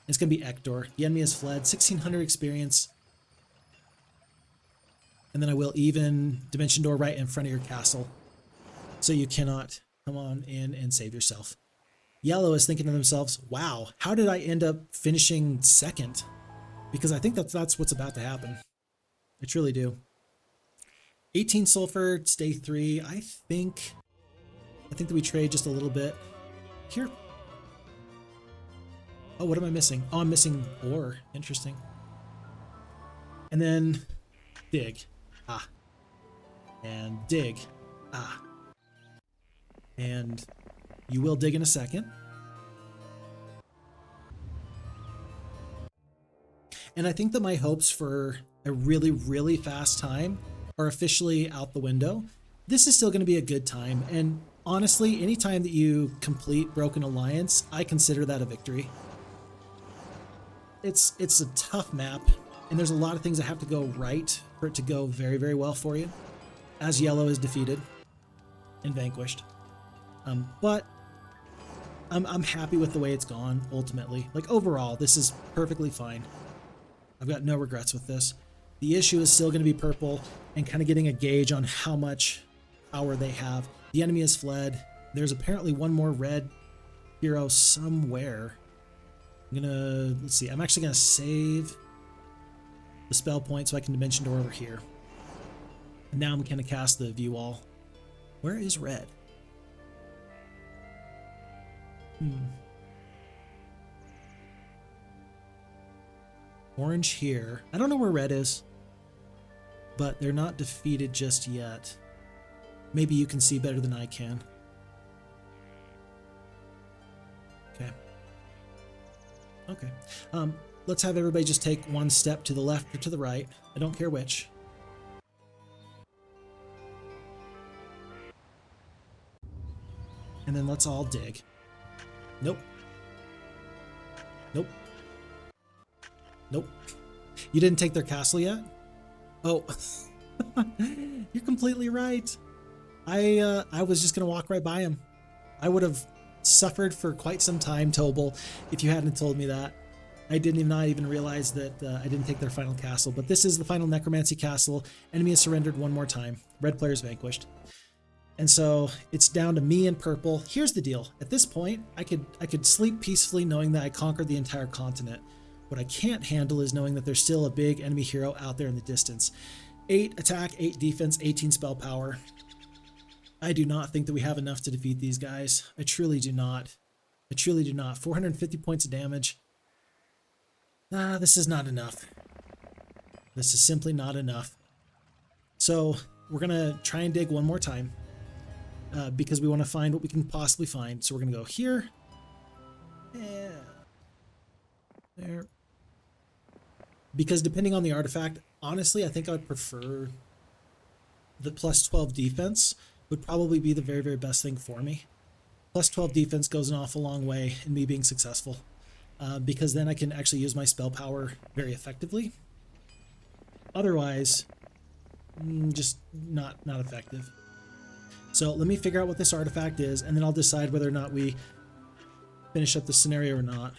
It's going to be Ektor. The enemy has fled. 1600 experience. And then I will even dimension door right in front of your castle. So you cannot come on in and save yourself. Yellow is thinking to themselves, wow, how did I end up finishing 2nd? Because I think that's what's about to happen. I truly do. 18 sulfur, it's day 3. I think that we trade just a little bit. Here. Oh, what am I missing? Oh, I'm missing ore. Interesting. And then dig. Ah. And dig. Ah. And you will dig in a second. And I think that my hopes for a really, really fast time are officially out the window. This is still going to be a good time. And honestly, anytime that you complete Broken Alliance, I consider that a victory. It's a tough map, and there's a lot of things that have to go right for it to go very, very well for you, as yellow is defeated and vanquished. But I'm happy with the way it's gone, ultimately. Like, overall, this is perfectly fine. I've got no regrets with this. The issue is still going to be purple and kind of getting a gauge on how much power they have. The enemy has fled. There's apparently one more red hero somewhere. I'm gonna, let's see, I'm actually gonna save the spell point so I can dimension door over here. And now I'm gonna cast the view wall. Where is red? Orange here. I don't know where red is, but they're not defeated just yet. Maybe you can see better than I can. Okay. Okay. Let's have everybody just take one step to the left or to the right. I don't care which. And then let's all dig. Nope. Nope. Nope. You didn't take their castle yet? Oh. You're completely right. I was just gonna walk right by him. I would have suffered for quite some time, Tobal, if you hadn't told me that. I didn't not even realize that I didn't take their final castle, but this is the final necromancy castle. Enemy has surrendered one more time. Red player's vanquished. And so it's down to me and purple. Here's the deal. At this point, I could sleep peacefully knowing that I conquered the entire continent. What I can't handle is knowing that there's still a big enemy hero out there in the distance. 8 attack, 8 defense, 18 spell power. I do not think that we have enough to defeat these guys. I truly do not. I truly do not. 450 points of damage. This is not enough. This is simply not enough. So we're going to try and dig one more time because we want to find what we can possibly find. So we're going to go here. Yeah. There. Because depending on the artifact, honestly, I think I would prefer the plus 12 defense would probably be the very, very best thing for me. Plus 12 defense goes an awful long way in me being successful. Because then I can actually use my spell power very effectively. Otherwise, just not effective. So let me figure out what this artifact is, and then I'll decide whether or not we finish up the scenario or not.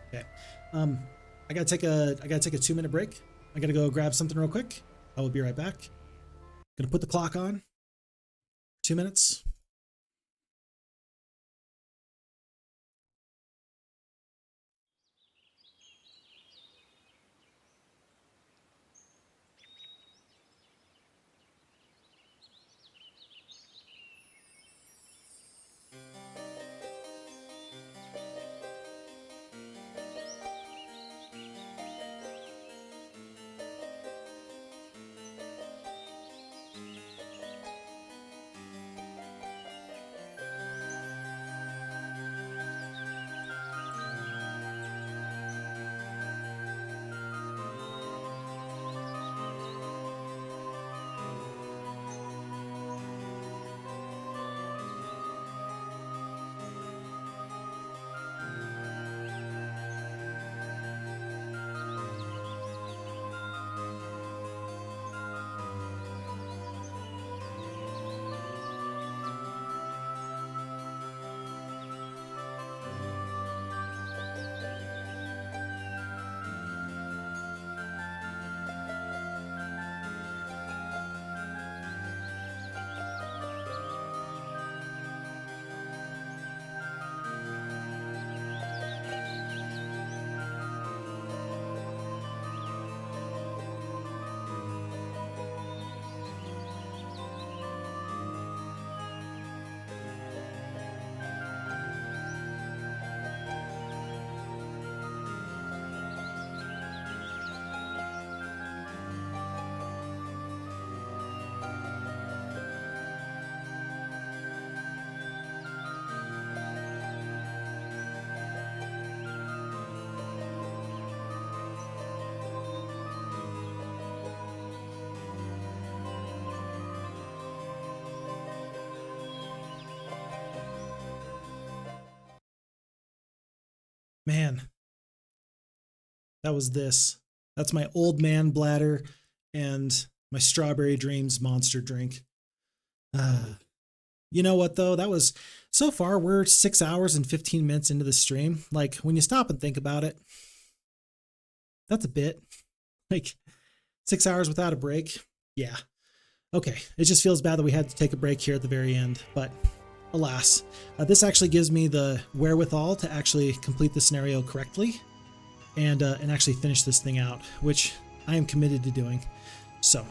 Okay. I gotta take a 2-minute break. I gotta go grab something real quick. I will be right back. Gonna put the clock on. 2 minutes. Man, that was this. That's my old man bladder and my strawberry dreams monster drink. You know what though? That was, so far we're 6 hours and 15 minutes into the stream. Like when you stop and think about it, that's a bit. Like 6 hours without a break. Yeah. Okay, it just feels bad that we had to take a break here at the very end, but alas. This actually gives me the wherewithal to actually complete the scenario correctly and actually finish this thing out, which I am committed to doing. So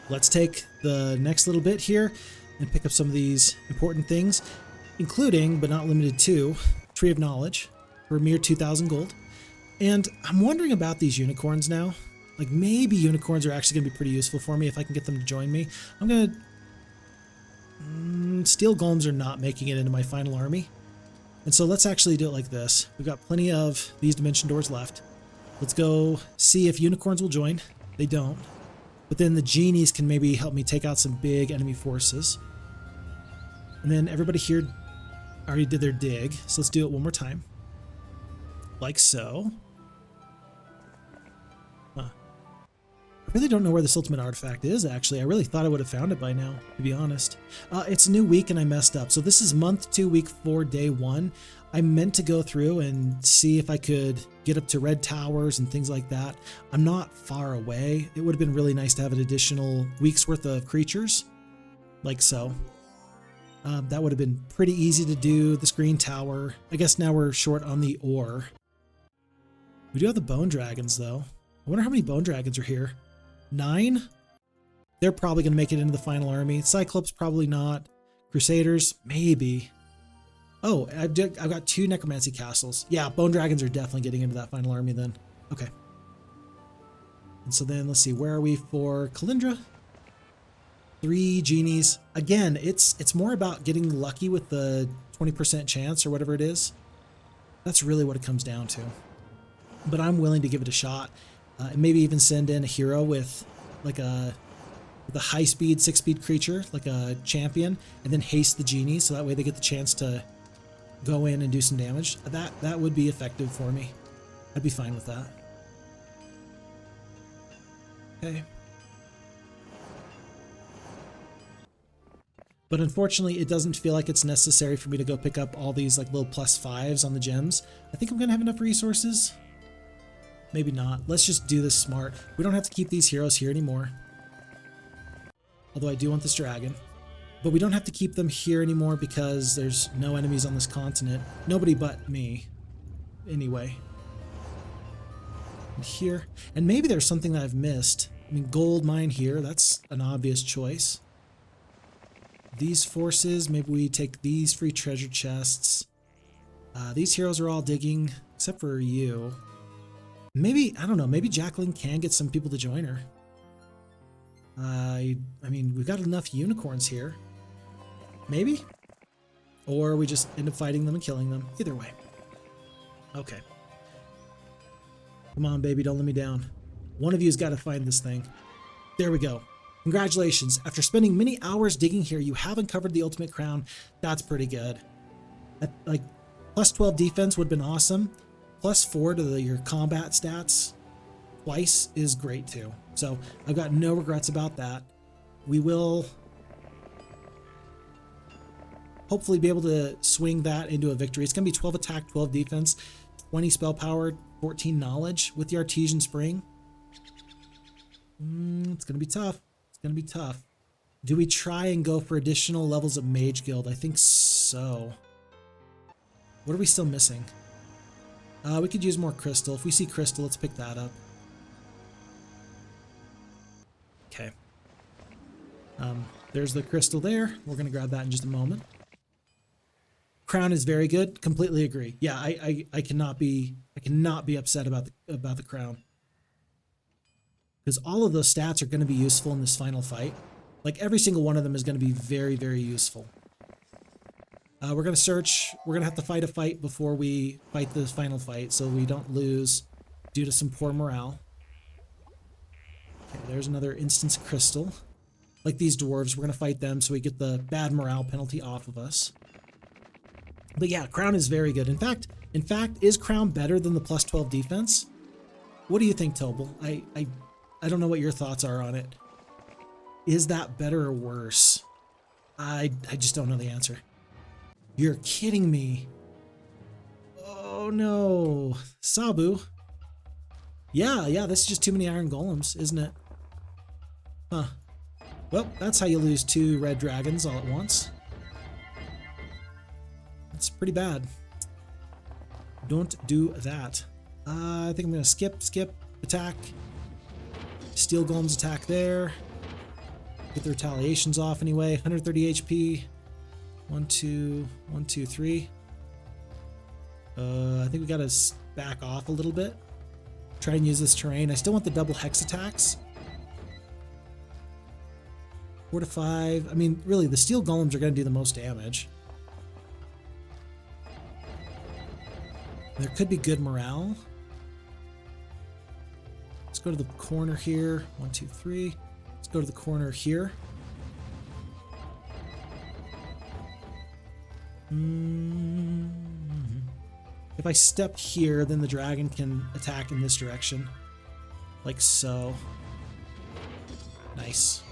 let's take the next little bit here and pick up some of these important things, including, but not limited to, Tree of Knowledge for a mere 2,000 gold. And I'm wondering about these unicorns now. Like, maybe unicorns are actually going to be pretty useful for me if I can get them to join me. I'm going to... Steel golems are not making it into my final army. And so let's actually do it like this. We've got plenty of these dimension doors left. Let's go see if unicorns will join. They don't. But then the genies can maybe help me take out some big enemy forces. And then everybody here already did their dig. So let's do it one more time. Like so. Huh. I really don't know where this ultimate artifact is, actually. I really thought I would have found it by now, to be honest. It's a new week and I messed up. So this is month 2, week 4, day 1. I meant to go through and see if I could get up to red towers and things like that. I'm not far away. It would have been really nice to have an additional week's worth of creatures, like so. That would have been pretty easy to do. This green tower. I guess now we're short on the ore. We do have the bone dragons, though. I wonder how many bone dragons are here. 9? They're probably going to make it into the final army. Cyclops, probably not. Crusaders, maybe. Oh, I've got 2 necromancy castles. Yeah, bone dragons are definitely getting into that final army then. Okay. And so then, let's see, where are we for Kalindra? 3 genies. Again, it's more about getting lucky with the 20% chance or whatever it is. That's really what it comes down to. But I'm willing to give it a shot. And maybe even send in a hero with like a high-speed, 6-speed creature, like a champion, and then haste the genies, so that way they get the chance to go in and do some damage. That would be effective for me. I'd be fine with that. Okay. But unfortunately, it doesn't feel like it's necessary for me to go pick up all these like little +5s on the gems. I think I'm gonna have enough resources. Maybe not. Let's just do this smart. We don't have to keep these heroes here anymore. Although I do want this dragon. But we don't have to keep them here anymore because there's no enemies on this continent. Nobody but me. Anyway. And here. And maybe there's something that I've missed. I mean, Goldmine here. That's an obvious choice. These forces. Maybe we take these free treasure chests. These heroes are all digging. Except for you. Maybe, I don't know, maybe Jacqueline can get some people to join her. I mean, we've got enough unicorns here. Maybe? Or we just end up fighting them and killing them. Either way. Okay. Come on, baby, don't let me down. One of you's got to find this thing. There we go. Congratulations. After spending many hours digging here, you have uncovered the ultimate crown. That's pretty good. Like, +12 defense would have been awesome. +4 to your combat stats twice is great too. So I've got no regrets about that. We will hopefully be able to swing that into a victory. It's going to be 12 attack, 12 defense, 20 spell power, 14 knowledge with the Artisian Spring. It's going to be tough. It's going to be tough. Do we try and go for additional levels of Mage Guild? I think so. What are we still missing? We could use more crystal. If we see crystal, let's pick that up. Okay. There's the crystal there. We're going to grab that in just a moment. Crown is very good. Completely agree. Yeah, I cannot be upset about the crown. Because all of those stats are going to be useful in this final fight. Like every single one of them is going to be very, very useful. We're going to search. We're going to have to fight a fight before we fight the final fight, so we don't lose due to some poor morale. Okay, there's another instance of crystal. Like these dwarves, we're going to fight them so we get the bad morale penalty off of us. But yeah, Crown is very good. In fact, is Crown better than the +12 defense? What do you think, Tobal? I don't know what your thoughts are on it. Is that better or worse? I just don't know the answer. You're kidding me. Oh no. Sabu. Yeah, this is just too many iron golems, isn't it? Huh. Well, that's how you lose 2 red dragons all at once. That's pretty bad. Don't do that. I think I'm going to skip, attack. Steel Golems attack there. Get the retaliations off anyway. 130 HP. 1, 2, 1, 2, 3. I think we got to back off a little bit. Try and use this terrain. I still want the double hex attacks. Fortified. I mean, really, the steel golems are going to do the most damage. There could be good morale. Let's go to the corner here. 1, 2, 3. Let's go to the corner here. If I step here, then the dragon can attack in this direction. Like so. Nice.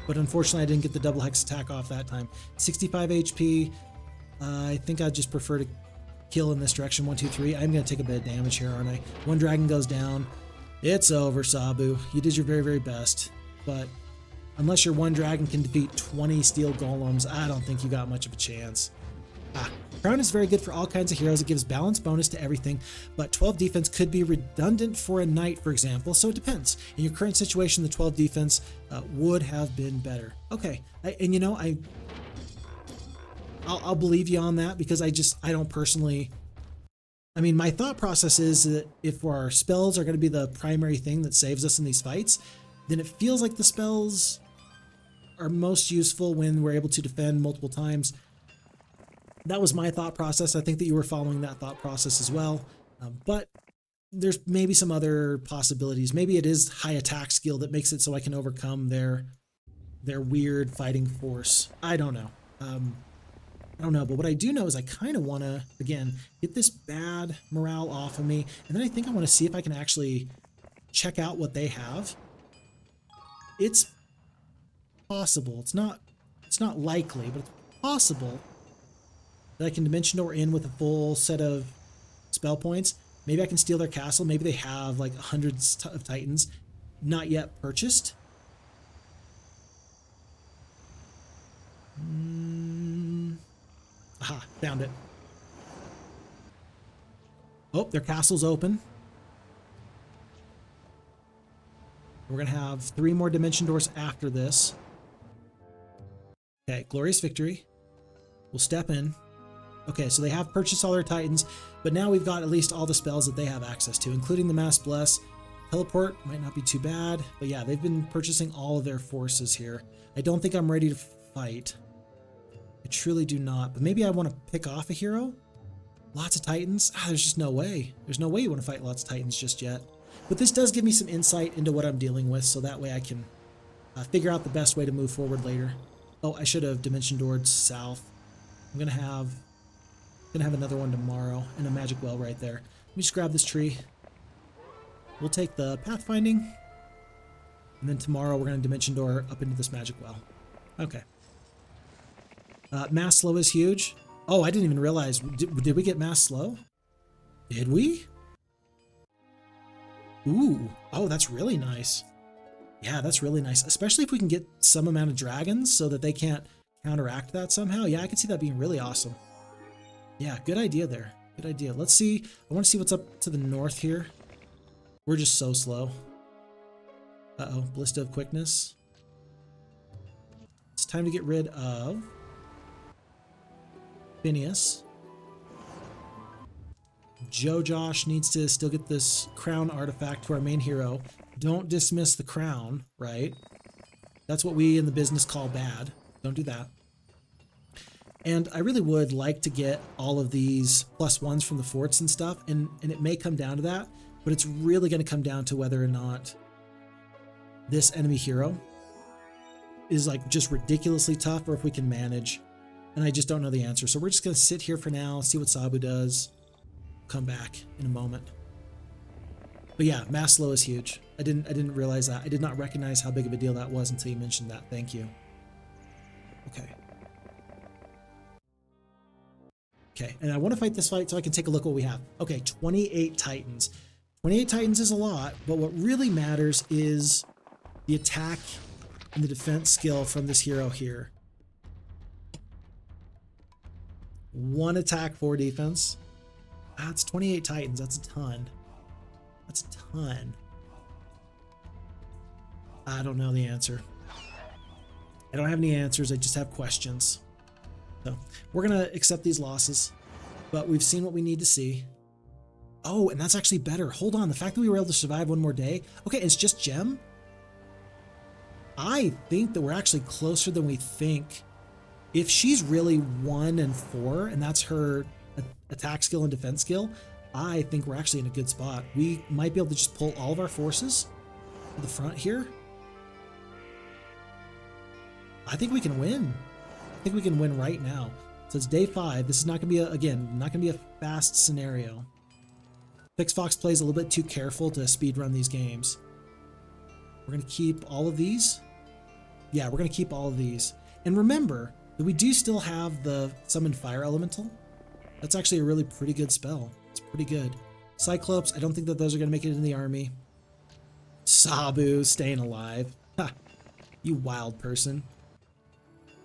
But unfortunately I didn't get the double hex attack off that time. 65 HP. I think I'd just prefer to kill in this direction. 1, 2, 3. I'm going to take a bit of damage here, aren't I? One dragon goes down. It's over, Sabu. You did your very, very best. But unless your one dragon can defeat 20 steel golems, I don't think you got much of a chance. Crown is very good for all kinds of heroes. It gives balance bonus to everything, but 12 defense could be redundant for a knight, for example, so it depends. In your current situation, the 12 defense would have been better. Okay, I'll believe you on that, because I don't personally... I mean, my thought process is that if our spells are going to be the primary thing that saves us in these fights, then it feels like the spells are most useful when we're able to defend multiple times. That was my thought process. I think that you were following that thought process as well. But there's maybe some other possibilities. Maybe it is high attack skill that makes it so I can overcome their weird fighting force. I don't know. But what I do know is I kind of want to, again, get this bad morale off of me. And then I think I want to see if I can actually check out what they have. It's possible. It's not likely, but it's possible that I can Dimension Door in with a full set of spell points. Maybe I can steal their castle. Maybe they have like hundreds of titans not yet purchased. Aha, found it. Oh, their castle's open. We're going to have 3 more Dimension Doors after this. Okay, glorious victory. We'll step in. Okay, so they have purchased all their titans, but now we've got at least all the spells that they have access to, including the Mass Bless. Teleport might not be too bad, but yeah, they've been purchasing all of their forces here. I don't think I'm ready to fight. I truly do not, but maybe I want to pick off a hero? Lots of titans? There's just no way. There's no way you want to fight lots of titans just yet. But this does give me some insight into what I'm dealing with, so that way I can figure out the best way to move forward later. Oh, I should have Dimension Doored south. I'm gonna have another one tomorrow and a magic well right there. Let me just grab this tree. We'll take the pathfinding, and then tomorrow we're gonna Dimension Door up into this magic well. Okay. Mass slow is huge. Oh, I didn't even realize. Did we get mass slow? Did we? Ooh. Oh, that's really nice. Yeah, that's really nice. Especially if we can get some amount of dragons so that they can't counteract that somehow. Yeah, I can see that being really awesome. Yeah, good idea there. Good idea. Let's see. I want to see what's up to the north here. We're just so slow. Uh-oh, Ballista of Quickness. It's time to get rid of Phineas. Josh needs to still get this crown artifact to our main hero. Don't dismiss the crown, right? That's what we in the business call bad. Don't do that. And I really would like to get all of these +1s from the forts and stuff, and it may come down to that, but it's really going to come down to whether or not this enemy hero is like just ridiculously tough, or if we can manage. And I just don't know the answer. So we're just going to sit here for now, see what Sabu does. Come back in a moment. But yeah, mass slow is huge. I didn't realize that. I did not recognize how big of a deal that was until you mentioned that. Thank you. Okay. Okay, and I want to fight this fight so I can take a look what we have. Okay, 28 titans. 28 titans is a lot, but what really matters is the attack and the defense skill from this hero here. 1 attack, 4 defense. That's 28 Titans. That's a ton. That's a ton. I don't know the answer. I don't have any answers. I just have questions. So we're going to accept these losses, but we've seen what we need to see. Oh, and that's actually better. Hold on. The fact that we were able to survive one more day. Okay, it's just Gem. I think that we're actually closer than we think. If she's really 1 and 4, and that's her attack skill and defense skill, I think we're actually in a good spot. We might be able to just pull all of our forces to the front here. I think we can win. I think we can win right now. So it's day 5. This is not going to be, again, not going to be a fast scenario. Fox plays a little bit too careful to speed run these games. We're going to keep all of these. Yeah, we're going to keep all of these. And remember that we do still have the Summon Fire Elemental. That's actually a really pretty good spell. It's pretty good. Cyclops, I don't think that those are going to make it in the army. Sabu staying alive. Ha! You wild person.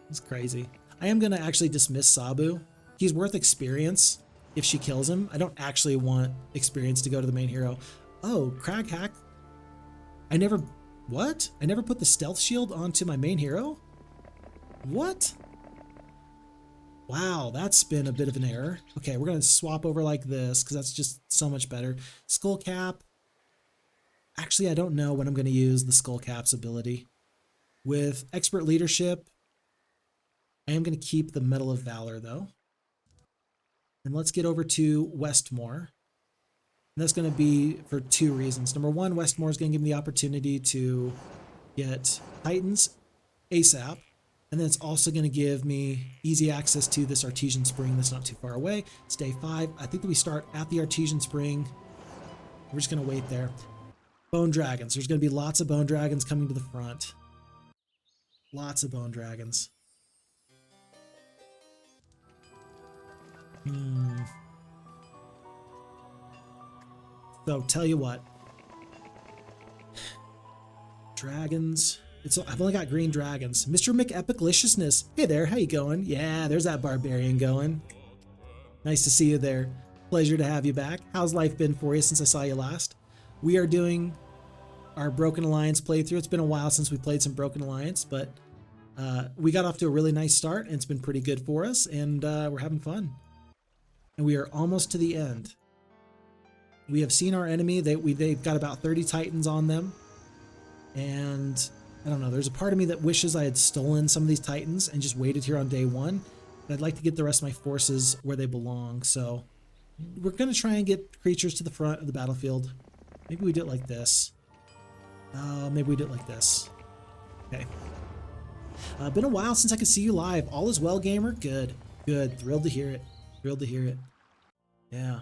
That's crazy. I am going to actually dismiss Sabu. He's worth experience if she kills him. I don't actually want experience to go to the main hero. Oh, Crag Hack. What? I never put the stealth shield onto my main hero? What? Wow, that's been a bit of an error. Okay, we're going to swap over like this because that's just so much better. Skull Cap. Actually, I don't know when I'm going to use the Skull Cap's ability. With Expert Leadership, I am going to keep the Medal of Valor though. And let's get over to Westmore. And that's going to be for 2 reasons. Number 1, Westmore is going to give me the opportunity to get Titans ASAP. And then it's also going to give me easy access to this Artesian Spring that's not too far away. It's day 5. I think that we start at the Artesian Spring. We're just going to wait there. Bone Dragons. There's going to be lots of Bone Dragons coming to the front. Lots of Bone Dragons. So tell you what, dragons. I've only got green dragons. Mr. McEpicliciousness. Hey there, how you going? Yeah, there's that barbarian going. Nice to see you there. Pleasure to have you back. How's life been for you since I saw you last? We are doing our Broken Alliance playthrough. It's been a while since we played some Broken Alliance, but we got off to a really nice start, and it's been pretty good for us, and we're having fun. And we are almost to the end. We have seen our enemy. They've got about 30 Titans on them. And I don't know, there's a part of me that wishes I had stolen some of these Titans and just waited here on day 1. But I'd like to get the rest of my forces where they belong. So we're going to try and get creatures to the front of the battlefield. Maybe we do it like this. Maybe we do it like this. Okay. Been a while since I could see you live. All is well, gamer? Good. Good. Thrilled to hear it. Thrilled to hear it. Yeah.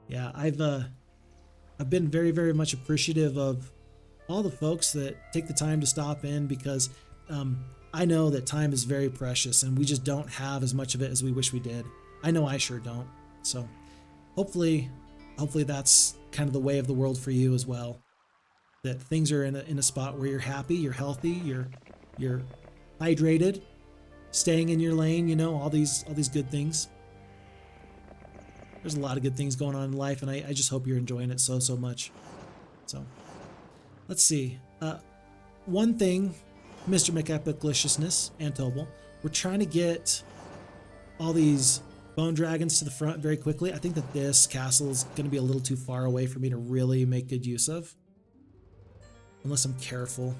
Yeah, I've been very, very much appreciative of all the folks that take the time to stop in because I know that time is very precious and we just don't have as much of it as we wish we did. I know I sure don't. So hopefully that's kind of the way of the world for you as well. That things are in a spot where you're happy, you're healthy, you're hydrated, staying in your lane, you know, all these good things. There's a lot of good things going on in life, and I just hope you're enjoying it so much. So, let's see. One thing, Mr. McEpicliciousness and Tobal, we're trying to get all these Bone Dragons to the front very quickly. I think that this castle is going to be a little too far away for me to really make good use of. Unless I'm careful.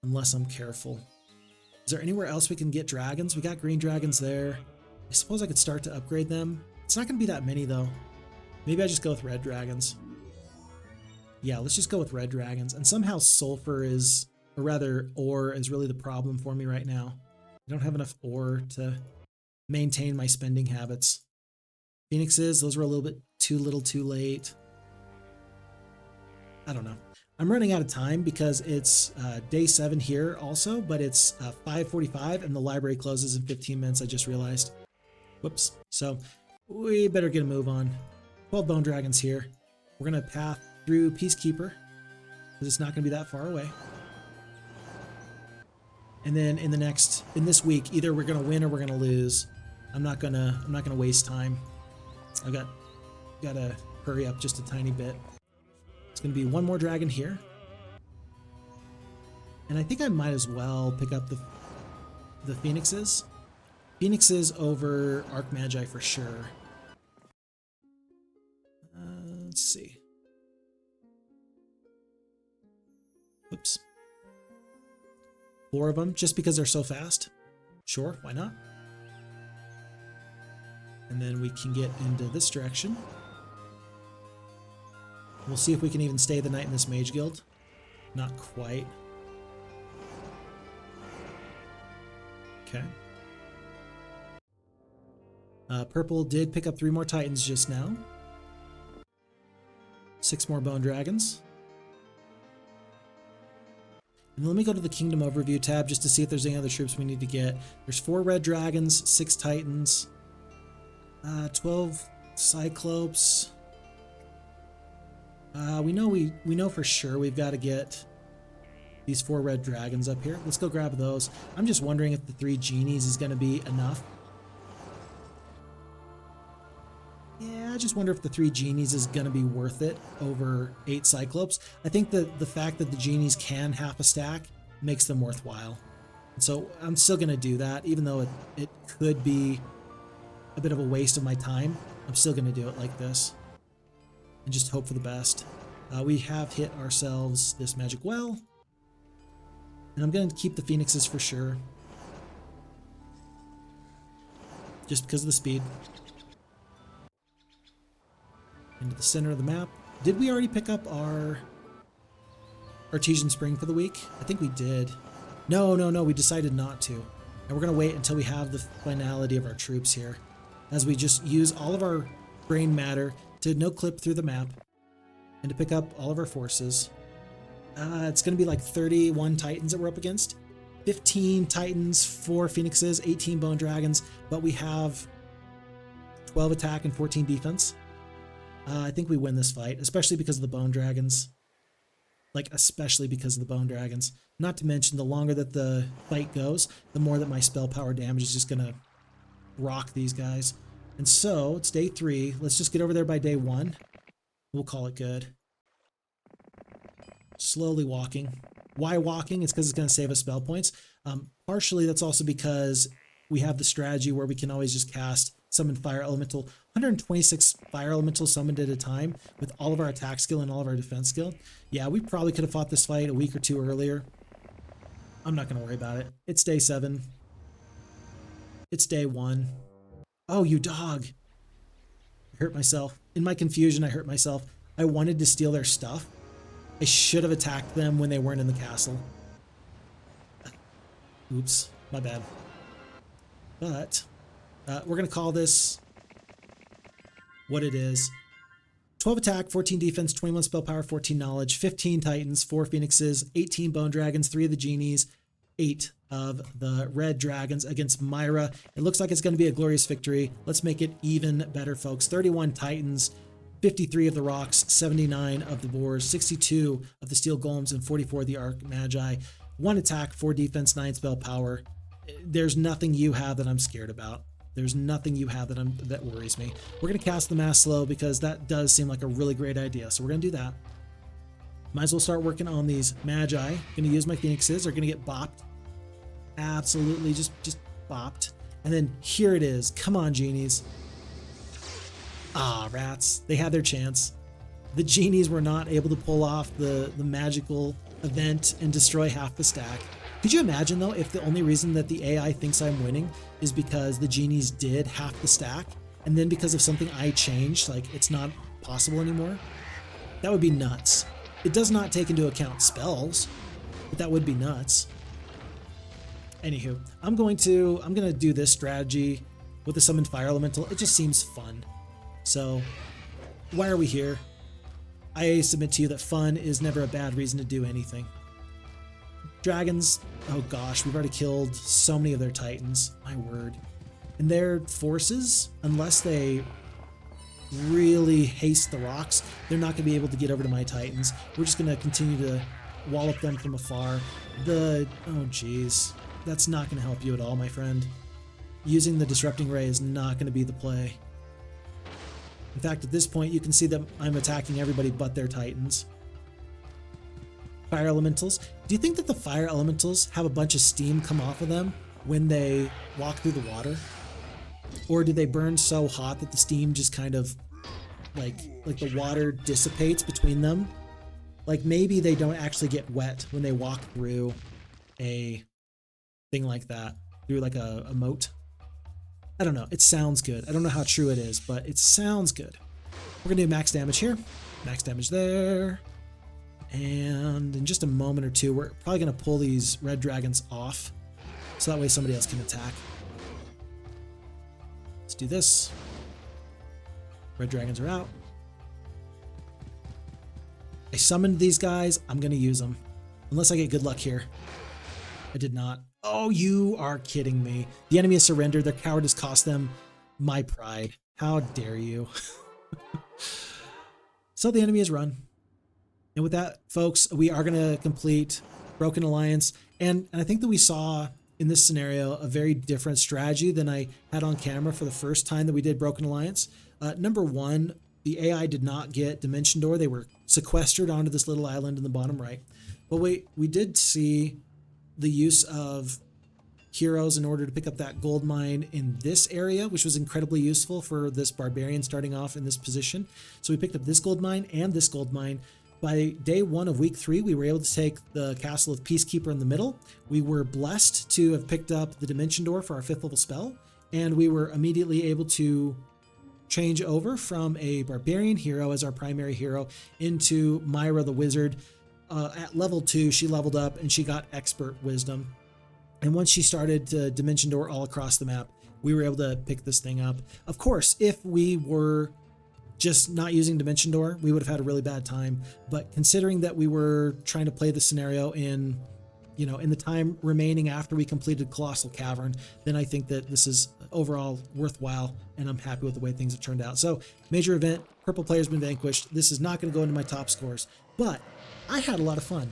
Is there anywhere else we can get dragons? We got green dragons there. I suppose I could start to upgrade them. It's not going to be that many, though. Maybe I just go with red dragons. Yeah, let's just go with red dragons. And somehow sulfur is, or rather, ore is really the problem for me right now. I don't have enough ore to maintain my spending habits. Phoenixes, those were a little bit too little too late. I don't know. I'm running out of time because it's day 7 here also, but it's 5:45 and the library closes in 15 minutes, I just realized. Whoops. So we better get a move on. 12 Bone Dragons here. We're going to path through Peacekeeper because it's not going to be that far away. And then in this week, either we're gonna win or we're gonna lose. I'm not gonna waste time. Gotta hurry up just a tiny bit. It's gonna be one more dragon here. And I think I might as well pick up the Phoenixes. Phoenixes over Archmagi for sure. Let's see. Oops. 4 of them, just because they're so fast. Sure, why not? And then we can get into this direction. We'll see if we can even stay the night in this Mage Guild. Not quite. Okay. Purple did pick up 3 more Titans just now. 6 more Bone Dragons. And let me go to the Kingdom Overview tab just to see if there's any other troops we need to get. There's 4 Red Dragons, 6 Titans, 12 Cyclopes. We know for sure we've got to get these 4 Red Dragons up here. Let's go grab those. I'm just wondering if the 3 Genies is going to be enough. Yeah, I just wonder if the 3 Genies is going to be worth it over 8 Cyclopes. I think that the fact that the Genies can half a stack makes them worthwhile. And so I'm still going to do that, even though it could be a bit of a waste of my time. I'm still going to do it like this and just hope for the best. We have hit ourselves this magic well, and I'm going to keep the Phoenixes for sure, just because of the speed. Into the center of the map. Did we already pick up our Artisian Spring for the week? I think we did. No, we decided not to. And we're going to wait until we have the finality of our troops here, as we just use all of our brain matter to no-clip through the map and to pick up all of our forces. It's going to be like 31 Titans that we're up against. 15 Titans, 4 Phoenixes, 18 Bone Dragons, but we have 12 attack and 14 defense. I think we win this fight, especially because of the Bone Dragons. Like, especially because of the Bone Dragons. Not to mention, the longer that the fight goes, the more that my spell power damage is just going to rock these guys. And so, it's day 3. Let's just get over there by day 1. We'll call it good. Slowly walking. Why walking? It's because it's going to save us spell points. Partially, that's also because we have the strategy where we can always just cast Summon Fire Elemental, 126 Fire Elementals summoned at a time with all of our attack skill and all of our defense skill. Yeah, we probably could have fought this fight a week or 2 earlier. I'm not going to worry about it. It's day 7. It's day 1. Oh, you dog. I hurt myself. In my confusion, I hurt myself. I wanted to steal their stuff. I should have attacked them when they weren't in the castle. Oops, my bad. But we're going to call this what it is. 12 attack, 14 defense, 21 spell power, 14 knowledge, 15 Titans, 4 Phoenixes, 18 Bone Dragons, 3 of the Genies, 8 of the Red Dragons against Myra. It looks like it's going to be a glorious victory. Let's make it even better, folks. 31 Titans, 53 of the Rocks, 79 of the Boars, 62 of the Steel Golems, and 44 of the Archmagi. 1 attack, 4 defense, 9 spell power. There's nothing you have that I'm scared about. There's nothing you have that worries me. We're going to cast the Mass Slow because that does seem like a really great idea. So we're going to do that. Might as well start working on these Magi. Going to use my Phoenixes. They're going to get bopped. Absolutely just bopped. And then here it is. Come on, Genies. Ah, rats. They had their chance. The Genies were not able to pull off the magical event and destroy half the stack. Could you imagine, though, if the only reason that the AI thinks I'm winning is because the Genies did half the stack, and then because of something I changed, like it's not possible anymore? That would be nuts. It does not take into account spells, but that would be nuts. Anywho, I'm gonna do this strategy with the Summoned Fire Elemental. It just seems fun. So, why are we here? I submit to you that fun is never a bad reason to do anything. Dragons, oh gosh, we've already killed so many of their Titans, my word. And their forces, unless they really haste the rocks, they're not going to be able to get over to my Titans. We're just going to continue to wallop them from afar. Oh geez. that's not going to help you at all, my friend. Using the Disrupting Ray is not going to be the play. In fact, at this point, you can see that I'm attacking everybody but their Titans. Fire Elementals. Do you think that the Fire Elementals have a bunch of steam come off of them when they walk through the water? Or do they burn so hot that the steam just kind of, like the water dissipates between them? Like maybe they don't actually get wet when they walk through a thing like that, through like a moat. I don't know. It sounds good. I don't know how true it is, but it sounds good. We're going to do max damage here. Max damage there. And in just a moment or two, we're probably going to pull these red dragons off, so that way somebody else can attack. Let's do this. Red dragons are out. I summoned these guys. I'm going to use them. Unless I get good luck here. I did not. Oh, you are kidding me. The enemy has surrendered. Their cowardice cost them my pride. How dare you? So the enemy has run. And with that, folks, we are going to complete Broken Alliance. And I think that we saw in this scenario a very different strategy than I had on camera for the first time that we did Broken Alliance. Number one, the AI did not get Dimension Door. They were sequestered onto this little island in the bottom right. But we did see the use of heroes in order to pick up that gold mine in this area, which was incredibly useful for this barbarian starting off in this position. So we picked up this gold mine and this gold mine. By day 1 of week 3, we were able to take the castle of Peacekeeper in the middle. We were blessed to have picked up the Dimension Door for our 5th level spell, and we were immediately able to change over from a barbarian hero as our primary hero into Myra the Wizard. At level 2, she leveled up and she got Expert Wisdom. And once she started to Dimension Door all across the map, we were able to pick this thing up. Of course, if we were just not using Dimension Door, we would have had a really bad time. But considering that we were trying to play the scenario in the time remaining after we completed Colossal Cavern, then I think that this is overall worthwhile, and I'm happy with the way things have turned out. So, major event, purple player's been vanquished. This is not going to go into my top scores, but I had a lot of fun.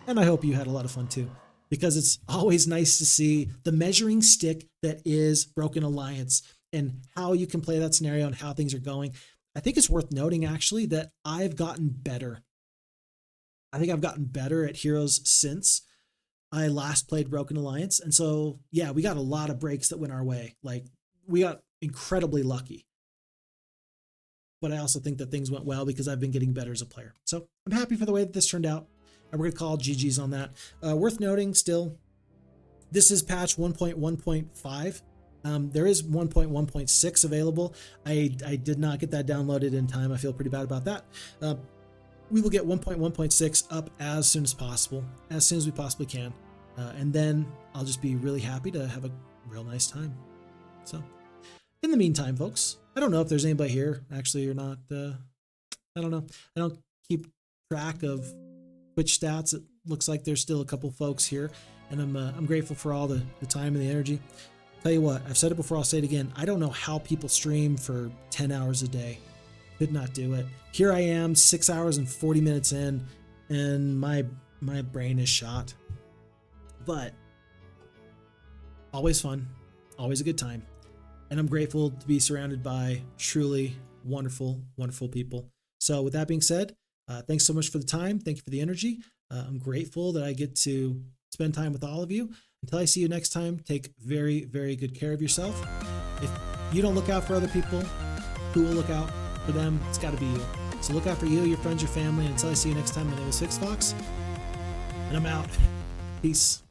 And I hope you had a lot of fun too, because it's always nice to see the measuring stick that is Broken Alliance and how you can play that scenario and how things are going. I think it's worth noting actually that I've gotten better. I think I've gotten better at Heroes since I last played Broken Alliance. And so, yeah, we got a lot of breaks that went our way. Like, we got incredibly lucky. But I also think that things went well because I've been getting better as a player. So I'm happy for the way that this turned out. And we're going to call GG's on that. Worth noting still, this is patch 1.1.5. There is 1.1.6 available. I did not get that downloaded in time. I feel pretty bad about that. We will get 1.1.6 up as soon as possible, as soon as we possibly can. And then I'll just be really happy to have a real nice time. So in the meantime, folks, I don't know if there's anybody here actually or not. I don't know. I don't keep track of Twitch stats. It looks like there's still a couple folks here, and I'm grateful for all the time and the energy. Tell you what, I've said it before, I'll say it again. I don't know how people stream for 10 hours a day. Could not do it. Here I am, 6 hours and 40 minutes in, and my brain is shot. But always fun, always a good time. And I'm grateful to be surrounded by truly wonderful, wonderful people. So with that being said, thanks so much for the time. Thank you for the energy. I'm grateful that I get to spend time with all of you. Until I see you next time, take very, very good care of yourself. If you don't look out for other people, who will look out for them? It's got to be you. So look out for you, your friends, your family. Until I see you next time, my name is FixFox, and I'm out. Peace.